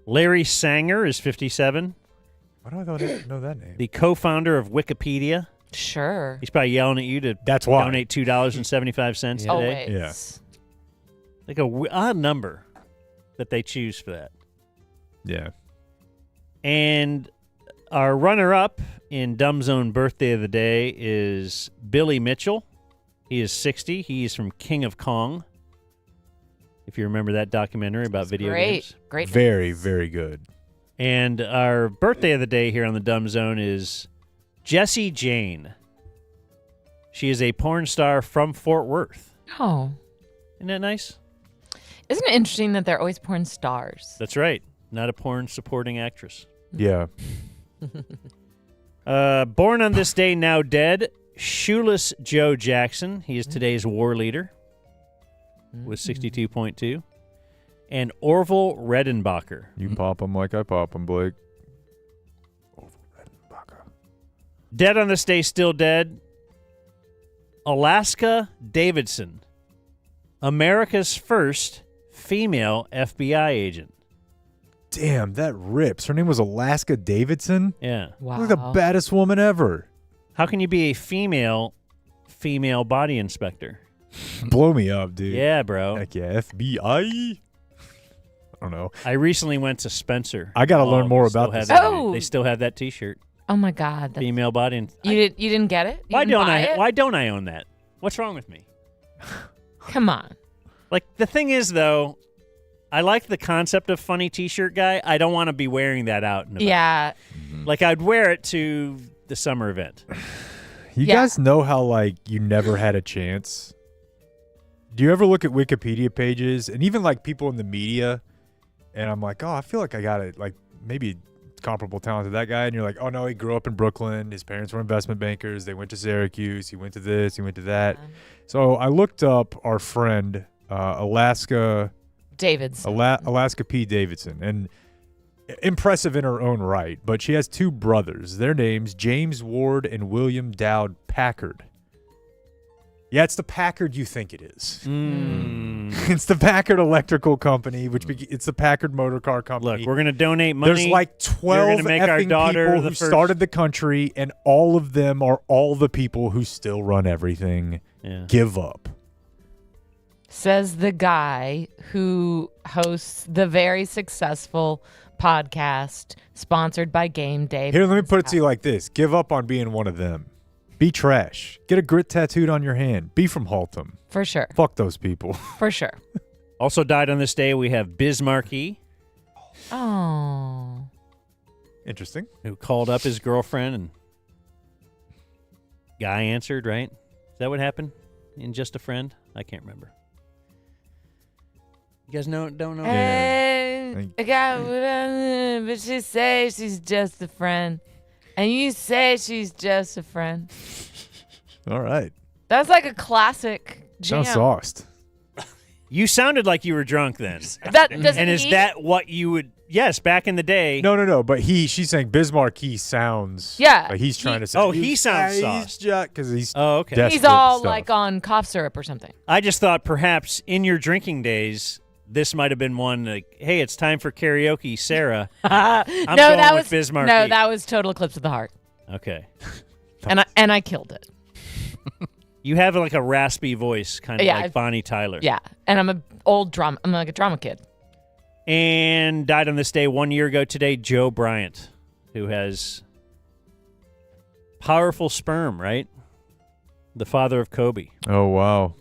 Larry Sanger is 57. Why do I know that name? The co-founder of Wikipedia. Sure. He's probably yelling at you to donate $2.75 today. Always. Yeah. Like a odd number that they choose for that. Yeah. And our runner-up in Dumb Zone Birthday of the Day is Billy Mitchell. He is 60. He's from King of Kong. If you remember that documentary about video games. Great. Very, very good. And our birthday of the day here on the Dumb Zone is Jessie Jane. She is a porn star from Fort Worth. Oh. Isn't that nice? Isn't it interesting that they're always porn stars? That's right. Not a porn supporting actress. Yeah. Born on this day, now dead, Shoeless Joe Jackson. He is today's war leader with 62.2. And Orville Redenbacher. You pop them like I pop them, Blake. Dead on this day, still dead, Alaska Davidson. America's first female FBI agent. Damn, that rips. Her name was Alaska Davidson? Yeah. Wow. Like the baddest woman ever. How can you be a female body inspector? Blow me up, dude. Yeah, bro. Heck yeah, FBI. I don't know. I recently went to Spencer. I got to learn more about this. They still have that T-shirt. Oh my God. Female body. You didn't get it? Why don't I own that? What's wrong with me? Come on. Like the thing is though, I like the concept of funny T-shirt guy. I don't want to be wearing that out and about. Yeah. Like I'd wear it to the summer event. You guys know how like you never had a chance? Do you ever look at Wikipedia pages and even like people in the media and I'm like, oh, I feel like I got it, like maybe comparable talent to that guy, and you're like, oh no, he grew up in Brooklyn, his parents were investment bankers, they went to Syracuse, he went to this, he went to that. So I looked up our friend Alaska P. Davidson, and impressive in her own right, but she has two brothers. Their names, James Ward and William Dowd Packard. Yeah, it's the Packard you think it is. It's the Packard Electrical Company, it's the Packard Motor Car Company. Look, we're going to donate money. There's like 12 effing people who started the country, and all of them are all the people who still run everything. Yeah. Give up. Says the guy who hosts the very successful podcast sponsored by Game Day. Here, let me put it to you like this. Give up on being one of them. Be trash. Get a grit tattooed on your hand. Be from Haltom. For sure. Fuck those people. For sure. Also died on this day, we have Biz Markie. Oh. Interesting. Who called up his girlfriend and guy answered, right? Is that what happened in Just a Friend? I can't remember. You guys don't know? Hey, I got what I but she says she's just a friend. And you say she's just a friend. All right. That's like a classic jam. Sounds sauced. You sounded like you were drunk then. Is that what you would? Yes, back in the day. No. But she's saying Bismarck. He sounds. Yeah. Like he's trying to say. Oh, he sounds sauced. Because he's. Oh, okay. He's all like on cough syrup or something. I just thought perhaps in your drinking days, this might have been one like, hey, it's time for karaoke, Sarah. I'm going with Bismarck. No, that was Total Eclipse of the Heart. Okay. and I killed it. You have like a raspy voice, kind of like Bonnie Tyler. Yeah, and I'm like a drama kid. And died on this day 1 year ago today, Joe Bryant, who has powerful sperm, right? The father of Kobe. Oh, wow.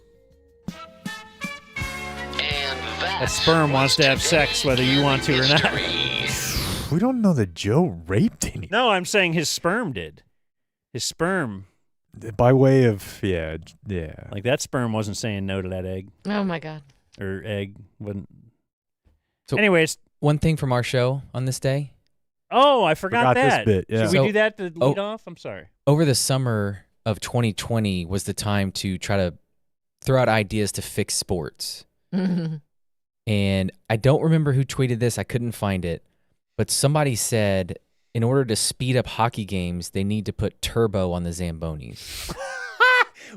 That sperm wants to have sex whether you want to or not. We don't know that Joe raped anyone. No, I'm saying his sperm did. His sperm. By way of, yeah. Like that sperm wasn't saying no to that egg. Oh, my God. Or egg. Wouldn't. So anyways. One thing from our show on this day. Oh, I forgot that. This bit, yeah. Should we do that to lead off? I'm sorry. Over the summer of 2020 was the time to try to throw out ideas to fix sports. And I don't remember who tweeted this. I couldn't find it. But somebody said in order to speed up hockey games, they need to put turbo on the Zambonis.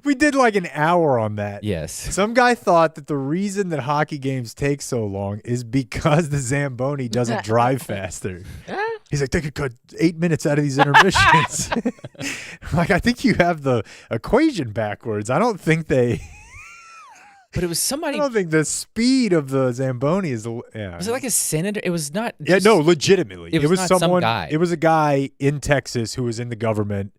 We did like an hour on that. Yes. Some guy thought that the reason that hockey games take so long is because the Zamboni doesn't drive faster. He's like, they could cut 8 minutes out of these intermissions. Like, I think you have the equation backwards. I don't think they... But it was somebody. I don't think the speed of the Zamboni is. Yeah. Was it like a senator? It was not. Yeah, no, legitimately. It was not someone. Some guy. It was a guy in Texas who was in the government,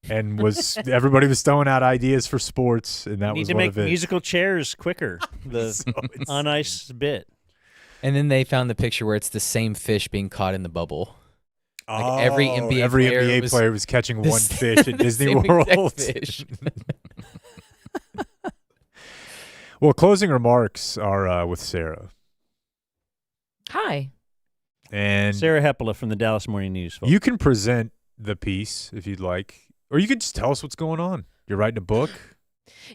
and was everybody was throwing out ideas for sports, and that was one of it. Need to make musical chairs quicker. The on ice bit. And then they found the picture where it's the same fish being caught in the bubble. Like every NBA player was catching one fish at Disney World. Fish. Well, closing remarks are with Sarah. Hi. And Sarah Hepola from the Dallas Morning News. You can present the piece if you'd like, or you could just tell us what's going on. You're writing a book.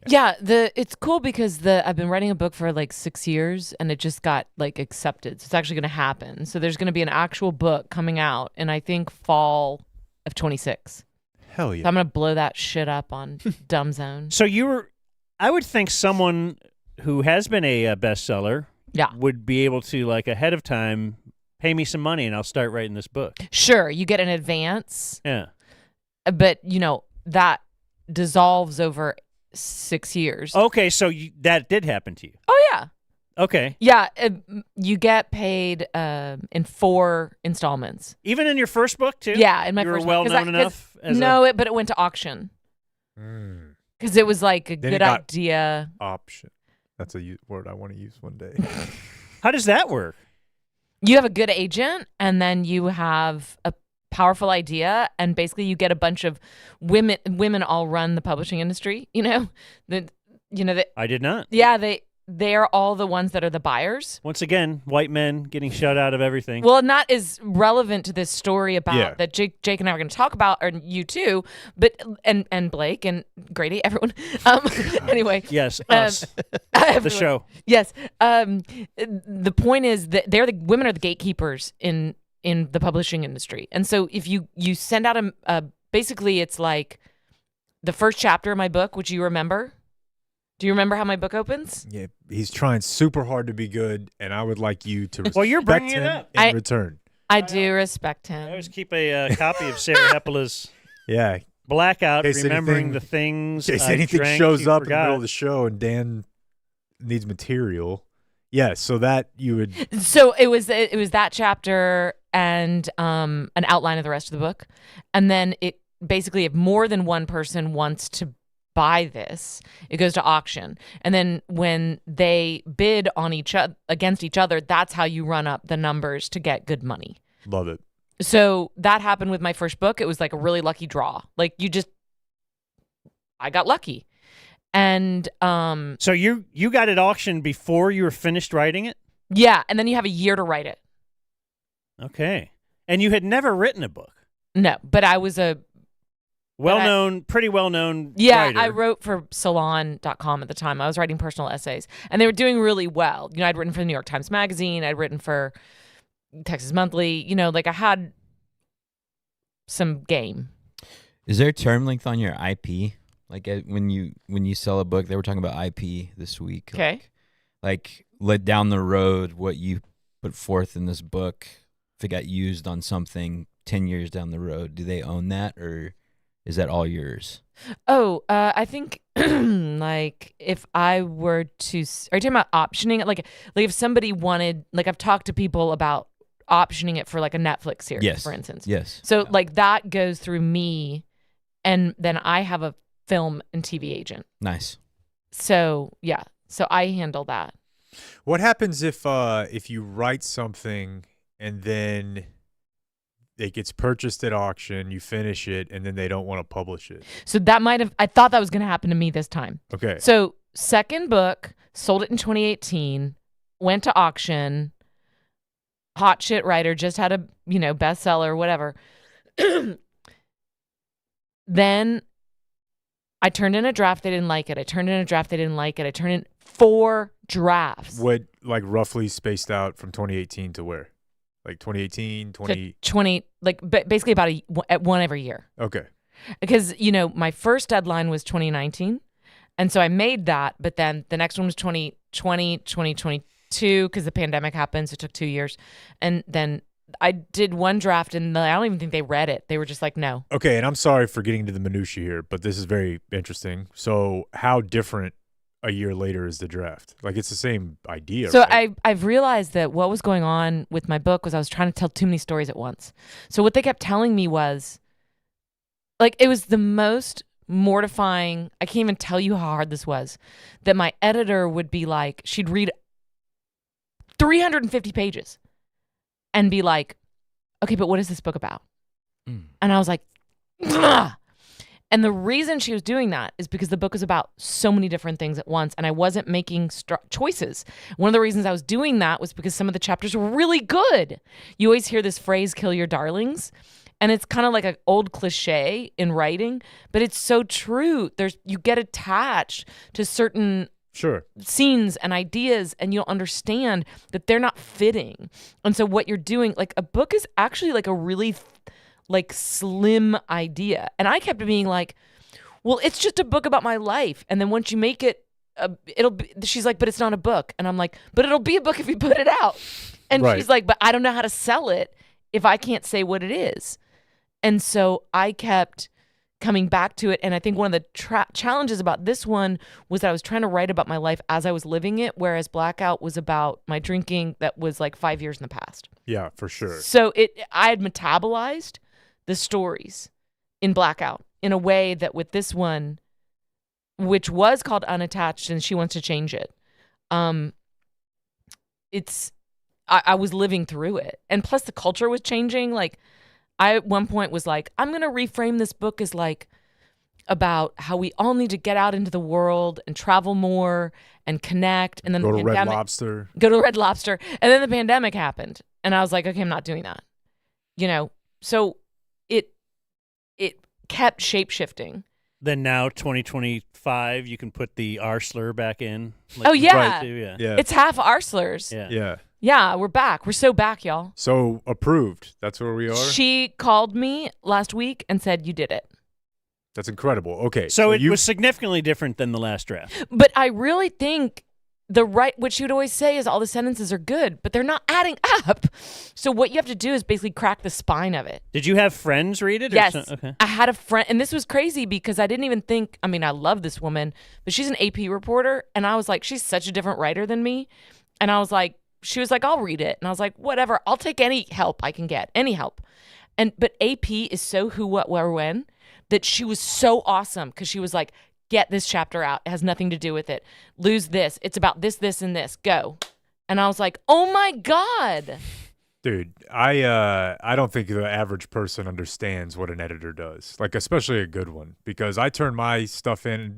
Yeah, it's cool because I've been writing a book for like 6 years, and it just got like accepted. So it's actually going to happen. So there's going to be an actual book coming out in I think fall of 26. Hell yeah! So I'm going to blow that shit up on Dumb Zone. So I would think someone who has been a bestseller would be able to, like, ahead of time, pay me some money and I'll start writing this book. Sure, you get an advance. Yeah. But, that dissolves over 6 years. Okay, so that did happen to you. Oh, yeah. Okay. Yeah, you get paid in 4 installments. Even in your first book, too? Yeah, in my you first were book. well-known enough? But it went to auction. Because it was like a good idea. Option. That's a word I want to use one day. How does that work? You have a good agent, and then you have a powerful idea, and basically you get a bunch of women. Women all run the publishing industry. I did not. Yeah, they are all the ones that are the buyers. Once again, white men getting shut out of everything. Well, not as relevant to this story about that Jake and I are going to talk about, or you too, but and Blake and Grady, everyone. Anyway, yes, us, the show. Yes. The point is that women are the gatekeepers in the publishing industry, and so if you send out basically it's like the first chapter of my book, which you remember. Do you remember how my book opens? Yeah, he's trying super hard to be good, and I would like you to respect well, you're bringing him it up in return. I do respect him. I always keep a copy of Sarah Hepola's Blackout, remembering the things. In case anything shows up in the middle of the show and Dan needs material. Yeah, so that you would. So it was that chapter and an outline of the rest of the book, and then it basically, if more than one person wants to buy this, it goes to auction, and then when they bid on against each other, that's how you run up the numbers to get good money. Love it. So that happened with my first book. It was like a really lucky draw. Like I got lucky, and so you got it auctioned before you were finished writing it. Yeah, and then you have a year to write it. Okay, and you had never written a book. No, but I was a pretty well-known writer. I writer. wrote for Salon.com at the time. I was writing personal essays, and they were doing really well. I'd written for the New York Times Magazine. I'd written for Texas Monthly. I had some game. Is there a term length on your IP? Like when you sell a book, they were talking about IP this week. Okay. Like let down the road what you put forth in this book, if it got used on something 10 years down the road, do they own that, or is that all yours? Oh, I think like if I were to, are you talking about optioning it? Like if somebody wanted, like I've talked to people about optioning it for like a Netflix series, for instance. Yes. So like that goes through me, and then I have a film and TV agent. Nice. So yeah, so I handle that. What happens if you write something and then it gets purchased at auction, you finish it, and then they don't want to publish it? So that I thought that was going to happen to me this time. Okay. So second book, sold it in 2018, went to auction, hot shit writer, just had a, bestseller, whatever. Then I turned in a draft, they didn't like it. I turned in a draft, they didn't like it. I turned in 4 drafts. What, like roughly spaced out from 2018 to where? Like 2018, 20, like basically about one every year. Okay. Because, my first deadline was 2019. And so I made that, but then the next one was 2020, 2022, because the pandemic happened. So it took 2 years. And then I did one draft, and I don't even think they read it. They were just like, no. Okay, and I'm sorry for getting into the minutia here, but this is very interesting. So how different a year later is the draft? Like, it's the same idea, So right? I've realized that what was going on with my book was I was trying to tell too many stories at once. So what they kept telling me was, like, it was the most mortifying, I can't even tell you how hard this was, that my editor would be like, she'd read 350 pages and be like, okay, but what is this book about? And I was like, ugh. And the reason she was doing that is because the book was about so many different things at once, and I wasn't making choices. One of the reasons I was doing that was because some of the chapters were really good. You always hear this phrase, kill your darlings, and it's kind of like an old cliche in writing, but it's so true. You get attached to certain scenes and ideas, and you'll understand that they're not fitting. And so what you're doing, like a book is actually like a really like slim idea. And I kept being like, well, it's just a book about my life. And then once you make it, she's like, but it's not a book. And I'm like, but it'll be a book if you put it out. And she's like, but I don't know how to sell it if I can't say what it is. And so I kept coming back to it. And I think one of the challenges about this one was that I was trying to write about my life as I was living it, whereas Blackout was about my drinking that was like 5 years in the past. Yeah, for sure. So I had metabolized the stories in Blackout in a way that with this one, which was called Unattached, and she wants to change it, I was living through it. And plus the culture was changing. Like I at one point was like, I'm going to reframe this book as like about how we all need to get out into the world and travel more and connect. And then go the to pandemic, Red Lobster. Go to Red Lobster. And then the pandemic happened. And I was like, okay, I'm not doing that. You know, so it kept shape-shifting. Then now 2025, you can put the R slur back in. Oh, yeah. Yeah. It's half R slurs. Yeah. Yeah, we're back. We're so back, y'all. So approved. That's where we are. She called me last week and said, you did it. That's incredible. Okay. So it was significantly different than the last draft. But I really think what she would always say is all the sentences are good, but they're not adding up. So what you have to do is basically crack the spine of it. Did you have friends read it? Yes. Okay. I had a friend, and this was crazy because I didn't even think, I mean, I love this woman, but she's an AP reporter, and I was like, she's such a different writer than me. And I was like, she was like, I'll read it. And I was like, whatever, I'll take any help I can get, any help. But AP is so who, what, where, when, that she was so awesome because she was like, get this chapter out. It has nothing to do with it. Lose this. It's about this, this, and this. Go. And I was like, oh my God. Dude, I don't think the average person understands what an editor does, like especially a good one, because I turn my stuff in.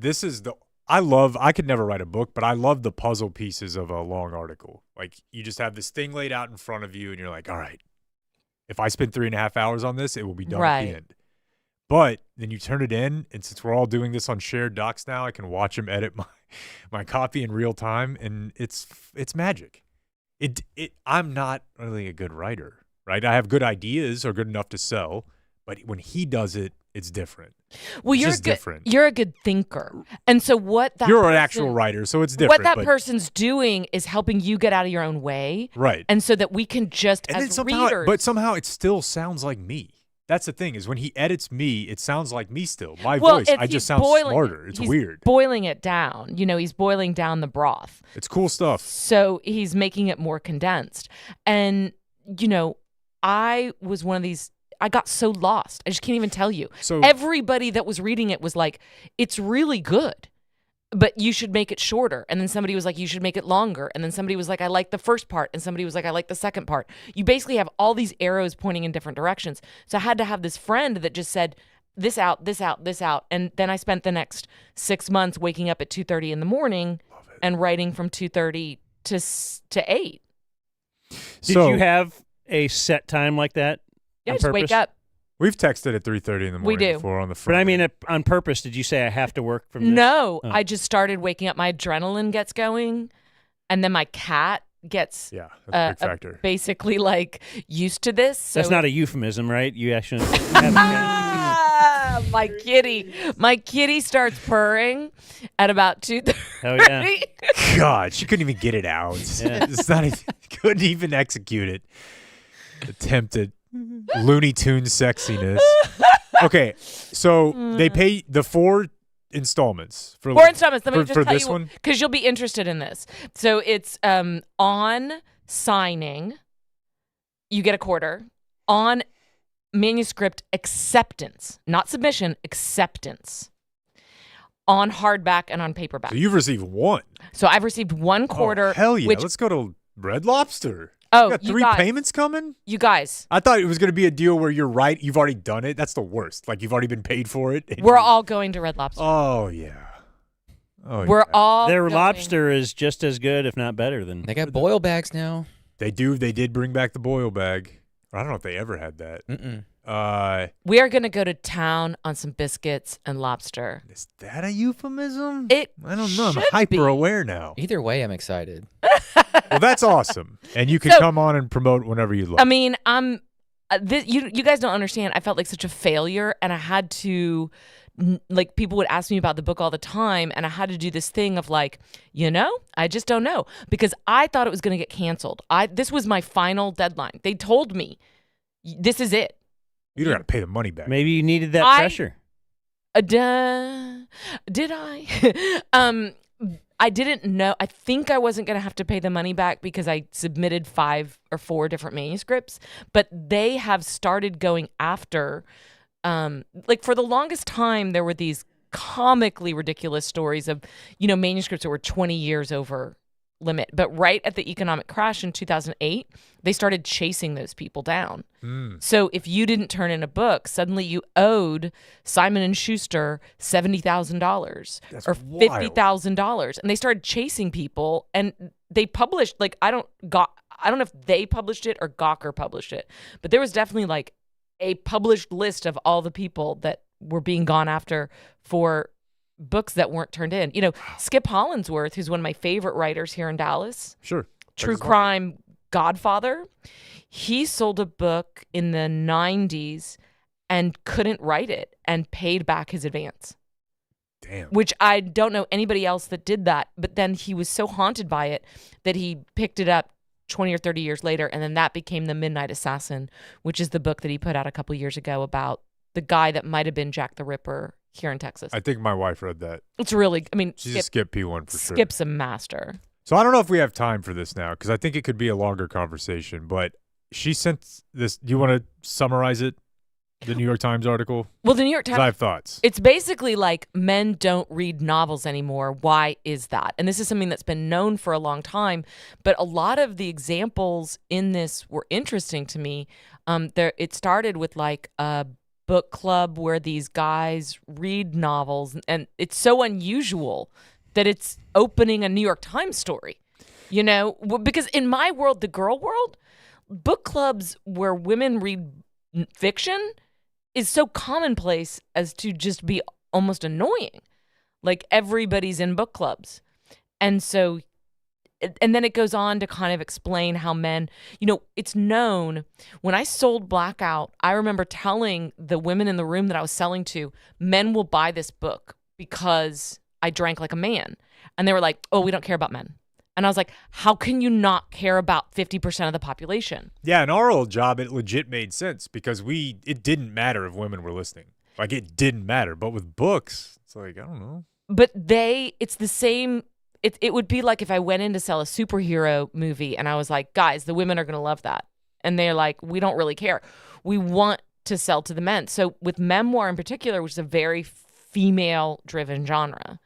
I could never write a book, but I love the puzzle pieces of a long article. Like you just have this thing laid out in front of you and you're like, all right, if I spend 3.5 hours on this, it will be done at the end. But then you turn it in, and since we're all doing this on shared docs now, I can watch him edit my copy in real time, and it's magic. I'm not really a good writer, right? I have good ideas or good enough to sell, but when he does it, it's different. Well, you're a good thinker, and so you're an actual writer, so it's different. What that person's doing is helping you get out of your own way, right? And so that we can just as readers, but somehow it still sounds like me. That's the thing is when he edits me, it sounds like me still. My voice, I just sound smarter. It's weird. Boiling it down. You know, he's boiling down the broth. It's cool stuff. So he's making it more condensed. And, you know, I was one of these, I got so lost. I just can't even tell you. So everybody that was reading it was like, it's really good, but you should make it shorter. And then somebody was like, you should make it longer. And then somebody was like, I like the first part. And somebody was like, I like the second part. You basically have all these arrows pointing in different directions. So I had to have this friend that just said, this out, this out, this out. And then I spent the next 6 months waking up at 2:30 in the morning and writing from 2:30 to 8. Did you have a set time like that? Yeah, just wake up. We've texted at 3:30 in the morning before on the phone. But I mean, on purpose, did you say I have to work from this? No, I just started waking up. My adrenaline gets going, and then my cat gets that's a big factor. Basically like used to this. So that's not a euphemism, right? You actually my kitty starts purring at about 2:30. Oh yeah. God, she couldn't even get it out. Yeah. It's not even, couldn't even execute it. Attempted Looney Tunes sexiness. Okay, so they pay the 4 installments for 4 installments. Let me just for tell this you, one because you'll be interested in this. So it's on signing, you get a quarter. On manuscript acceptance, not submission, acceptance. On hardback and on paperback. So you've received 1. So I've received 1 quarter. Oh, hell yeah! Which, let's go to Red Lobster. Oh, you got 3 payments coming? You guys. I thought it was going to be a deal where you're right. You've already done it. That's the worst. Like you've already been paid for it. We're all going to Red Lobster. Oh, yeah. Oh, We're all Their going. Lobster is just as good, if not better than. They got boil bags now. They do. They did bring back the boil bag. I don't know if they ever had that. We are going to go to town on some biscuits and lobster. Is that a euphemism? I don't know. I'm hyper aware now. Either way, I'm excited. Well, that's awesome. And you can come on and promote whenever you like. I mean, you guys don't understand. I felt like such a failure, and I had to, like, people would ask me about the book all the time, and I had to do this thing of like, I just don't know, because I thought it was going to get canceled. This was my final deadline. They told me, this is it. You don't got to pay the money back. Maybe you needed that pressure. Did I? I didn't know. I think I wasn't going to have to pay the money back because I submitted 5 or 4 different manuscripts, but they have started going after, like for the longest time, there were these comically ridiculous stories of, manuscripts that were 20 years over limit. But right at the economic crash in 2008, they started chasing those people down. So if you didn't turn in a book, suddenly you owed Simon & Schuster $70,000 or $50,000. And they started chasing people, and they published, like, I don't know if they published it or Gawker published it, but there was definitely like a published list of all the people that were being gone after for books that weren't turned in. You know, Skip Hollandsworth, who's one of my favorite writers here in Dallas. Sure. True crime godfather. He sold a book in the 90s and couldn't write it and paid back his advance. Damn. Which I don't know anybody else that did that. But then he was so haunted by it that he picked it up 20 or 30 years later. And then that became The Midnight Assassin, which is the book that he put out a couple years ago about the guy that might have been Jack the Ripper here in Texas. I think my wife read that. It's really, I mean, she's a Skip P1 for sure. Skip's a master. So I don't know if we have time for this now, because I think it could be a longer conversation, but she sent this. Do you want to summarize it? The New York Times article? Well, the New York Times. 'Cause I have thoughts. It's basically like men don't read novels anymore. Why is that? And this is something that's been known for a long time, but a lot of the examples in this were interesting to me. It started with like a book club where these guys read novels, and it's so unusual that it's opening a New York Times story, you know, because in my world, the girl world, book clubs where women read fiction is so commonplace as to just be almost annoying. Like everybody's in book clubs. And so, and then it goes on to kind of explain how men, you know, it's known when I sold Blackout, I remember telling the women in the room that I was selling to, men will buy this book because I drank like a man. And they were like, oh, we don't care about men. And I was like, how can you not care about 50% of the population? Yeah, in our old job, it legit made sense because it didn't matter if women were listening. Like, it didn't matter. But with books, it's like, I don't know. But it's the same. It would be like if I went in to sell a superhero movie and I was like, guys, the women are going to love that. And they're like, we don't really care. We want to sell to the men. So with memoir in particular, which is a very female-driven genre,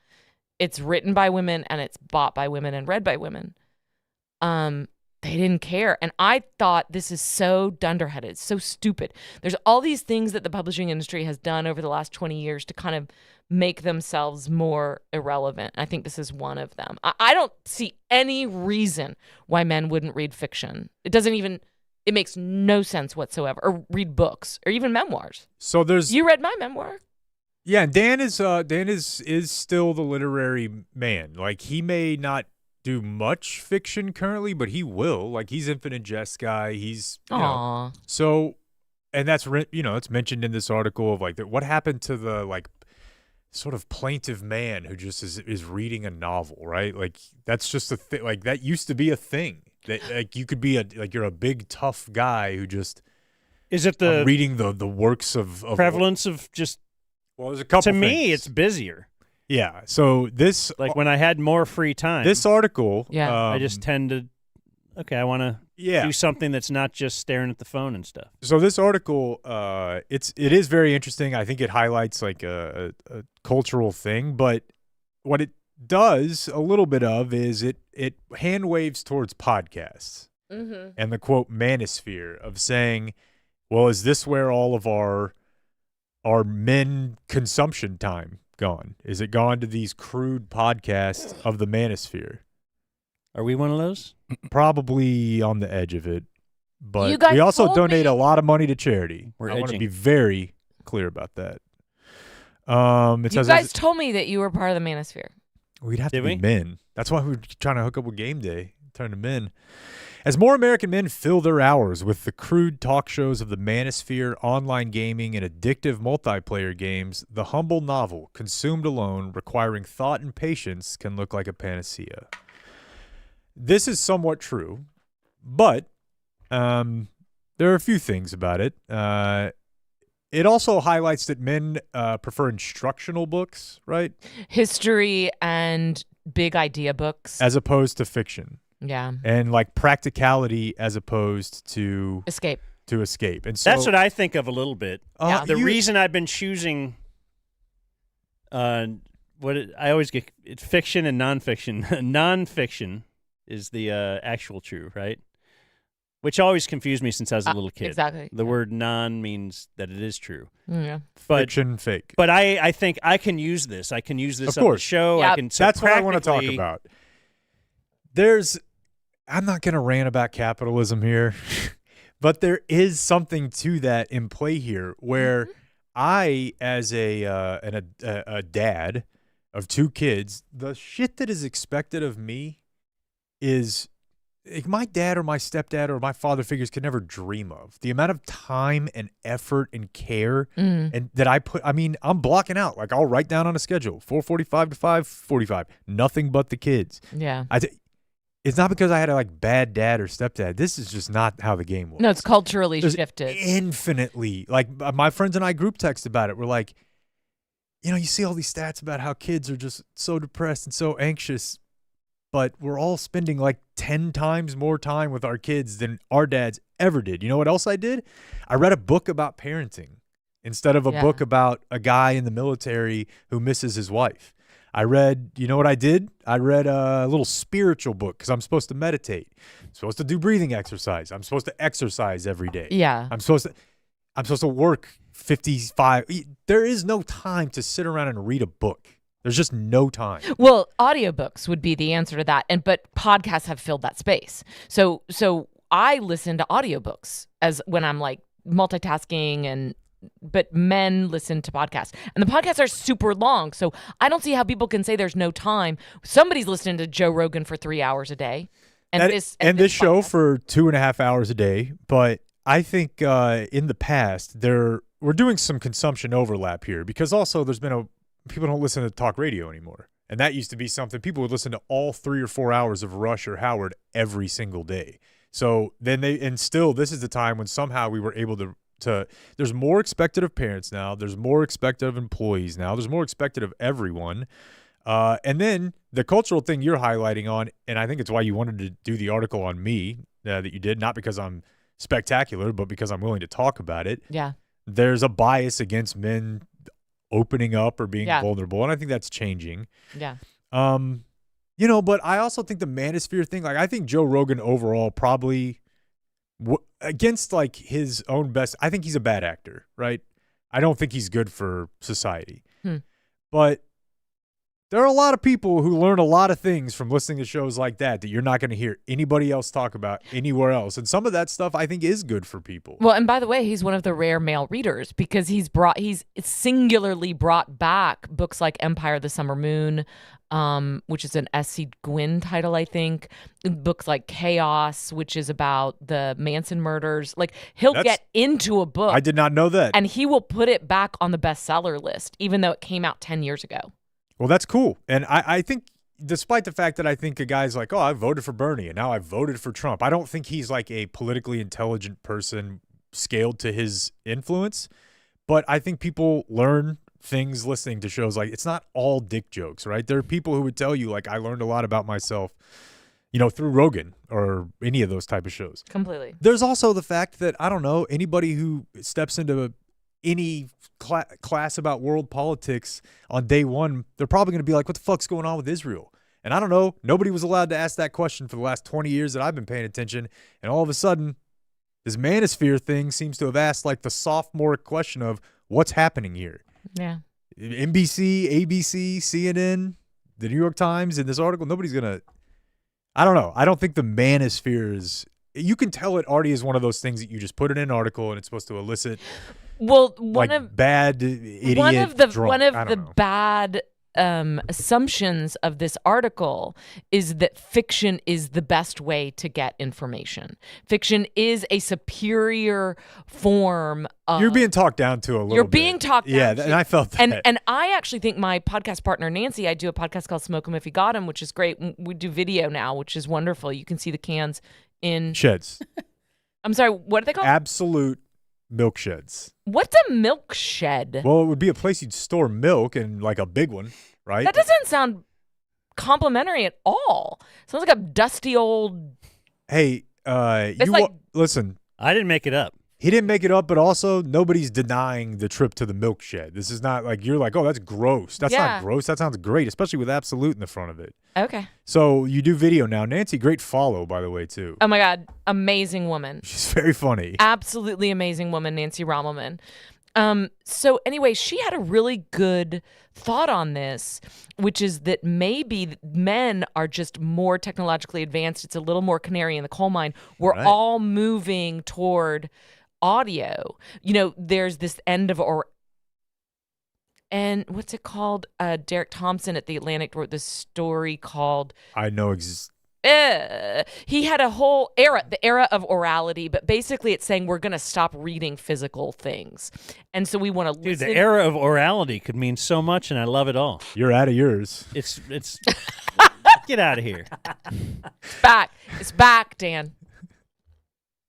it's written by women and it's bought by women and read by women. They didn't care. And I thought, this is so dunderheaded, so stupid. There's all these things that the publishing industry has done over the last 20 years to kind of make themselves more irrelevant. I think this is one of them. I don't see any reason why men wouldn't read fiction. It makes no sense whatsoever. Or read books or even memoirs. So You read my memoir? Yeah, Dan is still the literary man. Like, he may not do much fiction currently, but he will. Like, he's Infinite Jest guy. He's so, and that's it's mentioned in this article of like what happened to the like sort of plaintive man who just is reading a novel, right? Like, that's just a thing. Like, that used to be a thing that like you could be you're a big tough guy who just is it the reading the works of prevalence of just. Well, there's a couple. To me, it's busier. Yeah. So this, like when I had more free time. This article, I just tend to, I want to do something that's not just staring at the phone and stuff. So this article, it is very interesting. I think it highlights like a cultural thing, but what it does a little bit of is it hand waves towards podcasts and the quote manosphere of saying, well, is this where all of our men consumption time gone? Is it gone to these crude podcasts of the manosphere? Are we one of those? Probably on the edge of it. But we also donate a lot of money to charity. We're I want to edging. be very clear about that. You guys told me that you were part of the manosphere. We'd have to be men. That's why we were trying to hook up with Game Day, turn to men. As more American men fill their hours with the crude talk shows of the manosphere, online gaming, and addictive multiplayer games, the humble novel, consumed alone, requiring thought and patience, can look like a panacea. This is somewhat true, but there are a few things about it. It also highlights that men prefer instructional books, right? History and big idea books. As opposed to fiction. Yeah. And like practicality as opposed to escape. And so that's what I think of a little bit. The you- reason I've been choosing I always get it's fiction and nonfiction. Nonfiction is the actual true, right? Which always confused me since I was a little kid. Exactly. The word non means that it is true. Yeah. But, Fiction, fake. But I think I can use this. I can use this Of on the course. show. Yep. I can. So That's what I want to talk practically- about. I'm not going to rant about capitalism here, but there is something to that in play here where I, as a dad of 2 kids, the shit that is expected of me is like my dad or my stepdad or my father figures could never dream of. The amount of time and effort and care and that I put, I'm blocking out. Like I'll write down on a schedule, 4:45 to 5:45, nothing but the kids. Yeah. It's not because I had a bad dad or stepdad. This is just not how the game works. No, it's culturally There's shifted. Infinitely. Like my friends and I group text about it. We're like, you see all these stats about how kids are just so depressed and so anxious, but we're all spending like 10 times more time with our kids than our dads ever did. You know what else I did? I read a book about parenting instead of a book about a guy in the military who misses his wife. I read, you know what I did? I read a little spiritual book because I'm supposed to meditate. I'm supposed to do breathing exercise. I'm supposed to exercise every day. Yeah. I'm supposed to work 55. There is no time to sit around and read a book. There's just no time. Well, audiobooks would be the answer to that, but podcasts have filled that space. So I listen to audiobooks as when I'm like multitasking but men listen to podcasts. And the podcasts are super long, so I don't see how people can say there's no time. Somebody's listening to Joe Rogan for 3 hours a day. And this show for 2.5 hours a day. But I think in the past, we're doing some consumption overlap here because also there's been people don't listen to talk radio anymore. And that used to be something people would listen to all 3 or 4 hours of Rush or Howard every single day. So then this is the time when somehow we were able to there's more expected of parents now. There's more expected of employees now. There's more expected of everyone. And then the cultural thing you're highlighting on, and I think it's why you wanted to do the article on me that you did, not because I'm spectacular, but because I'm willing to talk about it. Yeah. There's a bias against men opening up or being vulnerable, and I think that's changing. Yeah. But I also think the manosphere thing, like I think Joe Rogan overall probably against like his own best, I think he's a bad actor, right? I don't think he's good for society. But there are a lot of people who learn a lot of things from listening to shows like that you're not going to hear anybody else talk about anywhere else. And some of that stuff I think is good for people. Well, and by the way, he's one of the rare male readers because he's singularly brought back books like Empire of the Summer Moon, which is an S.C. Gwynn title, I think. Books like Chaos, which is about the Manson murders. Like he'll get into a book. I did not know that. And he will put it back on the bestseller list, even though it came out 10 years ago. Well, that's cool. And I think despite the fact that I think a guy's like, oh, I voted for Bernie and now I voted for Trump, I don't think he's like a politically intelligent person scaled to his influence. But I think people learn things listening to shows like it's not all dick jokes, right? There are people who would tell you like I learned a lot about myself, through Rogan or any of those type of shows. Completely. There's also the fact that, I don't know, anybody who steps into any class about world politics on day one, they're probably going to be like, what the fuck's going on with Israel? And I don't know. Nobody was allowed to ask that question for the last 20 years that I've been paying attention. And all of a sudden, this manosphere thing seems to have asked like the sophomore question of what's happening here. Yeah. NBC, ABC, CNN, the New York Times in this article, nobody's going to, I don't know. I don't think the manosphere is, you can tell it already is one of those things that you just put in an article and it's supposed to elicit one of the bad assumptions of this article is that fiction is the best way to get information. Fiction is a superior form of... You're being talked down to a little bit. You're being talked down to. And I felt that. And I actually think my podcast partner, Nancy, I do a podcast called Smoke 'Em If You Got 'Em, which is great. We do video now, which is wonderful. You can see the cans in... Sheds. I'm sorry, what are they called? Absolute milk sheds. What's a milk shed? Well, it would be a place you'd store milk and like a big one, right? That doesn't sound complimentary at all. Sounds like a dusty old... Hey, listen. I didn't make it up. He didn't make it up, but also nobody's denying the trip to the milk shed. This is not like you're like, oh, that's gross. That's Yeah. not gross. That sounds great, especially with Absolute in the front of it. Okay. So you do video now. Nancy, great follow, by the way, too. Oh my God, amazing woman. She's very funny. Absolutely amazing woman, Nancy Rommelman. So anyway, she had a really good thought on this, which is that maybe men are just more technologically advanced. It's a little more canary in the coal mine. We're all moving toward audio. You know, there's this end of and what's it called? Derek Thompson at The Atlantic wrote this story called I know he had a whole era, the era of orality, but basically it's saying we're going to stop reading physical things. And so we want to listen. Dude, the era of orality could mean so much, and I love it all. You're out of yours. It's get out of here. It's back. It's back, Dan.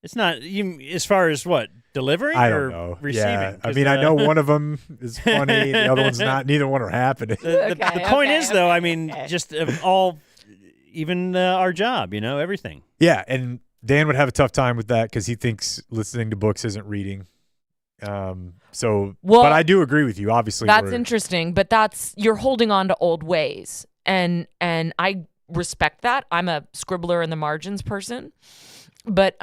It's not you as far as what, delivering I or don't know. receiving? Yeah. I mean, I know one of them is funny. The other one's not. Neither one are happening. The point is, though, I mean, just of all, even our job, you know, everything. Yeah, and Dan would have a tough time with that because he thinks listening to books isn't reading. But I do agree with you. Obviously, that's interesting, but you're holding on to old ways, and I respect that. I'm a scribbler in the margins person, but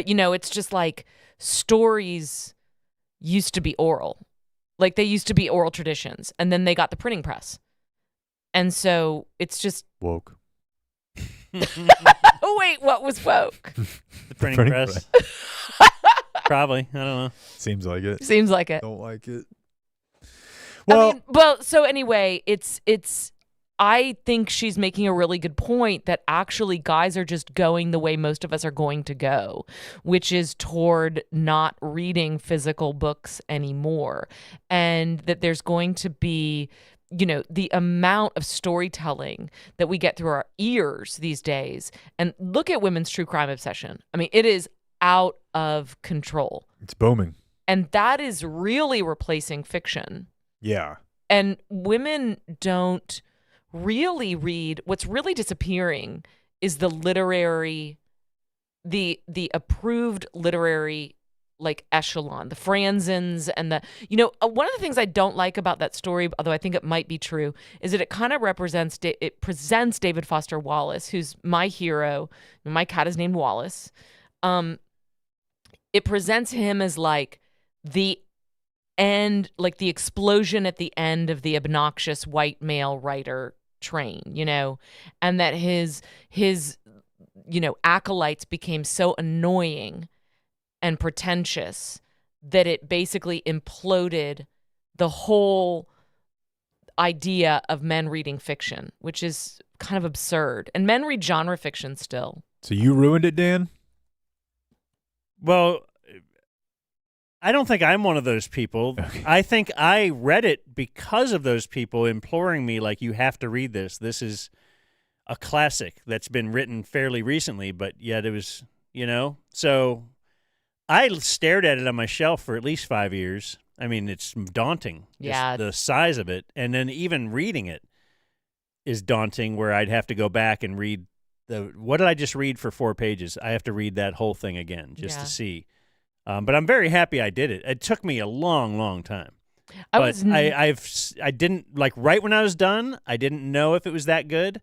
you know, it's just like stories used to be oral, like they used to be oral traditions, and then they got the printing press, and so it's just woke. Oh wait, what was woke? The printing press. Probably. I don't know. Seems like it. Seems like it. Don't like it. Well, so anyway, it's I think she's making a really good point that actually guys are just going the way most of us are going to go, which is toward not reading physical books anymore. And that there's going to be, you know, the amount of storytelling that we get through our ears these days. And look at women's true crime obsession. I mean, it is out of control. It's booming. And that is really replacing fiction. Yeah. And women don't really read. What's really disappearing is the approved literary like echelon, the Franzens and the, you know, one of the things I don't like about that story, although I think it might be true, is that it kind of presents David Foster Wallace, who's my hero. My cat is named Wallace. It presents him as like the end, like the explosion at the end of the obnoxious white male writer train, you know, and that his you know, acolytes became so annoying and pretentious that it basically imploded the whole idea of men reading fiction, which is kind of absurd. And men read genre fiction still. So you ruined it, Dan? Well, I don't think I'm one of those people. Okay. I think I read it because of those people imploring me, like, you have to read this. This is a classic that's been written fairly recently, but yet it was, you know. So I stared at it on my shelf for at least 5 years. I mean, it's daunting. Yeah. The size of it. And then even reading it is daunting, where I'd have to go back and read what did I just read for 4 pages? I have to read that whole thing again just to see. But I'm very happy I did it. It took me a long, long time. I didn't, like, right when I was done, I didn't know if it was that good.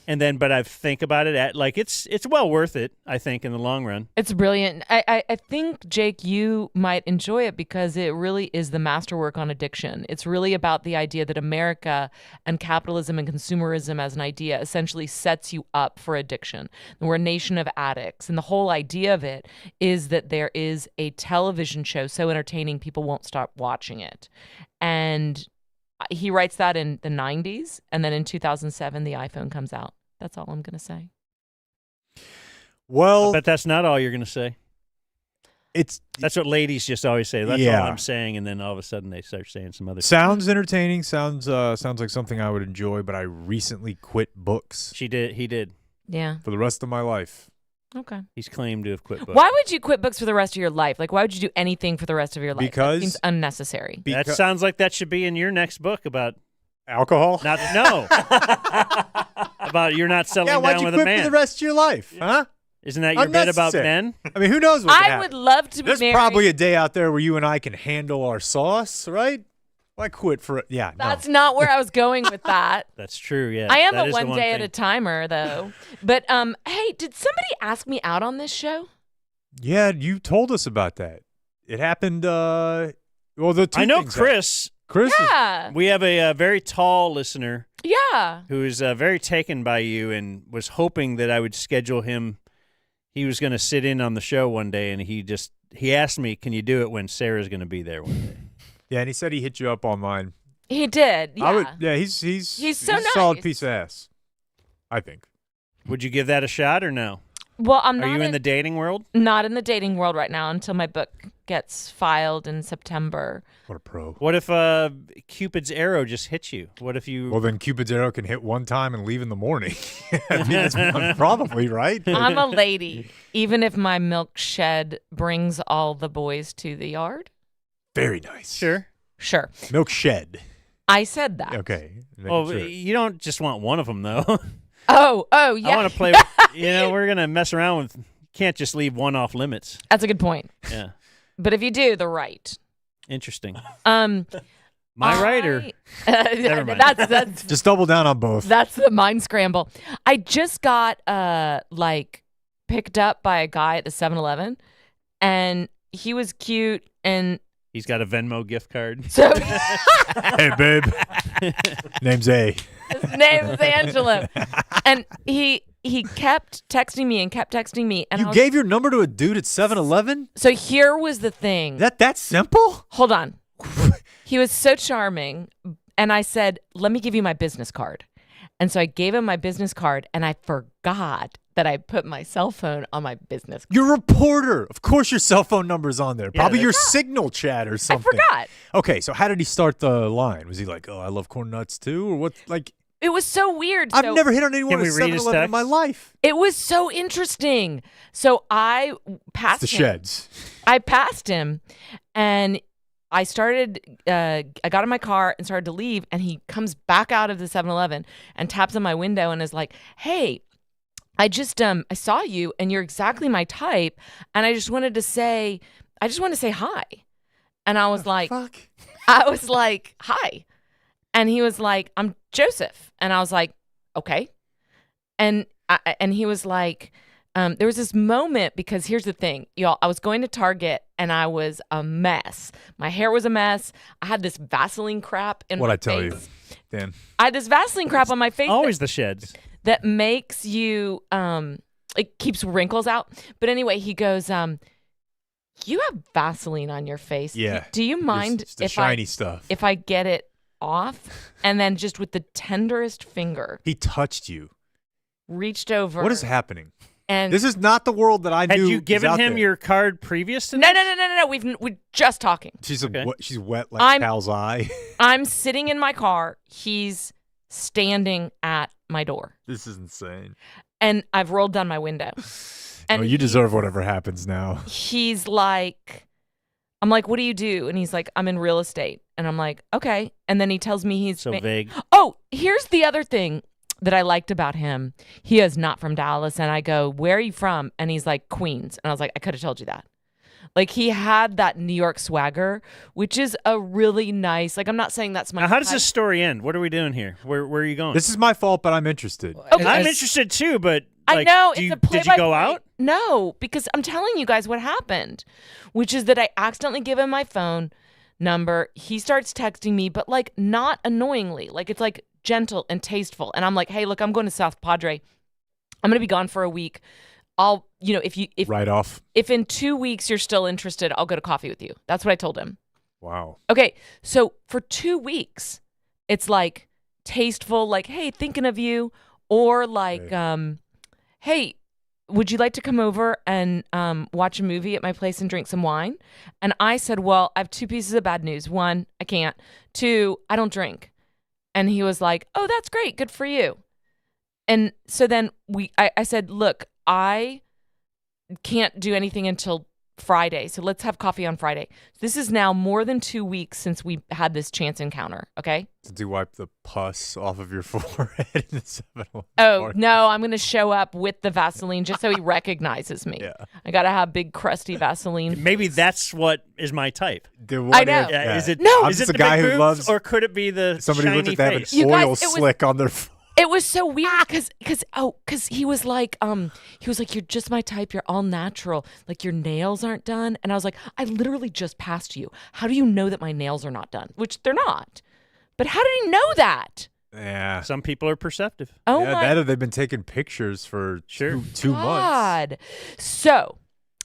And then, but I think about it it's well worth it, I think, in the long run. It's brilliant. I think, Jake, you might enjoy it because it really is the masterwork on addiction. It's really about the idea that America and capitalism and consumerism as an idea essentially sets you up for addiction. And we're a nation of addicts. And the whole idea of it is that there is a television show so entertaining people won't stop watching it. And he writes that in the 90s, and then in 2007, the iPhone comes out. That's all I'm going to say. Well, but that's not all you're going to say. That's what ladies just always say. That's all I'm saying, and then all of a sudden they start saying some other Sounds entertaining. Sounds like something I would enjoy, but I recently quit books. He did. Yeah. For the rest of my life. Okay. He's claimed to have quit books. Why would you quit books for the rest of your life? Like, why would you do anything for the rest of your life? Because that seems unnecessary. That sounds like that should be in your next book about alcohol. No. About you're not settling down with a man. Why'd you quit for the rest of your life? Huh? Isn't that your bit about Unnecessary. men? I mean, who knows what I happened? would love to be There's married. probably a day out there where you and I can handle our sauce, right? Why quit for it? Yeah, That's not where I was going with that. That's true, yeah. I am That a is the one day at thing. a timer, though. But hey, did somebody ask me out on this show? Yeah, you told us about that. It happened. Well, the two I know things Chris. Chris. Yeah. We have a very tall listener Yeah. who is very taken by you and was hoping that I would schedule him. He was going to sit in on the show one day, and he asked me, "Can you do it when Sarah's going to be there one day?" Yeah, and he said he hit you up online. He did. Yeah. He's so a solid nice. piece of ass, I think. Would you give that a shot or no? Well, I'm not. Are you in the dating world? Not in the dating world right now until my book gets filed in September. What a pro. What if Cupid's arrow just hits you? What if you? Well, then Cupid's arrow can hit one time and leave in the morning. I mean, that's probably right. I'm a lady, even if my milk shed brings all the boys to the yard. Very nice. Sure. Milk shed. I said that. Okay. Well, you don't just want one of them, though. Oh, yeah. I want to play with, we're going to mess around with, can't just leave one off limits. That's a good point. Yeah. But if you do, the right. Interesting. My right or? Never mind. That's Just double down on both. That's the mind scramble. I just got picked up by a guy at the 7-Eleven, and he was cute, and he's got a Venmo gift card. So hey, babe. Name's A. His name's Angelo, and he kept texting me, and You gave your number to a dude at 7-Eleven? So here was the thing. That simple? Hold on. He was so charming, and I said, "Let me give you my business card." And so I gave him my business card, and I forgot that I put my cell phone on my business card. You're a reporter. Of course your cell phone number's on there. Probably your Signal chat or something. I forgot. Okay, so how did he start the line? Was he like, "Oh, I love corn nuts too," or what? Like, it was so weird. I've never hit on anyone at 7-Eleven in my life. It was so interesting. So I passed It's the him. sheds. I passed him, and I started. I got in my car and started to leave, and he comes back out of the 7-Eleven and taps on my window and is like, "Hey, I just I saw you, and you're exactly my type, and I just wanted to say hi." And I was like, fuck? I was like, "Hi," and he was like, "I'm Joseph," and I was like, "Okay," and he was like, there was this moment, because here's the thing, y'all, I was going to Target and I was a mess. My hair was a mess. I had this Vaseline crap in my face. What'd I tell you, Dan? I had this Vaseline crap on my face. Always the sheds. That makes you, it keeps wrinkles out. But anyway, he goes, "You have Vaseline on your face. Yeah. Do you mind It's the shiny stuff. if I get it off?" And then just with the tenderest finger, He touched you. reached over. What is happening? And This is not the world that I knew. Had you was given out him there. your card previous to No. this? We're just talking. She's she's wet like I'm- Cal's eye. I'm sitting in my car. He's standing at my door, This is insane. and I've rolled down my window. And You deserve whatever happens now. he's like, I'm like, "What do you do?" And he's like, "I'm in real estate." And I'm like, "Okay." And then he tells me he's So vague. Oh, here's the other thing that I liked about him. He is not from Dallas. And I go, "Where are you from?" And he's like, "Queens." And I was like, I could have told you that. Like, he had that New York swagger, which is a really nice, like, I'm not saying that's my Now, how does type. this story end? What are we doing here? Where are you going? This is my fault, but I'm interested. I'm interested too, but I like, know, did it's you, a play did you go out? No, because I'm telling you guys what happened, which is that I accidentally give him my phone number. He starts texting me, but like not annoyingly. Like, it's like gentle and tasteful. And I'm like, "Hey, look, I'm going to South Padre. I'm going to be gone for a week. I'll, if Right off. If in 2 weeks you're still interested, I'll go to coffee with you." That's what I told him. Wow. Okay, so for 2 weeks, it's like tasteful, like, "Hey, thinking of you," or like, "Hey, would you like to come over and watch a movie at my place and drink some wine?" And I said, "Well, I have 2 pieces of bad news. 1, I can't. 2, I don't drink." And he was like, "Oh, that's great. Good for you." And so then I said, "Look, I can't do anything until Friday. So let's have coffee on Friday. This is now more than 2 weeks since we had this chance encounter, okay? Did you wipe the pus off of your forehead in the 7-Eleven? Oh, no, I'm going to show up with the Vaseline just so he recognizes me. Yeah. I got to have big, crusty Vaseline. Maybe that's what is my type. I know. Is it? No. I'm Is just it a the guy big who boobs, loves or could it be the somebody who looks shiny like they have face? an oil slick on their It was so weird because he was like, you're just my type. You're all natural. Like your nails aren't done. And I was like, I literally just passed you. How do you know that my nails are not done? Which they're not. But how did he know that? Yeah. Some people are perceptive. Oh yeah, my that or they've been taking pictures for two months. God. So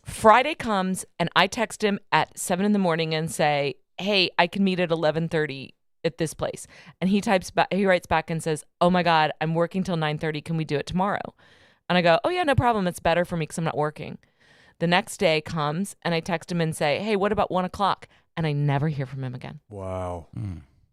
Friday comes and I text him at 7 a.m. and say, hey, I can meet at 11:30 at this place. And he writes back and says, oh my God, I'm working till 9:30. Can we do it tomorrow? And I go, oh yeah, no problem. It's better for me because I'm not working. The next day comes and I text him and say, hey, what about 1 o'clock? And I never hear from him again. Wow.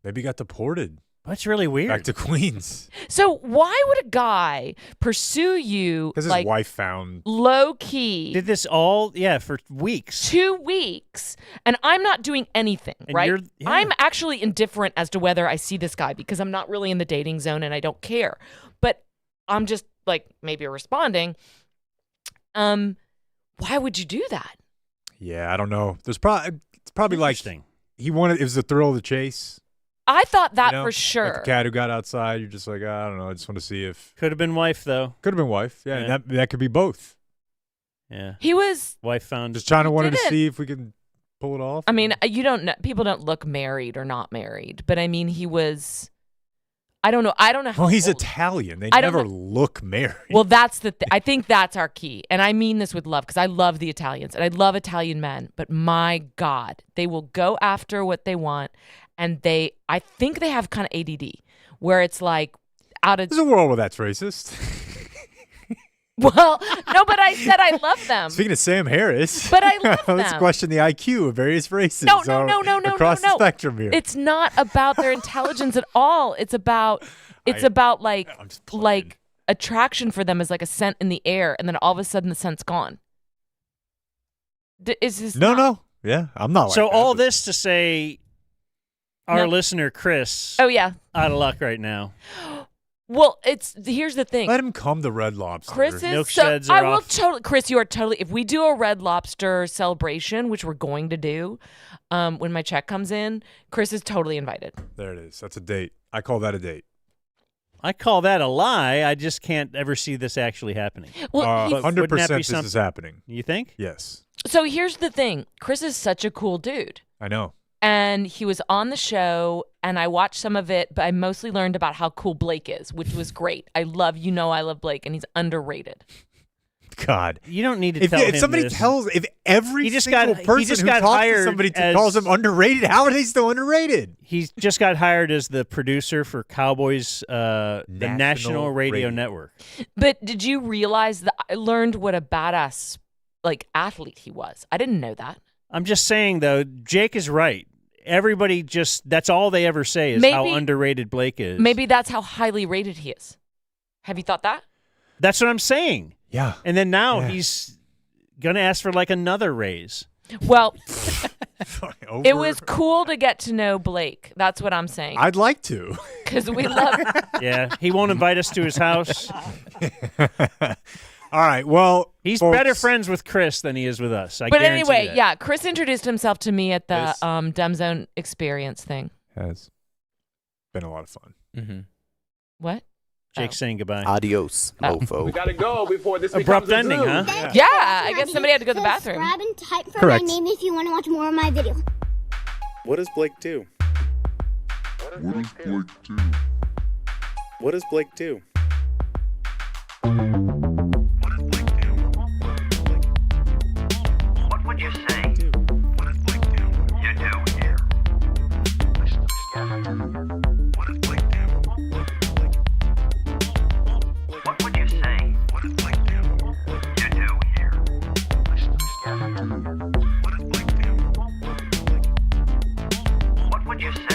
Maybe he got deported. That's really weird. Back to Queens. So why would a guy pursue you? Because his wife found. Low key. Did this all, for weeks. 2 weeks. And I'm not doing anything, And right? yeah. I'm actually indifferent as to whether I see this guy because I'm not really in the dating zone and I don't care. But I'm just like maybe responding. Why would you do that? Yeah, I don't know. It's probably like he wanted. It was the thrill of the chase. I thought that you know? for sure. Like the cat who got outside. You're just like, I don't know. I just want to see if Could have been wife though. Could have been wife. Yeah, and that could be both. Yeah. He was wife found. Just trying to wanted to see if we can pull it off. I mean, you don't know. People don't look married or not married, but I mean, he was. I don't know. Well, he's Italian. They never look married. Well, that's the thing. I think that's our key. And I mean this with love because I love the Italians and I love Italian men. But my God, they will go after what they want. And I think they have kind of ADD where it's like out of. There's a world where that's racist. Well, no, but I said I love them. Speaking of Sam Harris. But I love Let's them. question the IQ of various races. No, across the spectrum here. It's not about their intelligence at all. It's about like attraction for them is like a scent in the air, and then all of a sudden the scent's gone. Is this no? Yeah, I'm not. So like that, all but- this to say, our listener Chris. Oh yeah, out of luck right now. Well, here's the thing. Let him come to Red Lobster. Chris is I will totally. Chris, you are totally. If we do a Red Lobster celebration, which we're going to do, when my check comes in, Chris is totally invited. There it is. That's a date. I call that a date. I call that a lie. I just can't ever see this actually happening. Well, 100% this is happening. You think? Yes. So here's the thing. Chris is such a cool dude. I know. And he was on the show, and I watched some of it, but I mostly learned about how cool Blake is, which was great. I love Blake, and he's underrated. God, you don't need to tell him if somebody this. if every single person who talks to somebody calls him underrated, how are they still underrated? He just got hired as the producer for Cowboys, the National Radio Network. But did you realize that I learned what a badass athlete he was? I didn't know that. I'm just saying though, Jake is right. Everybody that's all they ever say is how underrated Blake is. Maybe that's how highly rated he is. Have you thought that? That's what I'm saying. Yeah. And then now he's going to ask for another raise. Well, it was cool to get to know Blake. That's what I'm saying. I'd like to. Because we love Yeah. He won't invite us to his house. All right. Well, he's folks, better friends with Chris than he is with us. But anyway, yeah, Chris introduced himself to me at the Dumb Zone experience thing. Has been a lot of fun. Mm-hmm. What? Jake's saying goodbye. Adios, mofo. We gotta go before this abrupt becomes a ending, zoo. huh? Yeah, I guess somebody had to go to the bathroom. Subscribe and type for Correct. my name if you want to watch more of my videos. What does Blake do? What does Blake do? What would you say? What does Blake do? You do here. Listen together. What does Blake do? What would you say? What does Blake do? You do here. Listen together. What does Blake do? What would you say?